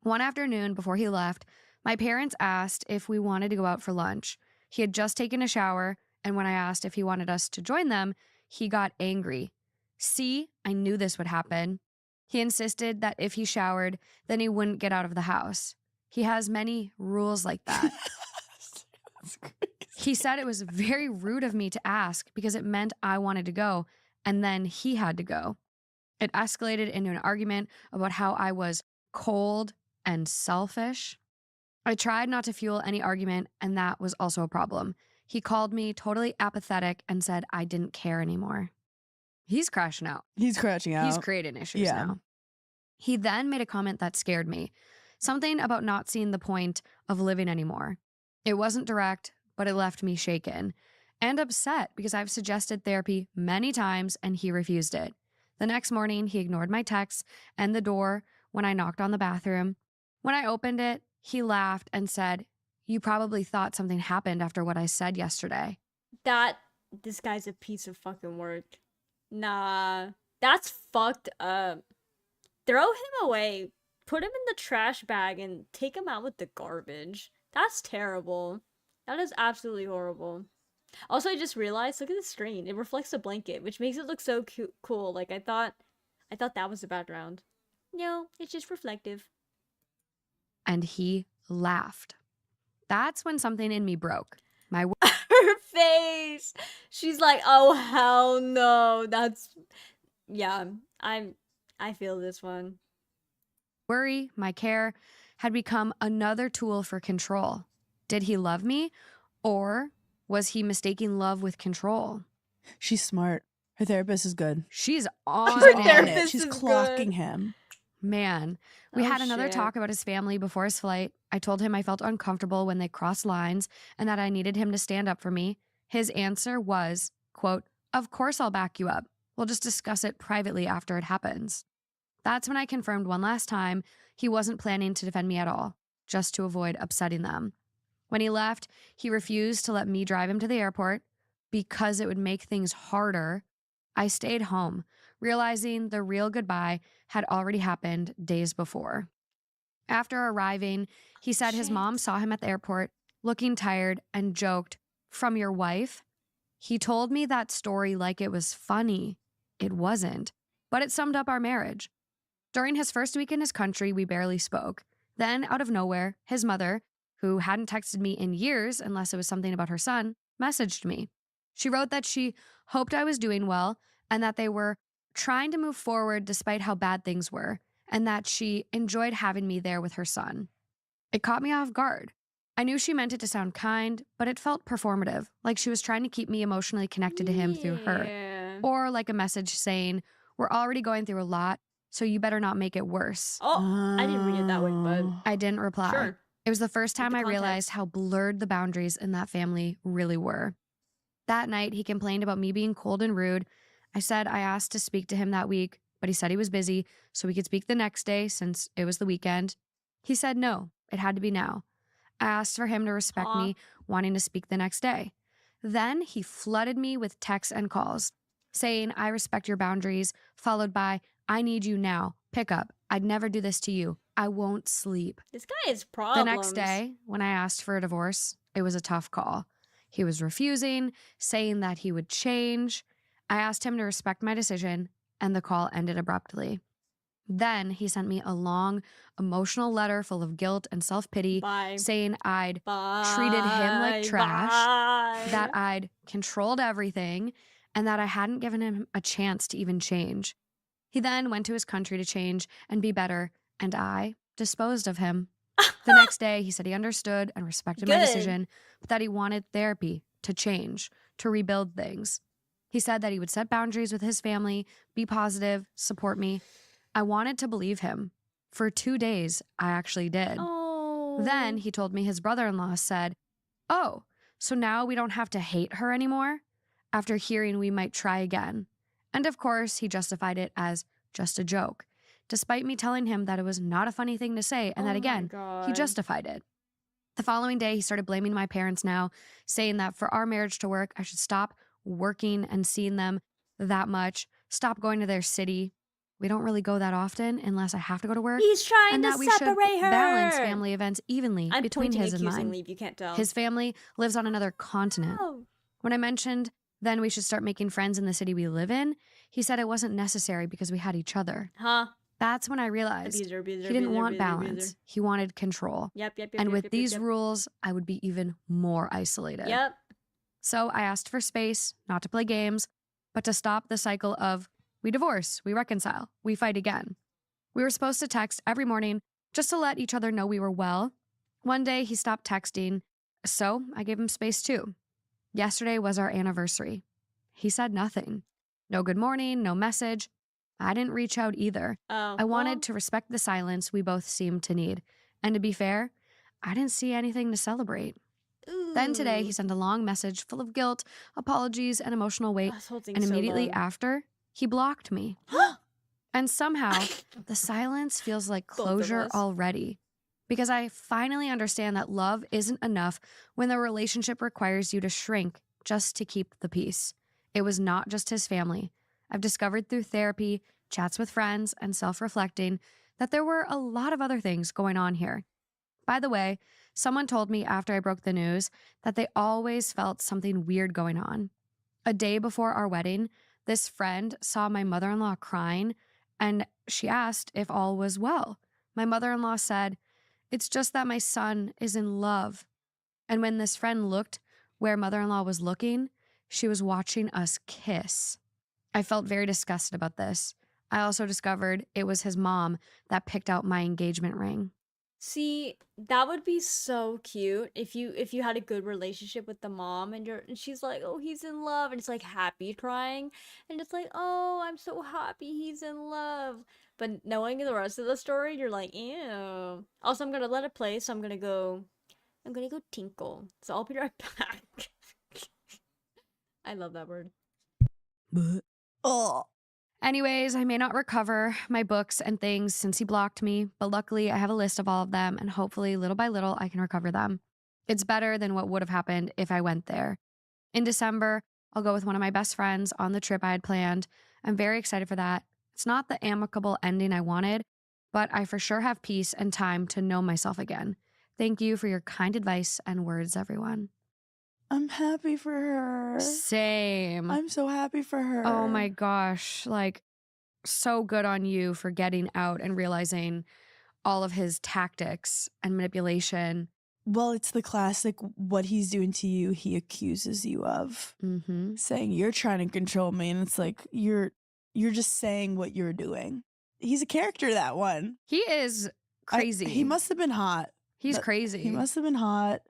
B: One afternoon before he left, my parents asked if we wanted to go out for lunch. He had just taken a shower, and when I asked if he wanted us to join them, he got angry. See, I knew this would happen. He insisted that if he showered, then he wouldn't get out of the house. He has many rules like that.
E: That's crazy.
B: He said it was very rude of me to ask because it meant I wanted to go, and then he had to go. It escalated into an argument about how I was cold and selfish. I tried not to fuel any argument, and that was also a problem. He called me totally apathetic and said I didn't care anymore. He's crashing out.
E: He's crashing out.
B: He's creating issues
E: Yeah.
B: now. He then made a comment that scared me. Something about not seeing the point of living anymore. It wasn't direct, but it left me shaken and upset because I've suggested therapy many times and he refused it. The next morning, he ignored my texts and the door when I knocked on the bathroom. When I opened it, he laughed and said, "You probably thought something happened after what I said yesterday."
A: This guy's a piece of fucking work. Nah. That's fucked up. Throw him away. Put him in the trash bag and take him out with the garbage. That's terrible. That is absolutely horrible. Also, I just realized, look at the screen. It reflects the blanket, which makes it look so cool. Like, I thought that was the background. No, it's just reflective.
B: And he laughed. That's when something in me broke. My
A: Her face. She's like, oh hell no. Yeah. I feel this one.
B: worry, my care, had become another tool for control. Did he love me, or was he mistaking love with control?
E: She's smart. Her therapist is good.
B: She's on
A: Her
E: She's on
B: it.
A: therapist
E: it. She's
A: is
E: clocking
A: good.
E: him.
B: Man, we
A: Oh,
B: had another
A: shit.
B: talk about his family before his flight. I told him I felt uncomfortable when they crossed lines and that I needed him to stand up for me. His answer was, quote, "Of course I'll back you up. We'll just discuss it privately after it happens." That's when I confirmed one last time he wasn't planning to defend me at all, just to avoid upsetting them. When he left, he refused to let me drive him to the airport because it would make things harder. I stayed home, realizing the real goodbye had already happened days before. After arriving, he said his
A: Shit.
B: mom saw him at the airport, looking tired, and joked, "From your wife?" He told me that story like it was funny. It wasn't, but it summed up our marriage. During his first week in his country, we barely spoke. Then, out of nowhere, his mother, who hadn't texted me in years unless it was something about her son, messaged me. She wrote that she hoped I was doing well and that they were trying to move forward despite how bad things were, and that she enjoyed having me there with her son. It caught me off guard. I knew she meant it to sound kind, but it felt performative, like she was trying to keep me emotionally connected to him through her.
A: Yeah.
B: Or like a message saying, we're already going through a lot, so you better not make it worse.
A: Oh, I didn't read it that way, but
B: I didn't reply.
A: sure.
B: It was the first
A: Get
B: time
A: the
B: I realized
A: context.
B: how blurred the boundaries in that family really were. That night, he complained about me being cold and rude. I said I asked to speak to him that week, but he said he was busy, so we could speak the next day since it was the weekend. He said no, it had to be now. I asked for him to respect
A: Aw.
B: me, wanting to speak the next day. Then he flooded me with texts and calls, saying, I respect your boundaries, followed by, I need you now. Pick up. I'd never do this to you. I won't sleep.
A: This guy has
B: The
A: problems.
B: next day, when I asked for a divorce, it was a tough call. He was refusing, saying that he would change. I asked him to respect my decision, and the call ended abruptly. Then he sent me a long, emotional letter full of guilt and self-pity,
A: Bye.
B: saying I'd
A: Bye.
B: treated him like trash,
A: Bye.
B: that I'd controlled everything, and that I hadn't given him a chance to even change. He then went to his country to change and be better, and I disposed of him. The next day, he said he understood and respected my
A: Good.
B: decision, but that he wanted therapy to change, to rebuild things. He said that he would set boundaries with his family, be positive, support me. I wanted to believe him. For 2 days, I actually did.
A: Oh.
B: Then he told me his brother-in-law said, oh, so now we don't have to hate her anymore? After hearing we might try again. And of course, he justified it as just a joke, despite me telling him that it was not a funny thing to say and
A: Oh
B: that
A: my
B: again, he
A: God.
B: justified it. The following day, he started blaming my parents now, saying that for our marriage to work, I should stop working and seeing them that much, stop going to their city. We don't really go that often unless I have to go to work.
A: He's trying
B: And
A: to
B: that we should
A: separate her.
B: balance family events evenly
A: I'm
B: between
A: pointing
B: his and
A: accusingly
B: mine.
A: if you can't tell.
B: His family lives on another continent.
A: Oh.
B: When I mentioned then we should start making friends in the city we live in, he said it wasn't necessary because we had each other.
A: Huh?
B: That's when I realized
A: Abuser, abuser,
B: he didn't
A: abuser,
B: want
A: abuser,
B: balance.
A: abuser.
B: He wanted control.
A: Yep.
B: And with these
A: yep.
B: rules, I would be even more isolated.
A: Yep.
B: So I asked for space, not to play games, but to stop the cycle of we divorce, we reconcile, we fight again. We were supposed to text every morning just to let each other know we were well. One day he stopped texting, so I gave him space too. Yesterday was our anniversary. He said nothing. No good morning, no message. I didn't reach out either.
A: Oh.
B: I wanted to respect the silence we both seemed to need. And to be fair, I didn't see anything to celebrate. Then today, he sent a long message full of guilt, apologies, and emotional weight.
A: This whole thing's
B: And
A: so
B: immediately
A: long.
B: after, he blocked me. And somehow, the silence feels like
A: Both of
B: closure
A: us.
B: already. Because I finally understand that love isn't enough when the relationship requires you to shrink just to keep the peace. It was not just his family. I've discovered through therapy, chats with friends, and self-reflecting that there were a lot of other things going on here. By the way, someone told me after I broke the news that they always felt something weird going on. A day before our wedding, this friend saw my mother-in-law crying, and she asked if all was well. My mother-in-law said, it's just that my son is in love. And when this friend looked where mother-in-law was looking, she was watching us kiss. I felt very disgusted about this. I also discovered it was his mom that picked out my engagement ring.
A: See, that would be so cute if you had a good relationship with the mom and she's like, oh, he's in love, and it's like happy crying, and it's like, oh, I'm so happy he's in love. But knowing the rest of the story, you're like, ew. Also, I'm gonna let it play, so I'm gonna go tinkle. So I'll be right back. I love that word.
E: Oh.
B: Anyways, I may not recover my books and things since he blocked me, but luckily I have a list of all of them, and hopefully little by little I can recover them. It's better than what would have happened if I went there. In December, I'll go with one of my best friends on the trip I had planned. I'm very excited for that. It's not the amicable ending I wanted, but I for sure have peace and time to know myself again. Thank you for your kind advice and words, everyone.
E: I'm happy for her.
B: Same.
E: I'm so happy for her.
B: Oh my gosh. Like, so good on you for getting out and realizing all of his tactics and manipulation.
E: Well, it's the classic what he's doing to you, he accuses you of.
B: Mm-hmm.
E: Saying you're trying to control me, and it's like you're just saying what you're doing. he's a character, that one.
B: He is crazy.
E: He must have been hot.
B: He's
E: That-
B: crazy.
E: He must have been hot,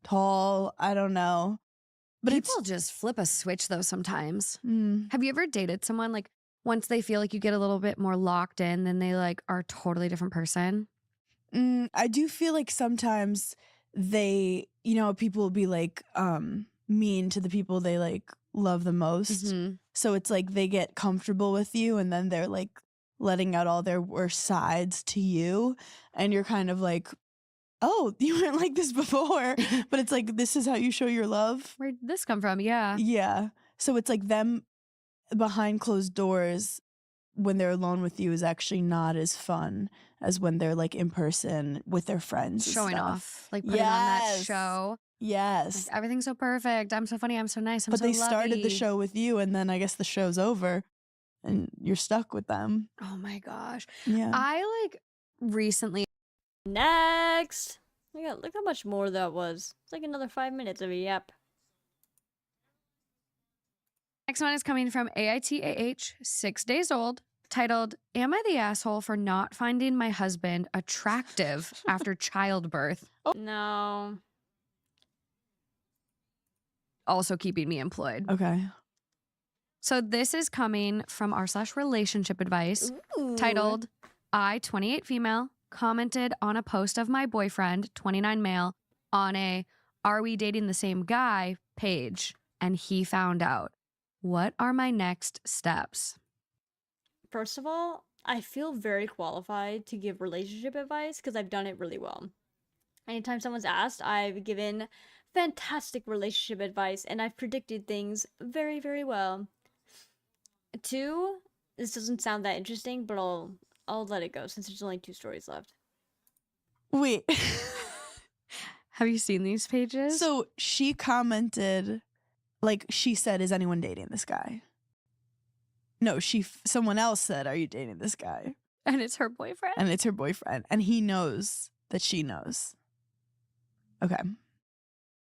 E: tall. I don't know. But
B: People just flip a switch though sometimes.
E: Mm,
B: Have you ever dated someone like once they feel like you get a little bit more locked in, then they like are a totally different person?
E: I do feel like sometimes they, people will be like mean to the people they like love the most.
B: Mhm.
E: So it's like they get comfortable with you and then they're like letting out all their worst sides to you. And you're kind of like, oh, you weren't like this before. But it's like, this is how you show your love.
B: Where'd this come from? Yeah.
E: Yeah. So it's like them behind closed doors when they're alone with you is actually not as fun as when they're like in person with their friends. and
B: Showing
E: stuff.
B: off, like putting on that
E: Yes.
B: show.
E: Yes.
B: Like, everything's so perfect. I'm so funny. I'm so nice. I'm
E: But
B: so
E: they started the
B: lovey.
E: show with you and then I guess the show's over and you're stuck with them.
B: Oh my gosh.
E: Yeah.
B: I like recently
A: Next. Look how much more that was. It's like another 5 minutes of a yap.
B: Next one is coming from AITAH, 6 days old, titled, Am I the asshole for not finding my husband attractive after childbirth?
A: No.
B: Also keeping me employed.
E: Okay.
B: So this is coming from r/relationship advice,
A: Ooh.
B: titled, I, 28 female, commented on a post of my boyfriend, 29 male, on a Are We Dating the Same Guy page, and he found out. What are my next steps?
A: First of all, I feel very qualified to give relationship advice because I've done it really well. Anytime someone's asked, I've given fantastic relationship advice and I've predicted things very, very well. 2, this doesn't sound that interesting, but I'll let it go since there's only 2 stories left.
E: Wait.
B: Have you seen these pages?
E: So she commented, like she said, is anyone dating this guy? No, someone else said, are you dating this guy?
B: and it's her boyfriend?
E: And it's her boyfriend. And he knows that she knows. Okay.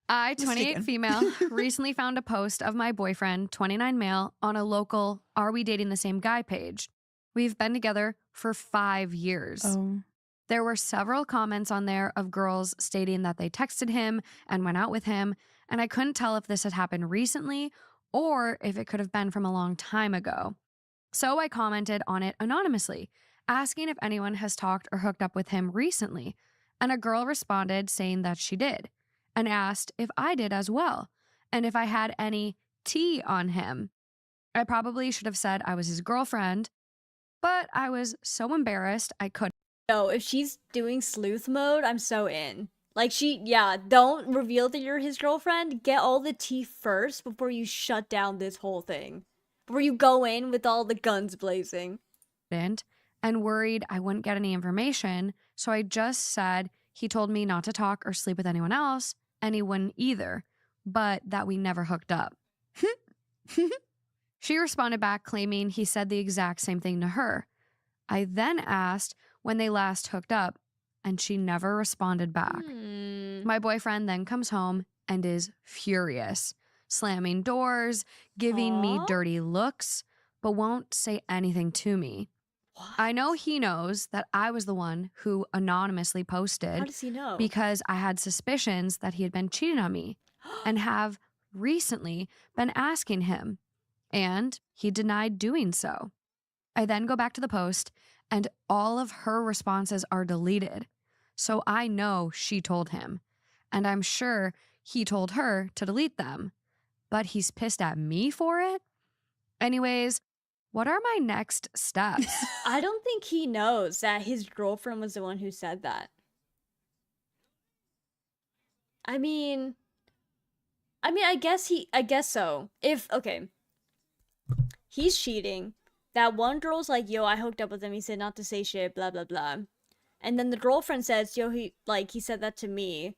B: I, 28
E: Mistaken.
B: female, recently found a post of my boyfriend, 29 male, on a local Are We Dating the Same Guy page. We've been together for 5 years.
E: Oh.
B: There were several comments on there of girls stating that they texted him and went out with him, and I couldn't tell if this had happened recently or if it could have been from a long time ago. So I commented on it anonymously, asking if anyone has talked or hooked up with him recently, and a girl responded saying that she did, and asked if I did as well, and if I had any tea on him. I probably should have said I was his girlfriend, but I was so embarrassed I couldn't.
A: No, if she's doing sleuth mode, I'm so in. Like don't reveal that you're his girlfriend. Get all the tea first before you shut down this whole thing. Before you go in with all the guns blazing.
B: And worried I wouldn't get any information, so I just said he told me not to talk or sleep with anyone else, and he wouldn't either, but that we never hooked up. She responded back claiming he said the exact same thing to her. I then asked when they last hooked up, and she never responded back. My boyfriend then comes home and is furious, slamming doors, giving me
A: Aw.
B: dirty looks, but won't say anything to me.
A: What?
B: I know he knows that I was the one who anonymously
A: How
B: posted
A: does he know?
B: because I had suspicions that he had been cheating on me and have recently been asking him, and he denied doing so. I then go back to the post, and all of her responses are deleted. So I know she told him, and I'm sure he told her to delete them, but he's pissed at me for it? Anyways, what are my next steps?
A: I don't think he knows that his girlfriend was the one who said that. I mean, I guess so. Okay. He's cheating. That one girl's like, yo, I hooked up with him. He said not to say shit, blah, blah, blah. And then the girlfriend says, yo, he said that to me.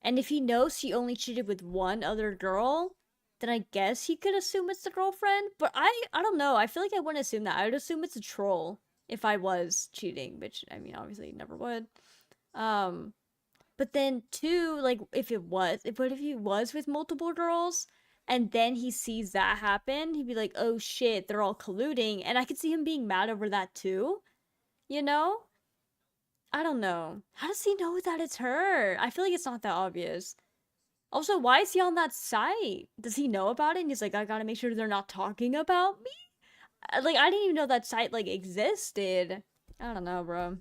A: And if he knows he only cheated with one other girl, then I guess he could assume it's the girlfriend. But I don't know. I feel like I wouldn't assume that. I would assume it's a troll if I was cheating, which, I mean, obviously never would. But then, too, like, if he was with multiple girls, and then he sees that happen, he'd be like, oh shit, they're all colluding. And I could see him being mad over that too, you know? I don't know. How does he know that it's her? I feel like it's not that obvious. Also, why is he on that site? Does he know about it? And he's like, I gotta make sure they're not talking about me? Like, I didn't even know that site, like, existed. I don't know, bro.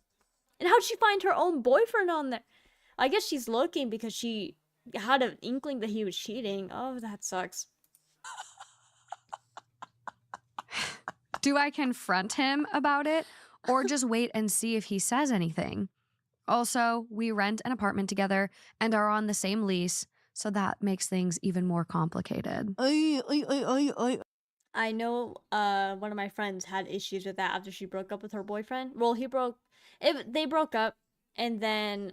A: And how'd she find her own boyfriend on there? I guess she's looking because she had an inkling that he was cheating. Oh, that sucks.
B: Do I confront him about it or just wait and see if he says anything? Also, we rent an apartment together and are on the same lease, so that makes things even more complicated.
A: I know one of my friends had issues with that after she broke up with her boyfriend. Well, they broke up, and then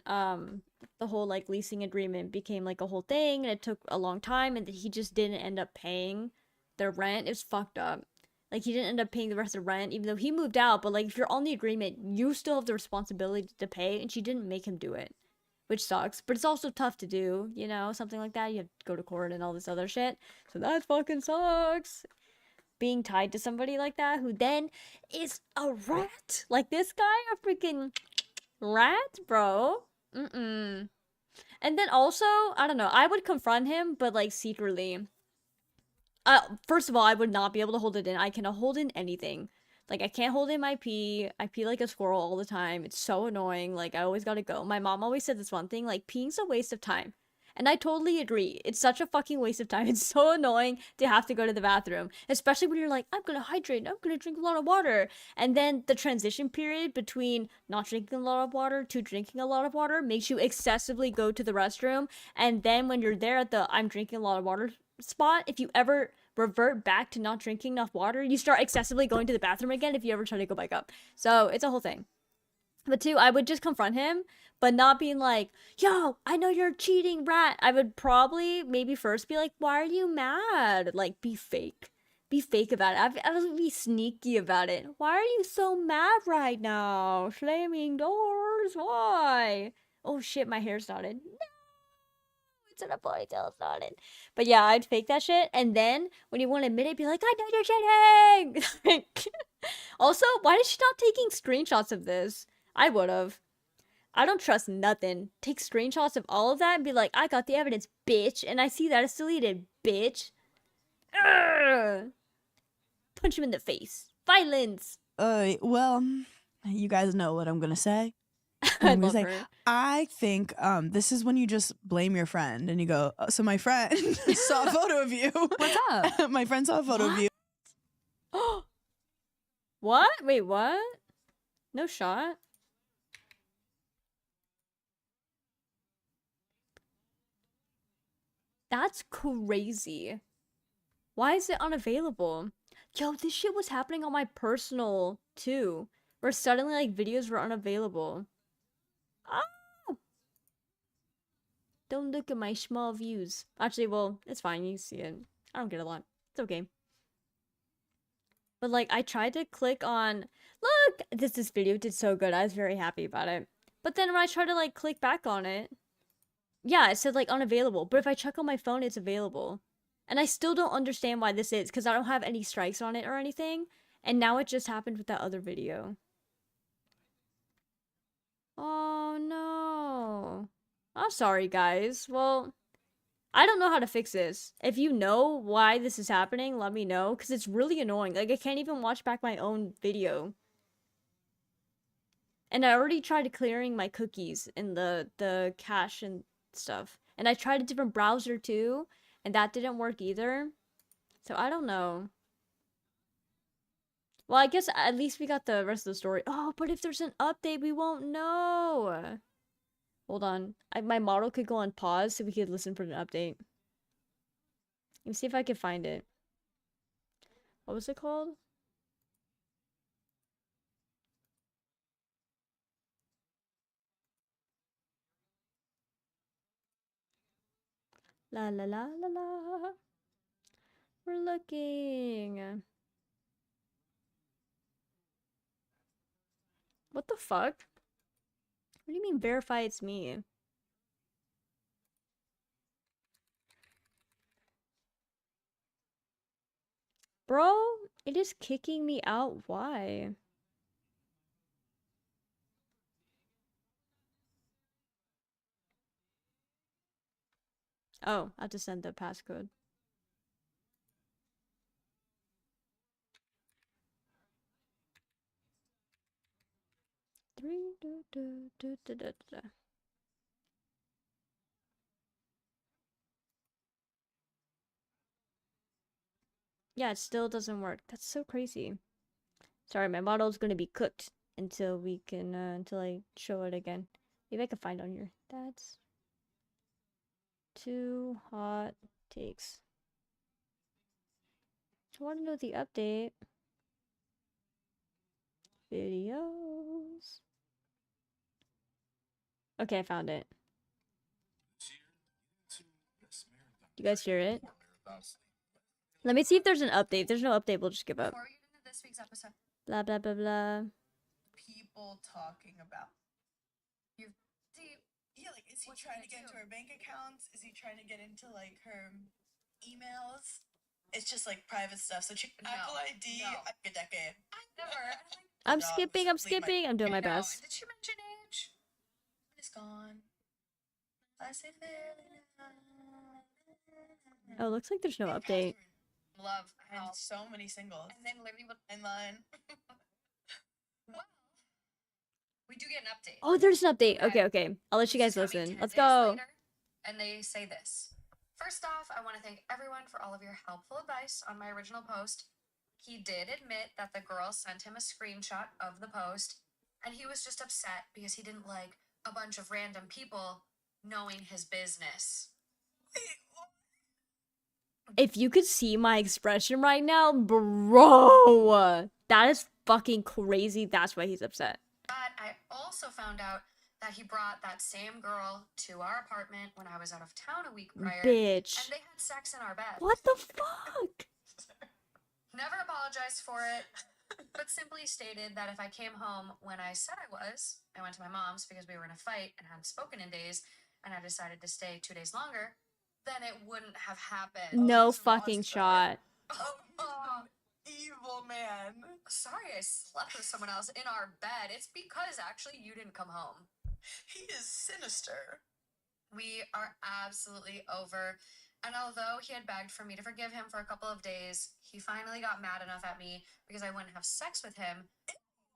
A: the whole like leasing agreement became like a whole thing, and it took a long time, and he just didn't end up paying their rent. It was fucked up. Like, he didn't end up paying the rest of the rent, even though he moved out, but like, if you're on the agreement, you still have the responsibility to pay, and she didn't make him do it, which sucks. But it's also tough to do, you know, something like that. You have to go to court and all this other shit, so that fucking sucks. Being tied to somebody like that, who then is a rat, like this guy, a freaking rat, bro. And then also, I don't know, I would confront him, but like secretly. First of all, I would not be able to hold it in. I cannot hold in anything. Like, I can't hold in my pee. I pee like a squirrel all the time. It's so annoying. Like, I always gotta go. My mom always said this one thing, like, peeing's a waste of time. And I totally agree. It's such a fucking waste of time. It's so annoying to have to go to the bathroom. Especially when you're like, I'm gonna hydrate. I'm gonna drink a lot of water. And then the transition period between not drinking a lot of water to drinking a lot of water makes you excessively go to the restroom. And then when you're there at the I'm drinking a lot of water spot, if you ever revert back to not drinking enough water, you start excessively going to the bathroom again if you ever try to go back up. So it's a whole thing. But two, I would just confront him, but not being like, yo, I know you're a cheating rat. I would probably maybe first be like, why are you mad? Like, be fake. Be fake about it. I would be sneaky about it. Why are you so mad right now? Slamming doors? Why? Oh shit, my hair's knotted. It's in a ponytail, it's knotted. But yeah, I'd fake that shit. And then when you want to admit it, be like, I know you're cheating. Also, why is she not taking screenshots of this? I would have. I don't trust nothing. Take screenshots of all of that and be like, I got the evidence, bitch. And I see that it's deleted, bitch. Urgh. Punch him in the face. Violence.
E: Well, you guys know what I'm gonna say.
A: I
E: I'm gonna
A: love
E: say,
A: her.
E: I think this is when you just blame your friend and you go, so my friend saw a photo of you.
B: What's up?
E: My friend saw a photo of you.
A: What? Wait, what? No shot. That's crazy. Why is it unavailable? Yo, this shit was happening on my personal too, where suddenly like videos were unavailable. Oh! Don't look at my small views. Actually, well, it's fine. You see it. I don't get a lot. It's okay. But like, I tried to click on, look, this video did so good. I was very happy about it. But then when I tried to like click back on it, yeah, it said like unavailable. But if I check on my phone, it's available. And I still don't understand why this is, because I don't have any strikes on it or anything. And now it just happened with that other video. Oh no. I'm sorry, guys. Well, I don't know how to fix this. If you know why this is happening, let me know, because it's really annoying. Like, I can't even watch back my own video. And I already tried clearing my cookies in the cache and stuff. And I tried a different browser too, and that didn't work either. So I don't know. Well, I guess at least we got the rest of the story. Oh, but if there's an update, we won't know. Hold on. My model could go on pause so we could listen for an update. Let me see if I can find it. What was it called? La la la la la. We're looking. What the fuck? What do you mean verify it's me? Bro, it is kicking me out. Why? Oh, I have to send the passcode. Three, Yeah, it still doesn't work. That's so crazy. Sorry, my model's gonna be cooked until we can, until I show it again. Maybe I can find on here. That's 2 hot takes. I want to know the update. Videos. Okay, I found it. You guys hear it? Let me see if there's an update. If there's no update, we'll just give up.
F: Before we get into this week's episode,
A: Blah, blah, blah, blah.
G: people talking about.
F: you do you,
G: Yeah, like, is he
F: What you
G: trying to
F: gonna
G: get into
F: do?
G: her bank accounts? Is he trying to get into, like, her emails? It's just, like, private stuff. So check
F: No,
G: Apple ID,
F: no.
G: a decade.
F: I never. I like,
A: I'm
G: dogs,
A: skipping,
G: leave my-
A: I'm doing my
F: I know.
A: best.
F: Did she mention age?
G: It's gone. I say
A: Oh, looks like there's no update.
F: Love
G: And
F: how.
G: so many singles.
F: And then literally,
G: In line.
F: well, we do get an update.
A: Oh, there's an update.
F: Okay.
A: Okay. I'll let you
F: This
A: guys
F: is coming
A: listen.
F: 10
A: Let's
F: days
A: go.
F: later, and they say this. First off, I want to thank everyone for all of your helpful advice on my original post. He did admit that the girl sent him a screenshot of the post, and he was just upset because he didn't like a bunch of random people knowing his business.
G: Wait, what?
A: If you could see my expression right now, bro, that is fucking crazy. That's why he's upset.
F: But I also found out that he brought that same girl to our apartment when I was out of town a week prior,
A: Bitch.
F: and they had sex in our bed.
A: What the fuck?
F: Never apologized for it, but simply stated that if I came home when I said I was, I went to my mom's because we were in a fight and hadn't spoken in days, and I decided to stay 2 days longer, then it wouldn't have happened.
A: No
G: it's
A: fucking
G: monster.
A: shot.
F: Oh,
G: Evil man.
F: sorry I slept with someone else in our bed. It's because actually you didn't come home.
G: He is sinister.
F: We are absolutely over. And although he had begged for me to forgive him for a couple of days, he finally got mad enough at me because I wouldn't have sex with him,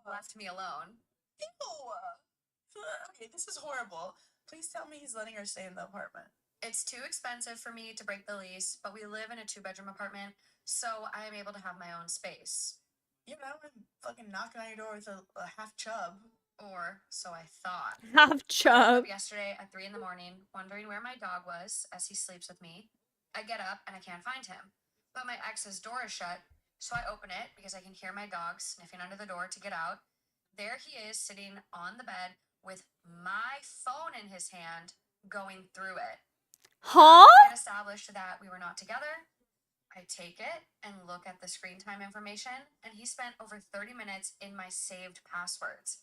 F: left me alone.
G: Ew. Okay, this is horrible. Please tell me he's letting her stay in the apartment.
F: It's too expensive for me to break the lease, but we live in a 2-bedroom apartment, so I am able to have my own space.
G: Yeah, but I'm fucking knocking on your door with a half chub.
F: Or so I thought.
A: Half
F: I woke
A: chub.
F: up yesterday at 3 in the morning, wondering where my dog was as he sleeps with me. I get up and I can't find him, but my ex's door is shut, so I open it because I can hear my dog sniffing under the door to get out. There he is sitting on the bed with my phone in his hand, going through it.
A: Huh?
F: We had established that we were not together. I take it and look at the screen time information, and he spent over 30 minutes in my saved passwords.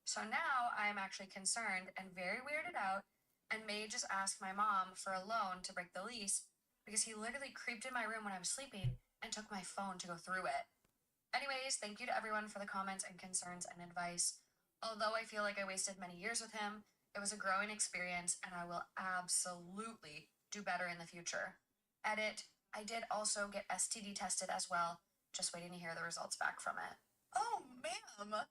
F: So now I am actually concerned and very weirded out and may just ask my mom for a loan to break the lease because he literally creeped in my room when I was sleeping and took my phone to go through it. Anyways, thank you to everyone for the comments and concerns and advice. Although I feel like I wasted many years with him, it was a growing experience and I will absolutely do better in the future. Edit, I did also get STD tested as well, just waiting to hear the results back from it.
G: Oh, ma'am.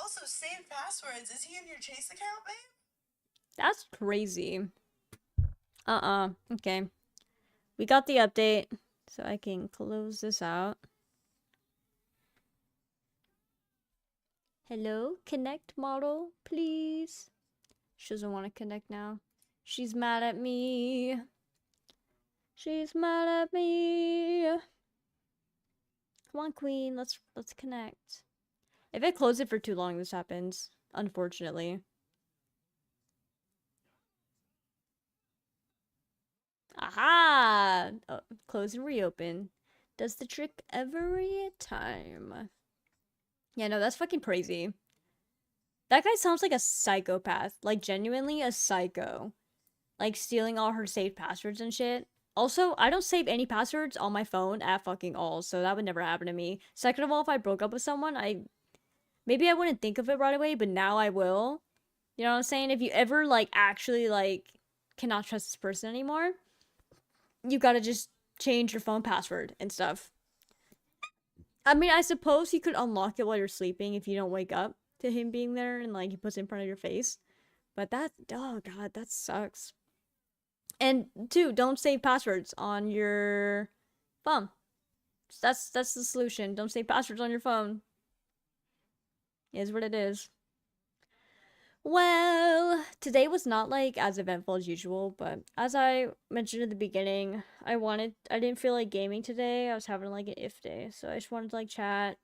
G: Also, save passwords. Is he in your Chase account, babe?
A: That's crazy. Okay. We got the update, so I can close this out. Hello? Connect model, please. She doesn't want to connect now. She's mad at me. She's mad at me. Come on, queen. Let's connect. If I close it for too long, this happens. Unfortunately. Aha! Oh, close and reopen. Does the trick every time. Yeah, no, that's fucking crazy. That guy sounds like a psychopath. Like, genuinely a psycho. Like, stealing all her saved passwords and shit. Also, I don't save any passwords on my phone at fucking all, so that would never happen to me. Second of all, if I broke up with someone, maybe I wouldn't think of it right away, but now I will. You know what I'm saying? If you ever like actually like cannot trust this person anymore, you gotta just change your phone password and stuff. I mean, I suppose you could unlock it while you're sleeping if you don't wake up to him being there and like he puts it in front of your face. But that, oh god, that sucks. And two, don't save passwords on your phone. That's the solution. Don't save passwords on your phone. It is what it is. Well, today was not like as eventful as usual, but as I mentioned at the beginning, I didn't feel like gaming today. I was having like an if day, so I just wanted to like chat,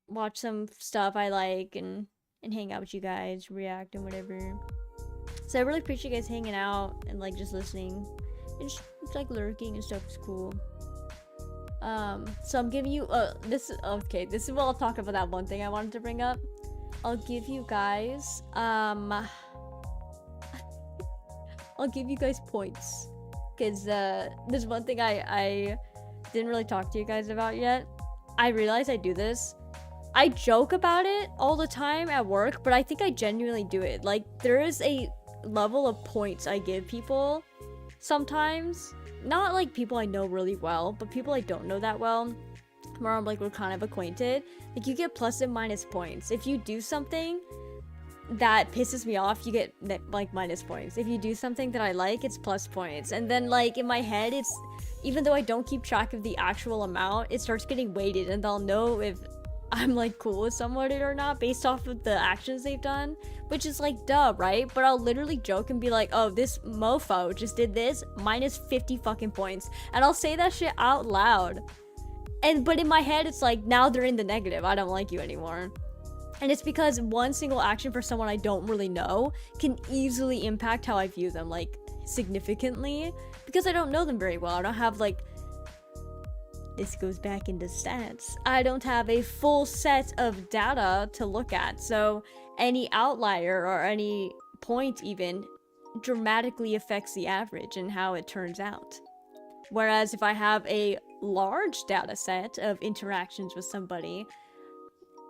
A: watch some stuff I like, and hang out with you guys, react and whatever. So I really appreciate you guys hanging out and like just listening and just like lurking and stuff is cool. So I'm giving you this is what I'll talk about, that one thing I wanted to bring up. I'll give you guys I'll give you guys points, because there's one thing I didn't really talk to you guys about yet. I realize I do this. I joke about it all the time at work, but I think I genuinely do it. Like, there is a level of points I give people sometimes. Not like people I know really well, but people I don't know that well, where I'm like, we're kind of acquainted. Like, you get plus and minus points. If you do something that pisses me off, you get like minus points. If you do something that I like, it's plus points. And then like in my head, it's, even though I don't keep track of the actual amount, it starts getting weighted, and I'll know if I'm like cool with somebody or not based off of the actions they've done, which is like duh, right? But I'll literally joke and be like, oh, this mofo just did this, minus 50 fucking points, and I'll say that shit out loud. But in my head, it's like, now they're in the negative. I don't like you anymore. And it's because one single action for someone I don't really know can easily impact how I view them, like, significantly. Because I don't know them very well. I don't have, like, this goes back into stats. I don't have a full set of data to look at. So any outlier or any point even dramatically affects the average and how it turns out. Whereas if I have a large data set of interactions with somebody,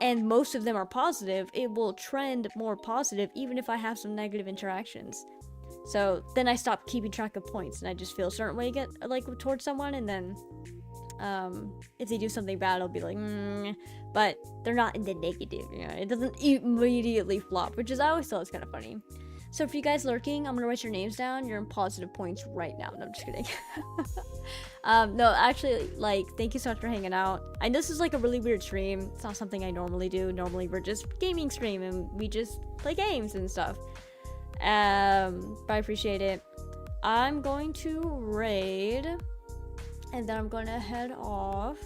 A: and most of them are positive, it will trend more positive even if I have some negative interactions. So then I stop keeping track of points, and I just feel a certain way like towards someone, and then if they do something bad, I'll be like, but they're not in the negative, you know, it doesn't immediately flop, which is, I always thought was kind of funny. So for you guys lurking, I'm gonna write your names down. You're in positive points right now. No, I'm just kidding. No, actually, like, thank you so much for hanging out. I know this is like a really weird stream. It's not something I normally do. Normally we're just gaming stream and we just play games and stuff. But I appreciate it. I'm going to raid, and then I'm going to head off.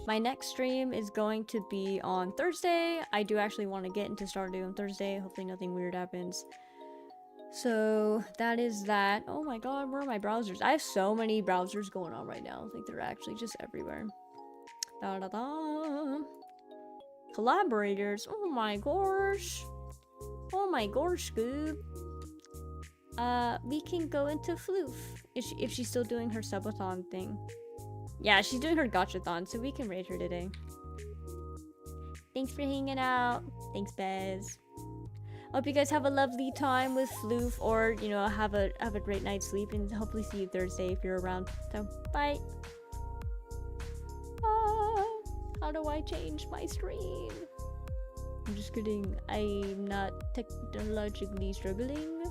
A: My next stream is going to be on Thursday. I do actually want to get into Stardew on Thursday. Hopefully nothing weird happens. So that is that. Oh my god, where are my browsers? I have so many browsers going on right now. Like, they're actually just everywhere. Da da da. Collaborators. Oh my gosh. Oh my gosh, Scoob. We can go into Floof if she's still doing her subathon thing. Yeah, she's doing her gachathon, so we can raid her today. Thanks for hanging out. Thanks, Bez. Hope you guys have a lovely time with Floof, or, you know, have a great night's sleep, and hopefully see you Thursday if you're around. So, bye. How do I change my screen? I'm just kidding. I'm not technologically struggling.